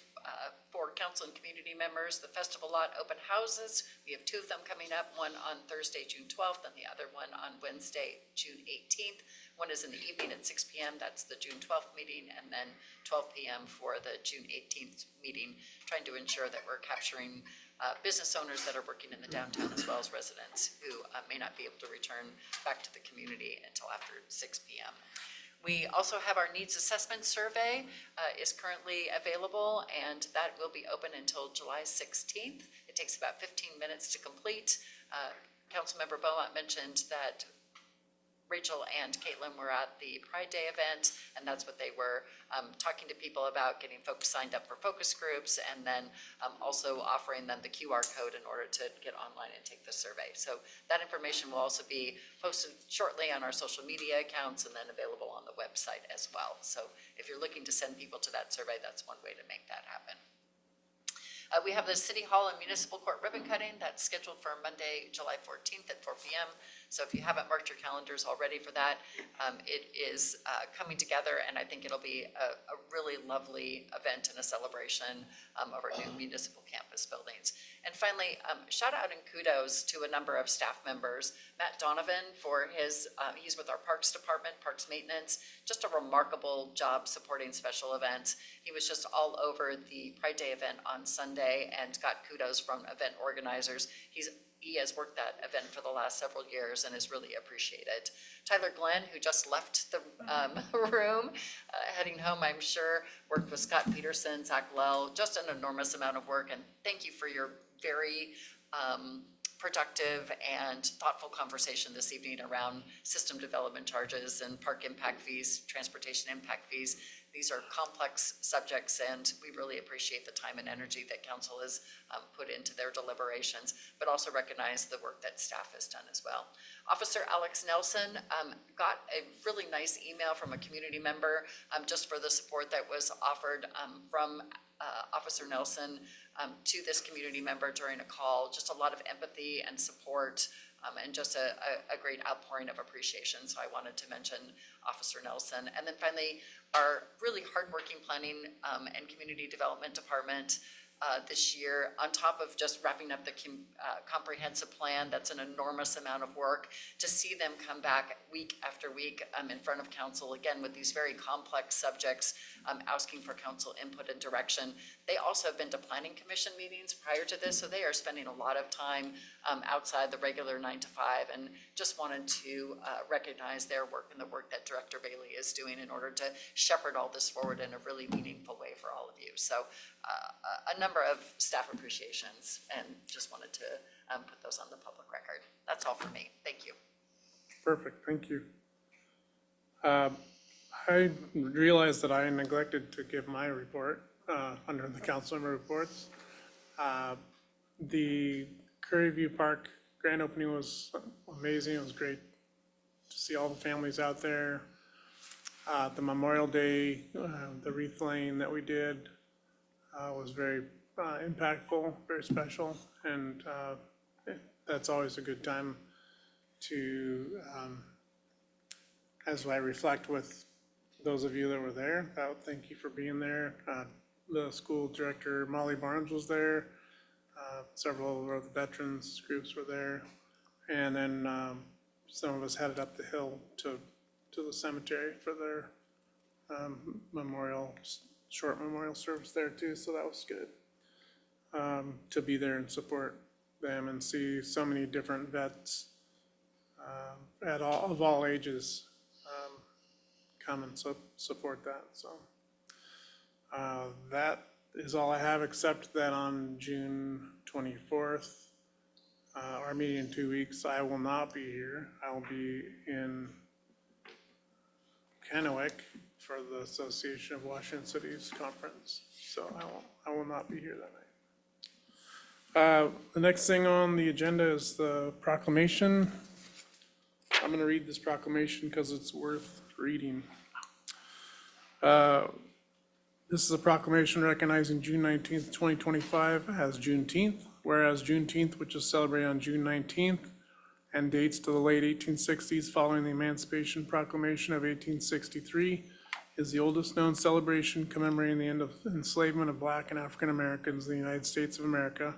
for council and community members. The festival lot open houses, we have 2 of them coming up, one on Thursday, June 12th, and the other one on Wednesday, June 18th. One is in the evening at 6 p.m., that's the June 12th meeting, and then 12 p.m. for the June 18th meeting, trying to ensure that we're capturing business owners that are working in the downtown as well as residents who may not be able to return back to the community until after 6 p.m. We also have our needs assessment survey is currently available, and that will be open until July 16th. It takes about 15 minutes to complete. Councilmember Beaumont mentioned that Rachel and Caitlin were at the Pride Day event, and that's what they were talking to people about, getting folks signed up for focus groups, and then also offering them the QR code in order to get online and take the survey. So that information will also be posted shortly on our social media accounts and then available on the website as well. So if you're looking to send people to that survey, that's one way to make that happen. We have the City Hall and Municipal Court ribbon cutting that's scheduled for Monday, July 14th at 4 p.m. So if you haven't marked your calendars already for that, it is coming together, and I think it'll be a really lovely event and a celebration of our new municipal campus buildings. And finally, shout out and kudos to a number of staff members. Matt Donovan for his, he's with our Parks Department, Parks Maintenance, just a remarkable job supporting special events. He was just all over the Pride Day event on Sunday and got kudos from event organizers. He has worked that event for the last several years and is really appreciated. Tyler Glenn, who just left the room, heading home, I'm sure, worked with Scott Peterson, Zach Lell, just an enormous amount of work. And thank you for your very productive and thoughtful conversation this evening around system development charges and park impact fees, transportation impact fees. These are complex subjects, and we really appreciate the time and energy that council has put into their deliberations, but also recognize the work that staff has done as well. Officer Alex Nelson got a really nice email from a community member just for the support that was offered from Officer Nelson to this community member during a call. Just a lot of empathy and support, and just a great outpouring of appreciation. So I wanted to mention Officer Nelson. And then finally, our really hardworking planning and community development department. this year, on top of just wrapping up the comprehensive plan. That's an enormous amount of work. To see them come back week after week in front of council, again, with these very complex subjects, asking for council input and direction. They also have been to planning commission meetings prior to this, so they are spending a lot of time outside the regular 9 to 5, and just wanted to recognize their work and the work that Director Bailey is doing in order to shepherd all this forward in a really meaningful way for all of you. So a number of staff appreciations, and just wanted to put those on the public record. That's all for me. Thank you. Perfect, thank you. I realized that I neglected to give my report under the council member reports. The Curry View Park grand opening was amazing. It was great to see all the families out there. The Memorial Day, the wreath laying that we did was very impactful, very special, and that's always a good time to, as I reflect with those of you that were there, thank you for being there. The school director, Molly Barnes, was there. Several of the veterans groups were there. And then some of us headed up the hill to the cemetery for their short memorial service there too, so that was good. To be there and support them and see so many different vets of all ages come and support that. So that is all I have, except that on June 24th, our meeting in 2 weeks, I will not be here. I will be in Kennewick for the Association of Washington Cities Conference. So I will not be here that night. The next thing on the agenda is the proclamation. I'm going to read this proclamation because it's worth reading. This is a proclamation recognizing June 19th, 2025 as Juneteenth, whereas Juneteenth, which is celebrated on June 19th and dates to the late 1860s following the Emancipation Proclamation of 1863, is the oldest known celebration commemorating the end of enslavement of Black and African Americans in the United States of America.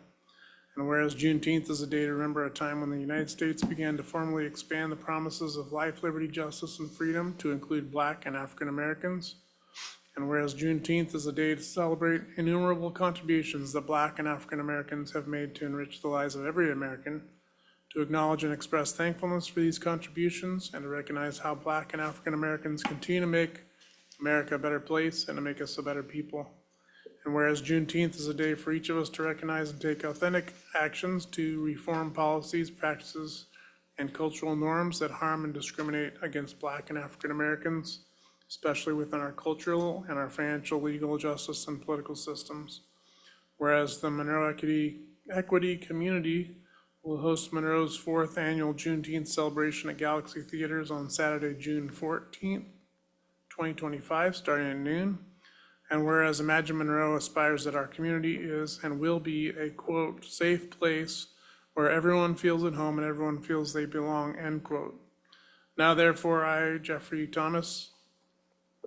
And whereas Juneteenth is a day to remember a time when the United States began to formally expand the promises of life, liberty, justice, and freedom to include Black and African Americans. And whereas Juneteenth is a day to celebrate innumerable contributions that Black and African Americans have made to enrich the lives of every American, to acknowledge and express thankfulness for these contributions, and to recognize how Black and African Americans continue to make America a better place and to make us a better people. And whereas Juneteenth is a day for each of us to recognize and take authentic actions to reform policies, practices, and cultural norms that harm and discriminate against Black and African Americans, especially within our cultural and our financial, legal, justice, and political systems. Whereas the Monroe Equity Community will host Monroe's 4th annual Juneteenth celebration at Galaxy Theaters on Saturday, June 14th, 2025, starting at noon. And whereas Imagine Monroe aspires that our community is and will be a, quote, safe place where everyone feels at home and everyone feels they belong, end quote. Now therefore, I, Jeffrey Thomas,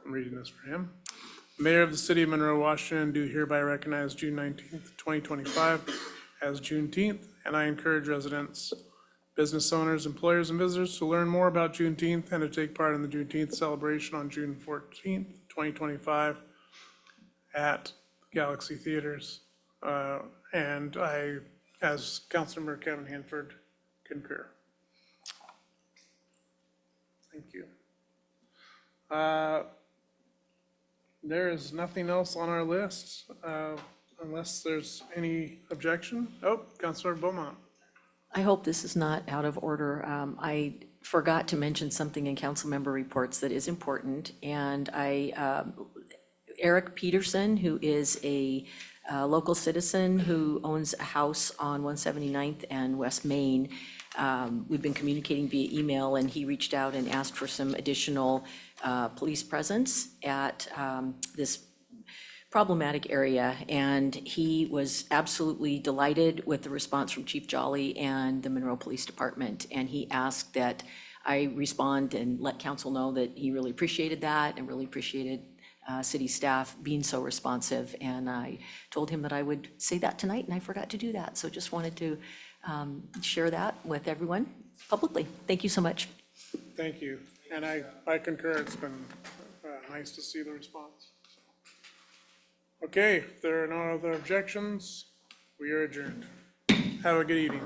I'm reading this for him, Mayor of the City of Monroe, Washington, do hereby recognize June 19th, 2025 as Juneteenth, and I encourage residents, business owners, employers, and visitors to learn more about Juneteenth and to take part in the Juneteenth celebration on June 14th, 2025 at Galaxy Theaters. And I, as Councilmember Kevin Hanford, concur. Thank you. There is nothing else on our list, unless there's any objection. Oh, Councilor Beaumont. I hope this is not out of order. I forgot to mention something in council member reports that is important, and Eric Peterson, who is a local citizen who owns a house on 179th and West Main. We've been communicating via email, and he reached out and asked for some additional police presence at this problematic area, and he was absolutely delighted with the response from Chief Jolly and the Monroe Police Department, and he asked that I respond and let council know that he really appreciated that and really appreciated city staff being so responsive. And I told him that I would say that tonight, and I forgot to do that. So just wanted to share that with everyone publicly. Thank you so much. Thank you. And I concur, it's been nice to see the response. Okay, if there are no other objections, we are adjourned. Have a good evening.